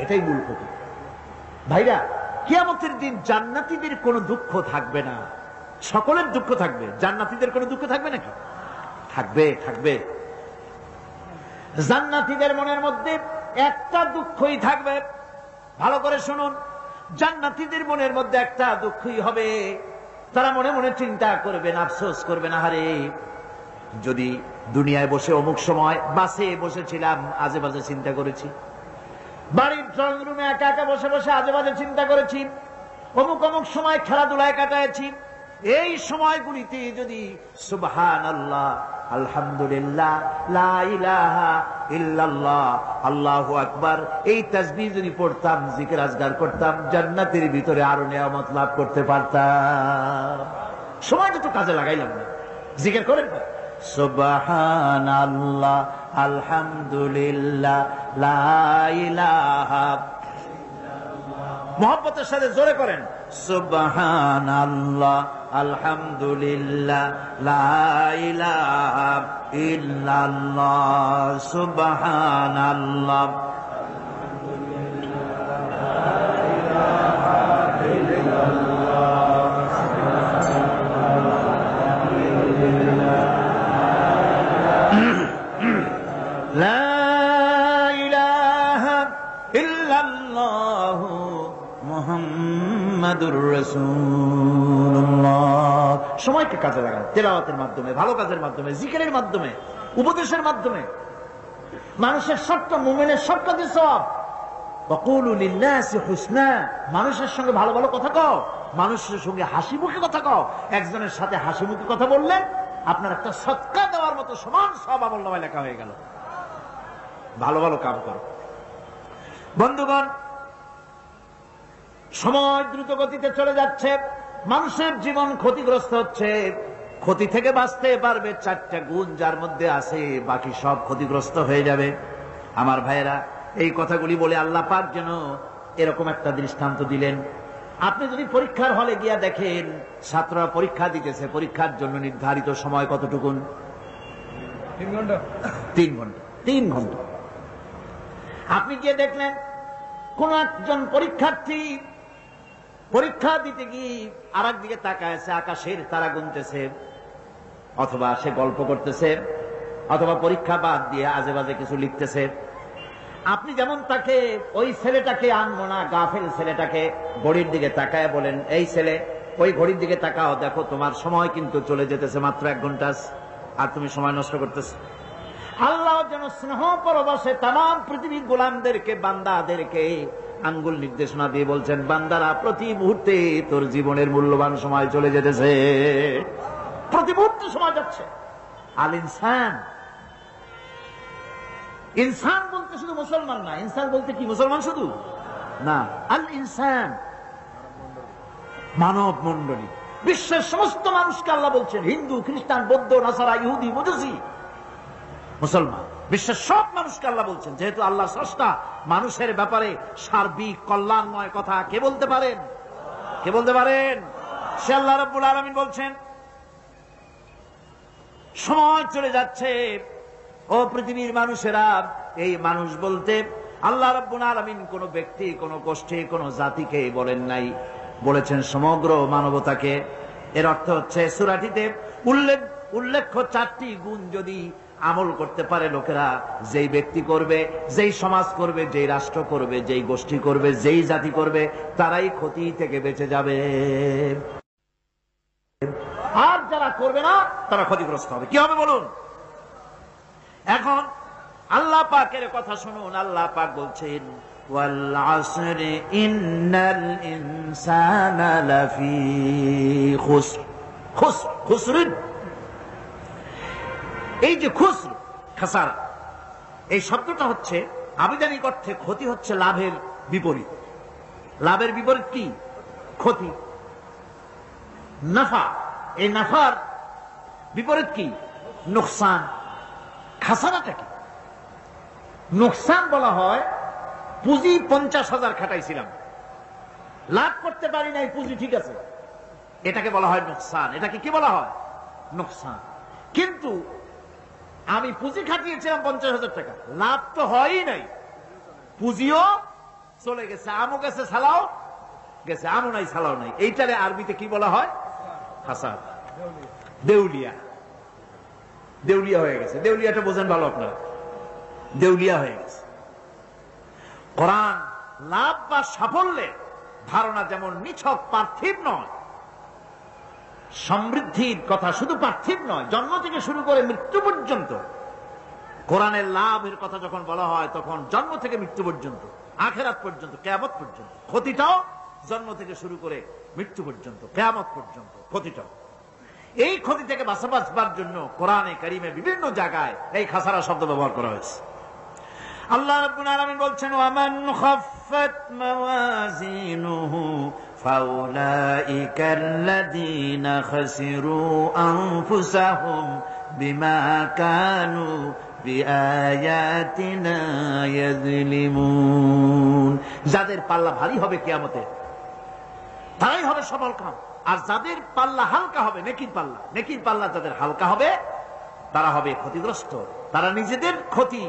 এটাই মূল ক্ষতি। ভাইরা, কিয়ামতের দিন জান্নাতীদের কোনো দুঃখ থাকবে না, সকলের দুঃখ থাকবে। জান্নাতীদের কোনো দুঃখ থাকবে নাকি? থাকবে, থাকবে। জান্নাতীদের মনের মধ্যে একটা দুঃখই থাকবে। ভালো করে শুনুন, জান্নাতীদের মনের মধ্যে একটা দুঃখই হবে। তারা মনে মনে চিন্তা করবেন, আফসোস করবেন, আহারে যদি দুনিয়ায় বসে অমুক সময় বাসে বসেছিলাম, আজে বাজে চিন্তা করেছি, বাড়ির ড্রয়িং রুমে একা একা বসে বসে আজে বাজে চিন্তা করেছি, অমুক অমুক সময় খেলাধুলায় কাটাইছি। এই সময়গুলিতে যদি সুবহানাল্লাহ, আলহামদুলিল্লাহ, লা ইলাহা ইল্লাল্লাহ, আল্লাহু আকবার, এই তাসবিহ যদি পড়তাম, জিকির আজগার করতাম, জান্নাতের ভিতরে আরো নিয়ামত লাভ করতে পারতাম। সময়টা তো কাজে লাগাইলাম না। জিকির করেন, সুবহানাল্লাহ, আলহামদুলিল্লাহ, লা ইলাহা, মোহব্বতের সাথে জোরে করেন, সুবহানাল্লাহ, আলহামদুলিল্লাহ, লা ইলাহা ইল্লাল্লাহ, সুবহানাল্লাহ। মুহাম্মাদুর রাসূলুল্লাহ। সময়কে কাজে লাগান, তেলাওয়াতের মাধ্যমে, ভালো কাজের মাধ্যমে, জিকিরের মাধ্যমে, উপদেশের মাধ্যমে। মানুষের শর্ত, মুমিনের শর্ত কি সব? ওয়াকুলু লিন্নাসি হুসনা, মানুষের সঙ্গে ভালো ভালো কথা কও, মানুষের সঙ্গে হাসি মুখে কথা কও। একজনের সাথে হাসি মুখে কথা বললেন, আপনার একটা সদকা দেওয়ার মতো সমান সওয়াব আমলনামায় লেখা হয়ে গেল। ভালো ভালো কাজ করো। বন্ধুগণ, সময় দ্রুত গতিতে চলে যাচ্ছে, মানুষের জীবন ক্ষতিগ্রস্ত হচ্ছে। ক্ষতি থেকে বাঁচতে পারবে 4টা গুণ যার মধ্যে আছে, বাকি সব ক্ষতিগ্রস্ত হয়ে যাবে। আমার ভাইয়েরা, এই কথাগুলি বলে আল্লাহ পাক যেন এরকম একটা দৃষ্টান্ত দিলেন। আপনি যদি পরীক্ষার হলে গিয়া দেখেন, ছাত্ররা পরীক্ষা দিতেছে, পরীক্ষার জন্য নির্ধারিত সময় কতটুকুন? 3 ঘন্টা। 3 ঘন্টা, 3 ঘন্টা। আপনি গিয়ে দেখলেন কোন একজন পরীক্ষার্থী পরীক্ষা দিতে গিয়ে আর একদিকে তাকায় আছে, আকাশের তারা গুনতেছে, অথবা সে গল্প করতেছে, অথবা পরীক্ষা বাদ দিয়ে আজে বাজে কিছু লিখতেছে। আপনি যেমন তাকে, ওই ছেলেটাকে আনবো না, গাফেল ছেলেটাকে ঘড়ির দিকে তাকায় বলেন, এই ছেলে ওই ঘড়ির দিকে তাকাও, দেখো তোমার সময় কিন্তু চলে যেতেছে মাত্র 1 ঘন্টা, আর তুমি সময় নষ্ট করতেছো। আল্লাহ যেন স্নেহ পরবশে তাম পৃথিবীর গোলামদেরকে, বান্দাদেরকে আঙ্গুল নির্দেশনা দিয়ে বলছেন, বান্দারা প্রতি মুহূর্তে তোর জীবনের মূল্যবান সময় চলে যেতেছে, প্রতি মুহূর্তে সময় যাচ্ছে। আল ইনসান, ইনসান বলতে শুধু মুসলমান না, ইনসান বলতে কি মুসলমান শুধু না, আল ইনসান মানব মন্ডলী, বিশ্বের সমস্ত মানুষকে আল্লাহ বলছেন, হিন্দু, খ্রিস্টান, বৌদ্ধ, নাসারা, ইহুদি, মজুসি, মুসলমান, বিশ্বের সব মানুষকে আল্লাহ বলছেন। যেহেতু আল্লাহ স্রষ্টা, মানুষের ব্যাপারে সার্বিক কল্যাণময় কথা কে বলতে পারেন? কে বলতে পারেন? সে আল্লাহ রাব্বুল আলামিন বলছেন, সময় চলে যাচ্ছে ও পৃথিবীর মানুষেরা। এই মানুষ বলতে আল্লাহ রাব্বুল আলামিন কোন ব্যক্তি, কোন গোষ্ঠী, কোন জাতিকে বলেন নাই, বলেছেন সমগ্র মানবতাকে। এর অর্থ হচ্ছে সূরাটিতে উল্লেখ্য 4টি গুণ যদি আমল করতে পারে লোকেরা, যেই ব্যক্তি করবে, যেই সমাজ করবে, যেই রাষ্ট্র করবে, যেই গোষ্ঠী করবে, যেই জাতি করবে, তারাই ক্ষতি থেকে বেঁচে যাবে, আর যারা করবে না তারা ক্ষতিগ্রস্ত হবে। কি হবে বলুন? এখন আল্লাহ পাকের কথা শুনুন। আল্লাহ পাক বলছেন, ওয়াল আসরি ইন্নাল ইনসানা লাফি খুসর। খুসরুন, এই যে খুসর, খাসারা, এই শব্দটা হচ্ছে আবিধানিক অর্থে ক্ষতি হচ্ছে লাভের বিপরীত। লাভের বিপরীত কি? ক্ষতি। নাফা, এই নাফার বিপরীত কি? নোকসান। খাসারাটা কি? নোকসান বলা হয় পুঁজি 50,000 খাটাইছিলাম, লাভ করতে পারি নাই, পুঁজি ঠিক আছে, এটাকে বলা হয় নোকসান। এটাকে কি বলা হয়? নোকসান। কিন্তু আমি পুঁজি খাটিয়েছিলাম 50,000 টাকা, লাভ তো হয়ই নাই, পুঁজিও চলে গেছে, আমও গেছে সালাও গেছে, আমও নাই সালাও নাই। এইটারে আরবিতে কি বলা হয়? খাসার, দেউলিয়া। দেউলিয়া হয়ে গেছে। দেউলিয়াটা বোঝেন ভালো আপনারা, দেউলিয়া হয়ে গেছে। কোরআন লাভ বা সাফল্যের ধারণা যেমন নিছক পার্থিব নয়, সমৃদ্ধির কথা শুধু পার্থিব নয়, জন্ম থেকে শুরু করে মৃত্যু পর্যন্ত কোরআনের লাভের কথা যখন বলা হয় তখন জন্ম থেকে মৃত্যু পর্যন্ত, আখিরাত পর্যন্ত, কিয়ামত পর্যন্ত। ক্ষতিটাও জন্ম থেকে শুরু করে মৃত্যু পর্যন্ত, কিয়ামত পর্যন্ত ক্ষতিটাও। এই ক্ষতি থেকে বাঁচবার জন্য কোরআনে কারিমে বিভিন্ন জায়গায় এই খাসারা শব্দ ব্যবহার করা হয়েছে। আল্লাহ রাব্বুল আলামিন বলছেন, ওয়ামান খাফফাত মাওয়াজিনুহু ফাউলাইকাল্লাযীনা খাসিরু আনফুসাহুম বিমা কানু বিআয়াতিনা ইয়াযলিমুন। যাদের পাল্লা ভারী হবে কিয়ামতে তারাই হবে সফলকাম, আর যাদের পাল্লা হালকা হবে, নেকির পাল্লা যাদের হালকা হবে তারা হবে ক্ষতিগ্রস্ত, তারা নিজেদের ক্ষতি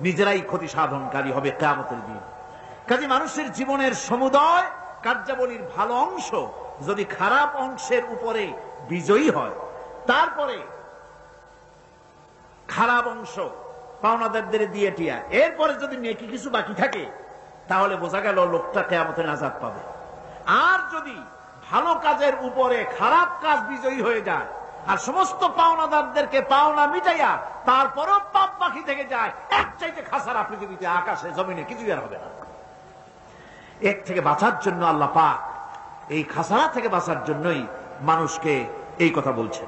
নিজেরাই ক্ষতি সাধনকারী হবে কিয়ামতের দিন। কাজে মানুষের জীবনের সমুদয় কার্যাবলীর ভালো অংশ যদি খারাপ অংশের উপরে বিজয়ী হয়, তারপরে খারাপ অংশ পাওনাদারদের দিয়ে টিয়া, এরপরে যদি নেকি কিছু বাকি থাকে, তাহলে বোঝা গেল লোকটা কিয়ামতে নাজাত পাবে। আর যদি ভালো কাজের উপরে খারাপ কাজ বিজয়ী হয়ে যায় আর সমস্ত পাওনাদারদেরকে পাওনা মিটাইয়া তারপরও পাপ বাকি থেকে যায়, এক চাইতে খাসারা পৃথিবীতে, আকাশে জমিনে কিছুই আর হবে না। এর থেকে বাঁচার জন্য আল্লাহ পাক এই খাসারা থেকে বাঁচার জন্যই মানুষকে এই কথা বলছেন।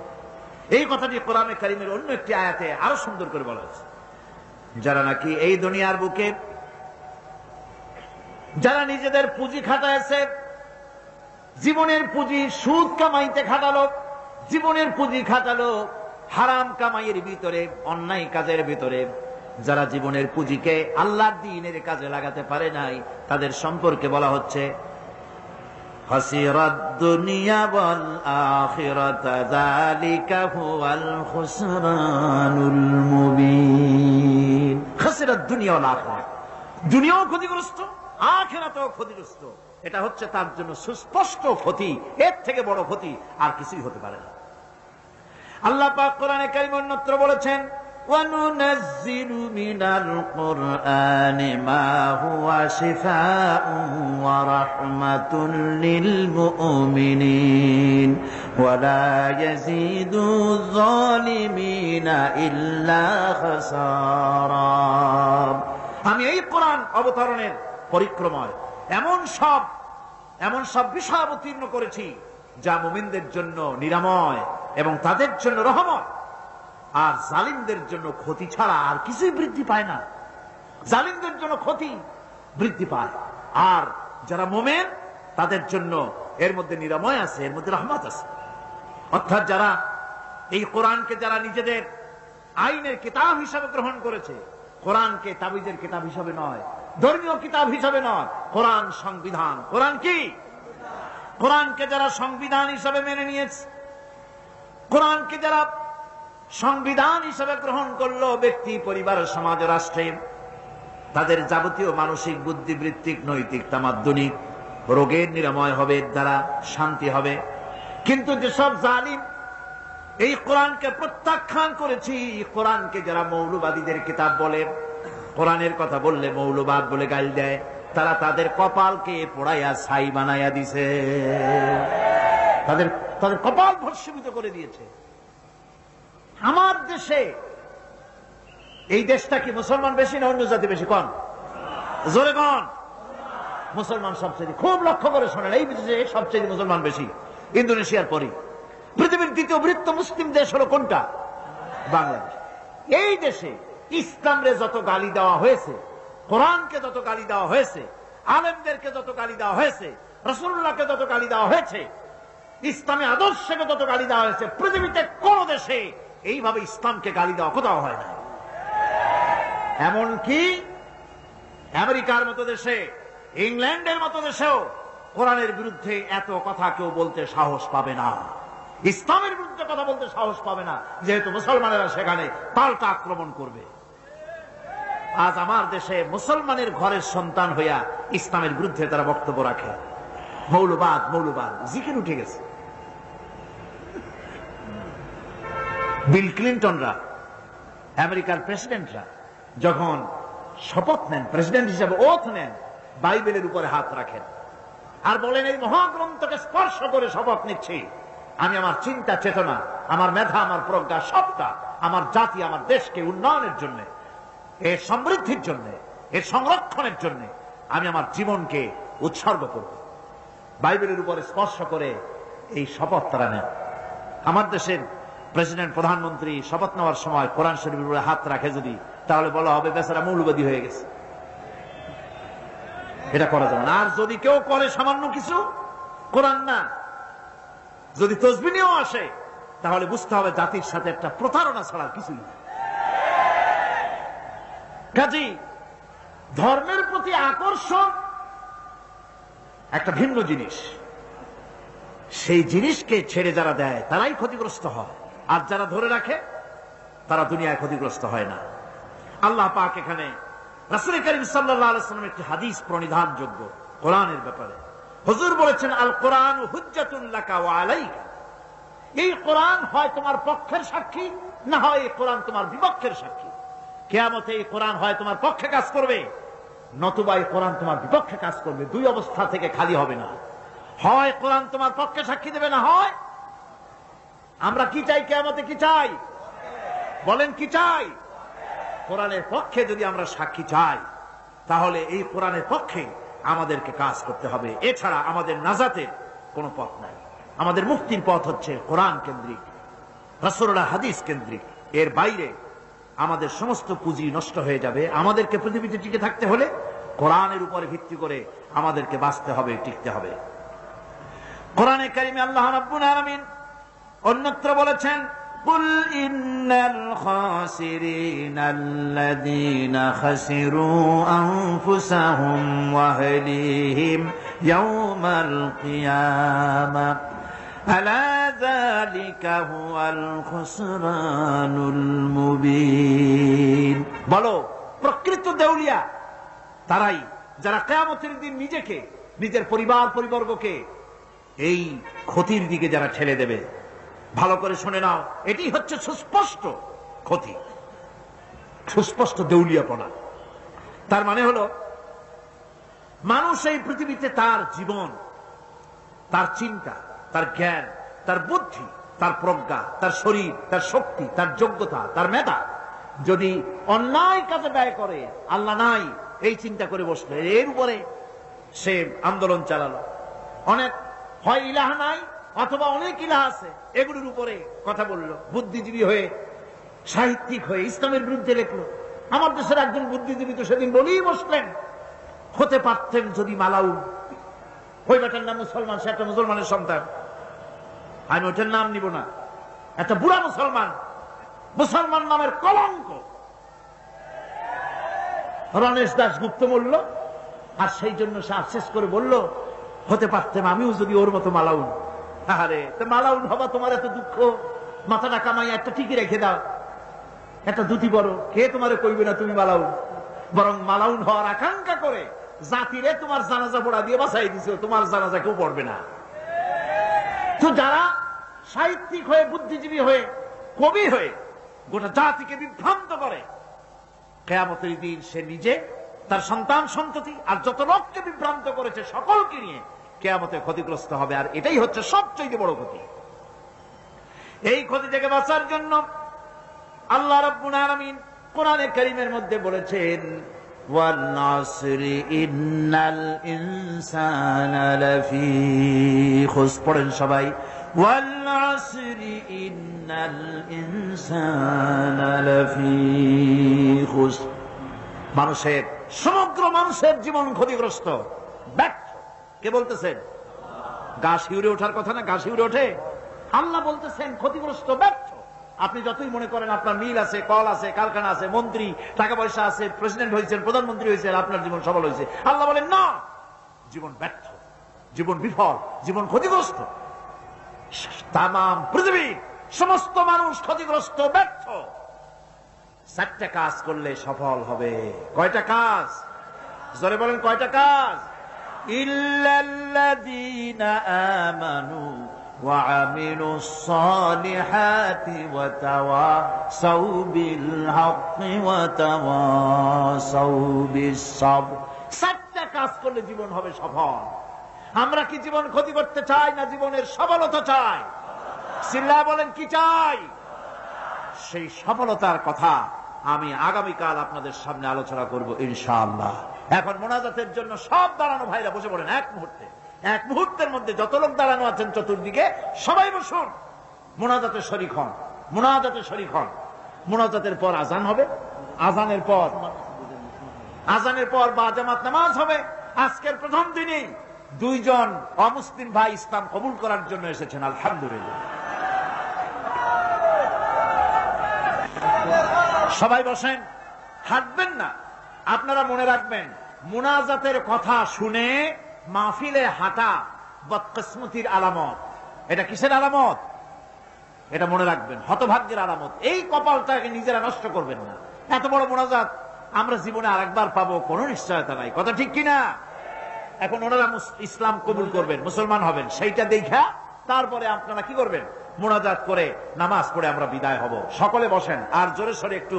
এই কথাটি কোরআনে কারীমের অন্য একটি আয়াতে আরো সুন্দর করে বলা হয়েছে। যারা নাকি এই দুনিয়ার বুকে যারা নিজেদের পুঁজি খাটাইছে, জীবনের পুঁজি সুদ কামাইতে খাটালো, জীবনের পুঁজি খাটালো হারাম কামাইয়ের ভিতরে, অন্যায় কাজের ভিতরে, যারা জীবনের পুঁজিকে আল্লাহর দ্বীনের কাজে লাগাতে পারে নাই, তাদের সম্পর্কে বলা হচ্ছে হাসিরাদ দুনিয়া ওয়াল আখিরাতু যালিকা হুয়াল খুসরানুল মুবিন। হাসিরাদ দুনিয়া ওয়াল আখিরাত, দুনিয়াও ক্ষতিগ্রস্ত, আখিরাতও ক্ষতিগ্রস্ত। এটা হচ্ছে তার জন্য সুস্পষ্ট ক্ষতি, এর থেকে বড় ক্ষতি আর কিছুই হতে পারে না। আল্লাহ পাক কোরআনে কারীমে অন্যত্র বলেছেন, وَنُنَزِّلُ مِنَ الْقُرْآنِ مَا هُوَ شِفَاءٌ وَرَحْمَةٌ لِلْمُؤْمِنِينَ وَلَا يَزِيدُ الظَّالِمِينَ إِلَّا خَسَارًا। আমি এই কোরআন অবতরণের পরিক্রমায় এমন সব বিষয় অবতীর্ণ করেছি যা মুমিনদের জন্য নিরাময় এবং তাদের জন্য রহমত, আর জালিমদের জন্য ক্ষতি ছাড়া আর কিছুই বৃদ্ধি পায় না। জালিমদের জন্য ক্ষতি বৃদ্ধি পায়, আর যারা মুমিন তাদের জন্য এর মধ্যে নিরাময় আছে, এর মধ্যে রহমত আছে। অর্থাৎ যারা এই কোরআনকে যারা নিজেদের আইনের কিতাব হিসাবে গ্রহণ করেছে, কোরআনকে তাবিজের কিতাব হিসাবে নয়, ধর্মীয় কিতাব হিসাবে নয়, কোরআন সংবিধান। কোরআন কি? কোরআনকে যারা সংবিধান হিসাবে মেনে নিয়েছে, কোরআনকে যারা সংবিধান হিসাবে গ্রহণ করলো, ব্যক্তি, পরিবার, সমাজ, রাষ্ট্রে, তাদের যাবতীয় মানসিক, বুদ্ধিবৃত্তিক, নৈতিক, তামাদ্দুনিক রোগের নিরাময় হবে, এর দ্বারা শান্তি হবে। কিন্তু যেসব জালিম এই কোরআনকে প্রত্যাখ্যান করেছি, কোরআনকে যারা মৌলবাদীদের কিতাব বলে, কোরআনের কথা বললে মৌলবাদ বলে গাল দেয়, তারা তাদের কপালকে পোড়াইয়া ছাই বানাইয়া দিছে, তাদের কপাল ভস্মীভূত করে দিয়েছে। আমার দেশে, এই দেশটা কি মুসলমান বেশি না অন্য জাতি বেশি? কোন? জোরে কোন? মুসলমান সবচেয়ে, খুব লক্ষ্য করে শোনেন, এই দেশে সবচেয়ে মুসলমান বেশি, ইন্দোনেশিয়ার পরই। পৃথিবীর দ্বিতীয় বৃহত্তম মুসলিম দেশ হলো কোনটা? বাংলাদেশ। এই দেশে ইসলামরে যত গালি দেওয়া হয়েছে, কোরআনকে যত গালি দেওয়া হয়েছে, আলেমদেরকে যত গালি দেওয়া হয়েছে, রাসূলুল্লাহকে যত গালি দেওয়া হয়েছে, ইসলামী আদর্শকে যত গালি দেওয়া হয়েছে, পৃথিবীতে কোন দেশে এইভাবে ইসলামকে গালি দেওয়া কোথাও হয় না। এমনকি আমেরিকার মতো দেশে, ইংল্যান্ডের মতো দেশেও কোরআনের বিরুদ্ধে এত কথা কেউ বলতে সাহস পাবে না, ইসলামের বিরুদ্ধে কথা বলতে সাহস পাবে না, যেহেতু মুসলমানেরা সেখানে পাল্টা আক্রমণ করবে। আজ আমার দেশে মুসলমানের ঘরের সন্তান হইয়া ইসলামের বিরুদ্ধে তারা বক্তব্য রাখে, মৌলবাদ মৌলবাদ, জিকির উঠে গেছে। বিল ক্লিন্টনরা, আমেরিকার প্রেসিডেন্টরা যখন শপথ নেন, প্রেসিডেন্ট হিসেবে ওথ নেন, বাইবেলের উপরে হাত রাখেন আর বলেন, এই মহাগ্রন্থকে স্পর্শ করে শপথ নিচ্ছি, আমি আমার চিন্তা চেতনা, আমার মেধা, আমার প্রজ্ঞা সবটা আমার জাতি, আমার দেশকে উন্নয়নের জন্য, এর সমৃদ্ধির জন্য, এর সংরক্ষণের জন্য আমি আমার জীবনকে উৎসর্গ করব। বাইবেলের উপরে স্পর্শ করে এই শপথ তারা নেন। আমার দেশের প্রেসিডেন্ট, প্রধানমন্ত্রী শপথ নেওয়ার সময় কোরআন শরীফের উপরে হাত রাখে যদি, তাহলে বলা হবে বেচারা মৌলবাদী হয়ে গেছে। এটা করা যাবে না। আর যদি কেউ করে সামান্য কিছু, কোরআন না, যদি তসবিহ নিয়েও আসে, তাহলে বুঝতে হবে জাতির সাথে একটা প্রতারণা ছাড়া কিছুই না। কাজী ধর্মের প্রতি আকর্ষণ একটা ভিন্ন জিনিস, সেই জিনিসকে ছেড়ে যারা দেয় তারাই ক্ষতিগ্রস্ত হয়, আর যারা ধরে রাখে তারা দুনিয়ায় ক্ষতিগ্রস্ত হয় না। আল্লাহ পাক এখানে রাসূল করিম সাল্লাল্লাহু আলাইহি ওয়াসাল্লামের একটি হাদিস প্রণিধানযোগ্য কোরআনের ব্যাপারে। হুজুর বলেছেন, আল কোরআন হুজ্জাতুন লাকা ওয়া আলাইকা। এই কোরআন হয় তোমার পক্ষের সাক্ষী, না হয় এই কোরআন তোমার বিপক্ষের সাক্ষী। কিয়ামতে এই কোরআন হয় তোমার পক্ষে কাজ করবে, নতুবা এই কোরআন তোমার বিপক্ষে কাজ করবে। দুই অবস্থা থেকে খালি হবে না, হয় কোরআন তোমার পক্ষে সাক্ষী দেবে, না হয় আমরা কি চাই? কিয়ামতে কি চাই? বলেন কি চাই? কোরআনের পক্ষে যদি আমরা সাক্ষী চাই, তাহলে এই কোরআনের পক্ষে আমাদেরকে কাজ করতে হবে। এছাড়া আমাদের নাজাতের কোনো পথ নাই। আমাদের মুক্তির পথ হচ্ছে কোরআন কেন্দ্রিক, রাসূলুল্লাহ হাদিস কেন্দ্রিক। এর বাইরে আমাদের সমস্ত পুঁজি নষ্ট হয়ে যাবে। আমাদেরকে পৃথিবীতে টিকে থাকতে হলে কোরআনের উপরে ভিত্তি করে আমাদেরকে বাঁচতে হবে, টিকতে হবে। কোরআনে কারিমে আল্লাহ রাব্বুল আলামিন অন্যত্র বলেছেন, কুল ইন্নাল খাসিরিনাল্লাযীনা খাসিরু আনফুসাহুম ওয়া আহলিহিম ইয়াওমাল কিয়ামাহ আলা যালিকা হুয়াল খুসরানুল মুবিন। বলো, প্রকৃত দেউলিয়া তারাই যারা কিয়ামতের দিন নিজেকে, নিজের পরিবার পরিবর্গকে এই ক্ষতির দিকে যারা ঠেলে দেবে। ভালো করে শুনে নাও, এটি হচ্ছে সুস্পষ্ট ক্ষতি, সুস্পষ্ট দেউলিয়াপনা। তার মানে হলো, মানুষ এই পৃথিবীতে তার জীবন, তার চিন্তা, তার জ্ঞান, তার বুদ্ধি, তার প্রজ্ঞা, তার শরীর, তার শক্তি, তার যোগ্যতা, তার মেধা যদি অন্যায় কাজে ব্যয় করে, আল্লাহ নাই এই চিন্তা করে বসলো, এর উপরে সে আন্দোলন চালালো। অনেক হয় ইলাহ নাই, অথবা অনেক ইলাহ আছে, এগুলোর উপরে কথা বললো, বুদ্ধিজীবী হয়ে, সাহিত্যিক হয়ে ইসলামের বিরুদ্ধে লেখলো। আমার দেশের একজন বুদ্ধিজীবী তো সেদিন বলেই বসলেন, হতে পারতেন যদি মালাউন, ওই বেটার নাম মুসলমান, সে একটা মুসলমানের সন্তান, আমি ওটার নাম নিব না, একটা বুড়া মুসলমান, মুসলমান নামের কলঙ্ক, রণেশ দাশগুপ্ত বলল। আর সেই জন্য সে আফসোস করে বলল, হতে পারতাম আমিও যদি ওর মতো মালাউন। আরে মালাউন হবা তোমার এত দুঃখ, মাথাটা কামাই একটা টিকি রেখে দাও, একটা দুটি বড়, কে তোমারে কইবে না তুমি মালাউন। বরং মালাউন হওয়ার আকাঙ্ক্ষা করে জাতিরে তোমার জানাজা পড়া দিয়ে বাঁচাই দিছো, তোমার জানাজা কেউ পড়বে না। তো যারা সাহিত্যিক হয়ে, বুদ্ধিজীবী হয়ে, কবি হয়ে গোটা জাতিকে বিভ্রান্ত করে, কিয়ামতের দিন সে নিজে, তার সন্তান সন্ততি আর যত লোককে বিভ্রান্ত করেছে সকলকে নিয়ে কিয়ামতে ক্ষতিগ্রস্ত হবে। আর এটাই হচ্ছে সবচেয়ে বড় ক্ষতি। এই ক্ষতি থেকে বাঁচার জন্য আল্লাহ রাব্বুল আলামিন কোরআনে কারীমের মধ্যে বলেছেন, ওয়াল আসরি ইন্নাল ইনসানা লাফি খুসর। পড়েন সবাই, ওয়াল আসরি ইন্নাল ইনসানা লাফি খুসর। মানুষের, সমগ্র মানুষের জীবন ক্ষতিগ্রস্ত, ব্যর্থ। কে বলতেছেন? গা শিউরে ওঠার কথা না? গা শিউরে ওঠে? আল্লাহ বলতেছেন ক্ষতিগ্রস্ত, ব্যর্থ। আপনি যতই মনে করেন আপনার মিল আছে, কল আছে, কারখানা আছে, মন্ত্রী, টাকা পয়সা আছে, প্রেসিডেন্ট হয়েছেন, প্রধানমন্ত্রী হয়েছেন, আপনার জীবন সফল হয়েছে, আল্লাহ বলেন না, জীবন ব্যর্থ, জীবন বিফল, জীবন ক্ষতিগ্রস্ত। তাম পৃথিবীর সমস্ত মানুষ ক্ষতিগ্রস্ত, ব্যর্থ। 4টা কাজ করলে সফল হবে। কয়টা কাজ? জোরে বলেন, কয়টা কাজ? ইল্লাল্লাযীনা আমানু ওয়া আমিলুস সালিহাতি ওয়া তাওয়াসাউ বিল হাক্কি ওয়া তাওয়াসাউ বিস সাবর। 4টা কাজ করলে জীবন হবে সফল। আমরা কি জীবন ক্ষতি করতে চাই না জীবনের সফলতা চাই? চিল্লায় বলেন, কি চাই? সেই সফলতার কথা আমি আগামীকাল আপনাদের সামনে আলোচনা করব ইনশাআল্লাহ। এখন মোনাজাতের জন্য সব দাঁড়ানো ভাইরা বসে পড়েন। এক মুহূর্তের মধ্যে যত লোক দাঁড়ানো আছেন চতুর্দিকে সবাই বসুন, মোনাজাতে শরীক হন, মোনাজাতে শরীক হন। মোনাজাতের পর আজান হবে, আজানের পর বা জামাত নামাজ হবে। আজকের প্রথম দিনই 2 জন অমুসলিম ভাই ইসলাম কবুল করার জন্য এসেছেন, আলহামদুলিল্লাহ। সবাই বসেন, হাঁটবেন না। আপনারা মনে রাখবেন, মুনাজাতের কথা শুনে মাহফিলে হাঁটা বদকিসমতির আলামত। এটা কিসের আলামত? এটা মনে রাখবেন, হতভাগ্যের আলামত। এই কপালটাকে নিজেরা নষ্ট করবেন না। এত বড় মুনাজাত আমরা জীবনে আরেকবার পাবো কোনো নিশ্চয়তা নাই, কথা ঠিক কিনা? এখন ওনারা ইসলাম কবুল করবেন, মুসলমান হবেন, সেইটা দেখা তারপরে আপনারা কি করবেন? মুনাজাত করে নামাজ পড়ে আমরা বিদায় হব। সকলে বসেন আর জোরে সরে একটু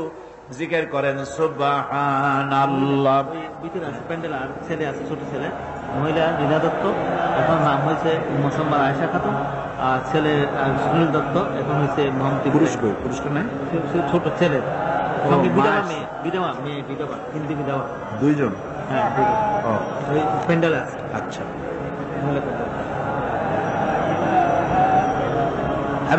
জিকির করেন, সুবহানাল্লাহ। ভিতরে আছে প্যান্ডেল, আর ছেলে আছে, ছোট ছেলে, মহিলা লীলা দত্ত, এখন নাম হয়েছে মুসলমান আয়েশা খাতুন, আর ছেলে সুনীল দত্ত, এখন হয়েছে মোহাম্মদ। পুরস্কার নাই, ছোট ছেলে, বিধবা মেয়ে, হিন্দি বিধবা। 2 জন? হ্যাঁ, প্যান্ডেল আছে। আচ্ছা মহিলা প্যান্ডেল।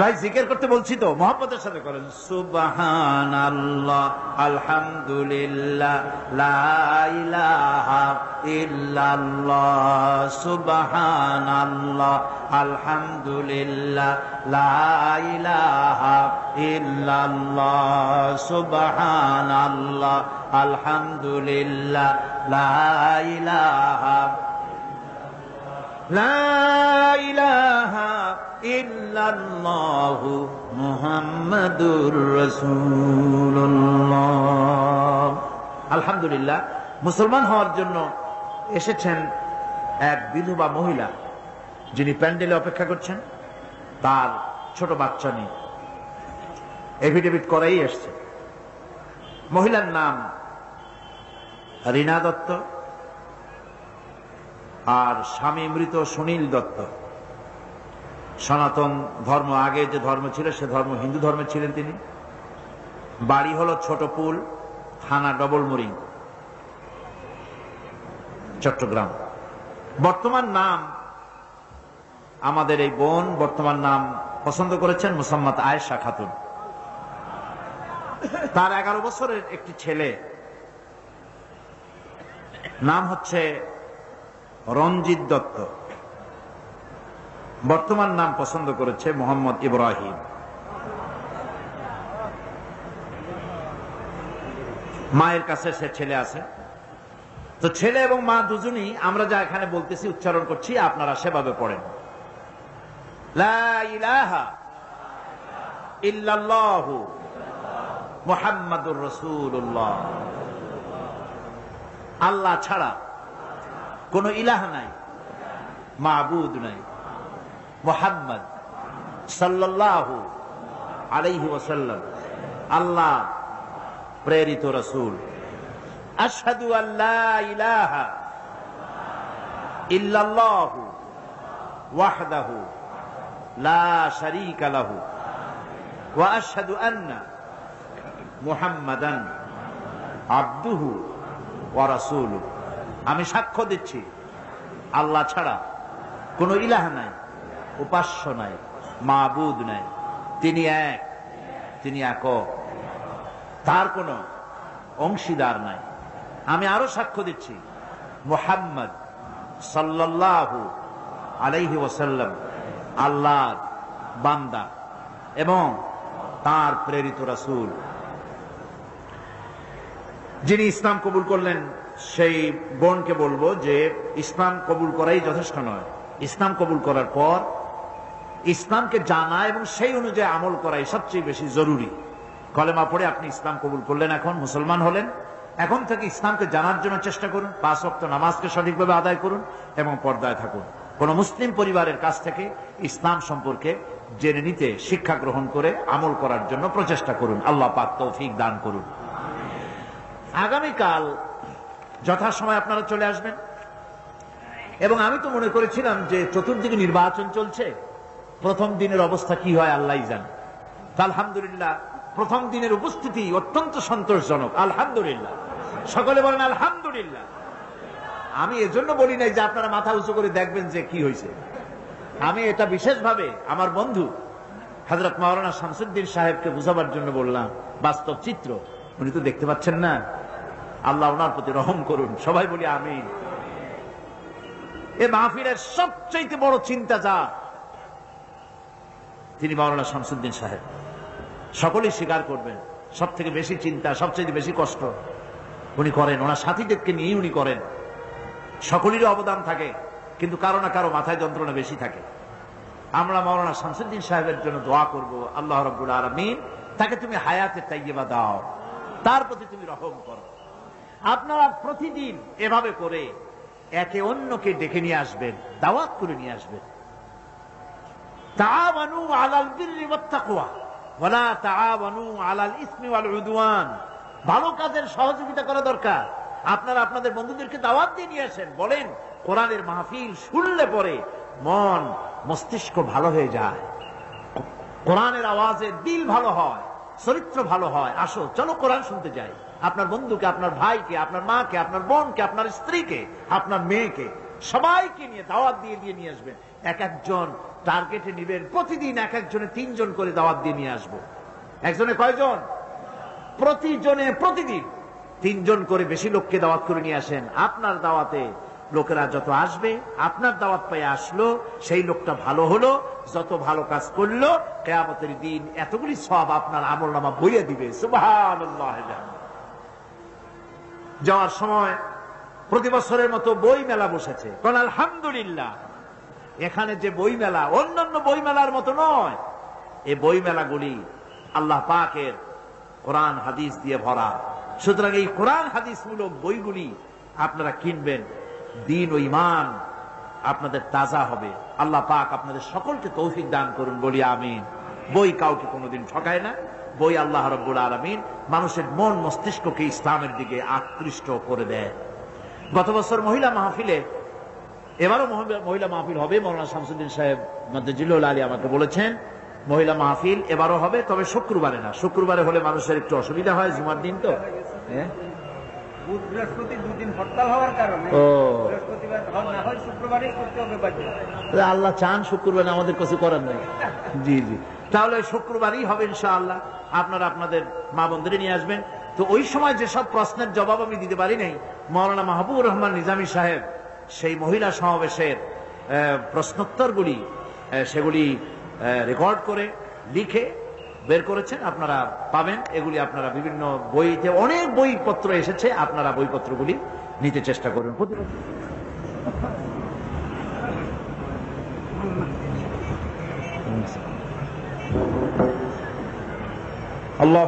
ভাই জিকির করতে বলছি তো, মোহাম্মদের সাথে করেন, সুবহানাল্লাহ, আলহামদুলিল্লাহ, লা ইলাহা ইল্লাল্লাহ, সুবহানাল্লাহ, আলহামদুলিল্লাহ, লা ইলাহা ইল্লাল্লাহ, সুবহানাল্লাহ, আলহামদুলিল্লাহ, লা ইলাহা ইল্লাল্লাহু মুহাম্মাদুর রাসূলুল্লাহ। আলহামদুলিল্লাহ, মুসলমান হওয়ার জন্য এসেছেন এক বিধবা মহিলা, যিনি প্যান্ডেলে অপেক্ষা করছেন, তার ছোট বাচ্চা নিয়ে এফিডেভিট করাই এসছে। মহিলার নাম রীনা দত্ত, আর স্বামী মৃত সুনীল দত্ত। সনাতন ধর্ম, আগে যে ধর্ম ছিল সে ধর্ম হিন্দু ধর্মে ছিলেন তিনি। বাড়ি হলো ছোটপুল, থানা ডবলমুরিং, চট্টগ্রাম। বর্তমান নাম, আমাদের এই বোন বর্তমান নাম পছন্দ করেছেন মুসাম্মাত আয়েশা খাতুন। তার 11 বছরের একটি ছেলে, নাম হচ্ছে রঞ্জিত দত্ত। বর্তমান নাম পছন্দ করেছে মোহাম্মদ ইব্রাহিম। মায়ের কাছে সে ছেলে আছে। তো ছেলে এবং মা দুজনই আমরা যা এখানে বলতেছি উচ্চারণ করছি, আপনারা সেভাবে পড়েন। লা ইলাহা ইল্লাল্লাহু মুহাম্মাদুর রাসূলুল্লাহ। আল্লাহ ছাড়া কোন ইলাহ নাই, মাবুদ নাই। মুহাম্মদ সাল্লাল্লাহু আলাইহি ওয়াসাল্লাম আল্লাহ প্রেরিত রাসূল। আশহাদু আল্লা ইলাহা ইল্লাল্লাহু ওয়াহদাহু লা শারীকা লাহু ওয়া আশহাদু আন্না মুহাম্মাদান আবদুহু ওয়া রাসূলুহু, আমি সাক্ষ্য দিচ্ছি আল্লাহ ছাড়া কোনো ইলাহ নাই, উপাস্য নাই, মাবুদ নাই, তিনি এক, তিনি একক, তার কোনো অংশীদার নাই। আমি আরো সাক্ষ্য দিচ্ছি মুহাম্মদ সাল্লাল্লাহু আলাইহি ওয়াসাল্লাম আল্লাহর বান্দা এবং তার প্রেরিত রাসূল। যিনি ইসলাম কবুল করলেন সেই বোনকে বলবো যে ইসলাম কবুল করাই যথেষ্ট নয়, ইসলাম কবুল করার পর ইসলামকে জানা এবং সেই অনুযায়ী আমল করাই সবচেয়ে বেশি জরুরি। কলেমা পড়ে আপনি ইসলাম কবুল করলেন, এখন মুসলমান হলেন, এখন থেকে ইসলামকে জানার জন্য চেষ্টা করুন, 5 ওয়াক্ত নামাজকে সঠিকভাবে আদায় করুন এবং পর্দায় থাকুন। কোন মুসলিম পরিবারের কাছ থেকে ইসলাম সম্পর্কে জেনে নিতে শিক্ষা গ্রহণ করে আমল করার জন্য প্রচেষ্টা করুন। আল্লাহ পাক তৌফিক দান করুন। আগামীকাল যথাসময় আপনারা চলে আসবেন এবং আমি তো মনে করেছিলাম যে চতুর্দিকে নির্বাচন চলছে, প্রথম দিনের অবস্থা কি হয় আল্লাহই জানে। আলহামদুলিল্লাহ প্রথম দিনের উপস্থিতি অত্যন্ত সন্তোষজনক। আলহামদুলিল্লাহ, সকলে বলেন আলহামদুলিল্লাহ। আমি এজন্য বলি নাই যে আপনারা মাথা উঁচু করে দেখবেন যে কি হয়েছে, আমি এটা বিশেষভাবে আমার বন্ধু হযরত মাওলানা শামসুদ্দিন সাহেবকে বুঝাবার জন্য বললাম। বাস্তব চিত্র উনি তো দেখতে পাচ্ছেন না, আল্লাহ ওনার প্রতি রহম করুন, সবাই বলি আমিন। এ মাহফিলের সবচেয়ে বড় চিন্তা যা, তিনি মাওলানা শামসুদ্দিন সাহেব, সকলেই স্বীকার করবেন। সব থেকে বেশি চিন্তা, সবচেয়ে বেশি কষ্ট উনি করেন, ওনার সাথীদেরকে নিয়ে উনি করেন। সকলেরই অবদান থাকে, কিন্তু কারো না কারো মাথায় যন্ত্রণা বেশি থাকে। আমরা মাওলানা শামসুদ্দিন সাহেবের জন্য দোয়া করব, আল্লাহ রাব্বুল আলামিন তাকে তুমি হায়াতে তাইয়্যিবা দাও, তার প্রতি তুমি রহম করো। আপনারা প্রতিদিন এভাবে করে একে অন্যকে ডেকে নিয়ে আসবেন, দাওয়াত করে নিয়ে আসবেন। তাআওয়ানু আলাল বিররি ওয়াত তাকওয়া ওয়ালা তাআওয়ানু আলাল ইসমি ওয়াল উদওয়ান। ভালো কাজের সহযোগিতা করা দরকার। আপনারা আপনাদের বন্ধুদেরকে দাওয়াত দিয়ে নিয়ে আসেন, বলেন কোরআনের মাহফিল শুনলে পরে মন মস্তিষ্ক ভালো হয়ে যায়, কোরআনের আওয়াজে দিল ভালো হয়, চরিত্র ভালো হয়। আসো, চলো কোরআন শুনতে যাই। আপনার বন্ধুকে, আপনার ভাইকে, আপনার মাকে, আপনার বোনকে, আপনার স্ত্রীকে, আপনার মেয়েকে, সবাইকে নিয়ে দাওয়াত দিয়ে নিয়ে আসবেন। এক একজন টার্গেটে নিবেন, প্রতিদিন এক একজনে 3 জন করে দাওয়াত দিয়ে নিয়ে আসবো। একজনে কয়জন? প্রতিজনে প্রতিদিন 3 জন করে বেশি লোককে দাওয়াত করে নিয়ে আসেন। আপনার দাওয়াতে লোকেরা যত আসবে, আপনার দাওয়াত পায়ে আসলো, সেই লোকটা ভালো হলো, যত ভালো কাজ করলো, কিয়ামতের দিন এতগুলি সওয়াব আপনার আমলনামা বইয়ে দিবে। সুবহানাল্লাহ। যাওয়ার সময় প্রতি বছরের মতো বই মেলা বসেছে, কারণ আলহামদুলিল্লাহ এখানে যে বই মেলা অন্যান্য বই মেলার মতো নয়। এই বই মেলাগুলি আল্লাহ পাকের কোরআন হাদিস দিয়ে ভরা। সুতরাং এই কোরআন হাদিস মূলক বইগুলি আপনারা কিনবেন, দিন ও ঈমান আপনাদের তাজা হবে। আল্লাহ পাক আপনাদের সকলকে তৌফিক দান করুন, বলি আমিন। বই কাউকে কোনোদিন ঠকায় না। বই আল্লাহ রাব্বুল আলামিন মানুষের মন মস্তিষ্ককে ইসলামের দিকে আকৃষ্ট করে দেয়। গত বছর মহিলা মাহফিলে, এবারও মহিলা মাহফিল হবে। মাওলানা শামসুদ্দিন সাহেব মাদ্দাজিলুল আলী আমাকে বলেছেন মহিলা মাহফিল এবারও হবে, তবে শুক্রবারে না। শুক্রবারে হলে মানুষের একটু অসুবিধা হয়, জুমার দিন তো। বুধ বৃহস্পতি 2 দিন হরতাল হওয়ার কারণে বৃহস্পতিবার না হয় শুক্রবারই করতে হবে বাকি। আল্লাহ চান শুক্রবার, আমাদের কিছু করার নেই। জি জি, তাহলে শুক্রবারই হবে ইনশাআল্লাহ। আপনারা আপনাদের মা বোনদের নিয়ে আসবেন। তো ওই সময় যেসব প্রশ্নের জবাব আমি দিতে পারি নাই, মাওলানা মাহবুবুর রহমান নিজামী সাহেব সেই মহিলা সমাবেশের প্রশ্নোত্তরগুলি সেগুলি রেকর্ড করে লিখে বের করেছেন, আপনারা পাবেন। এগুলি আপনারা বিভিন্ন বইতে, অনেক বইপত্র এসেছে, আপনারা বইপত্রগুলি নিতে চেষ্টা করুন।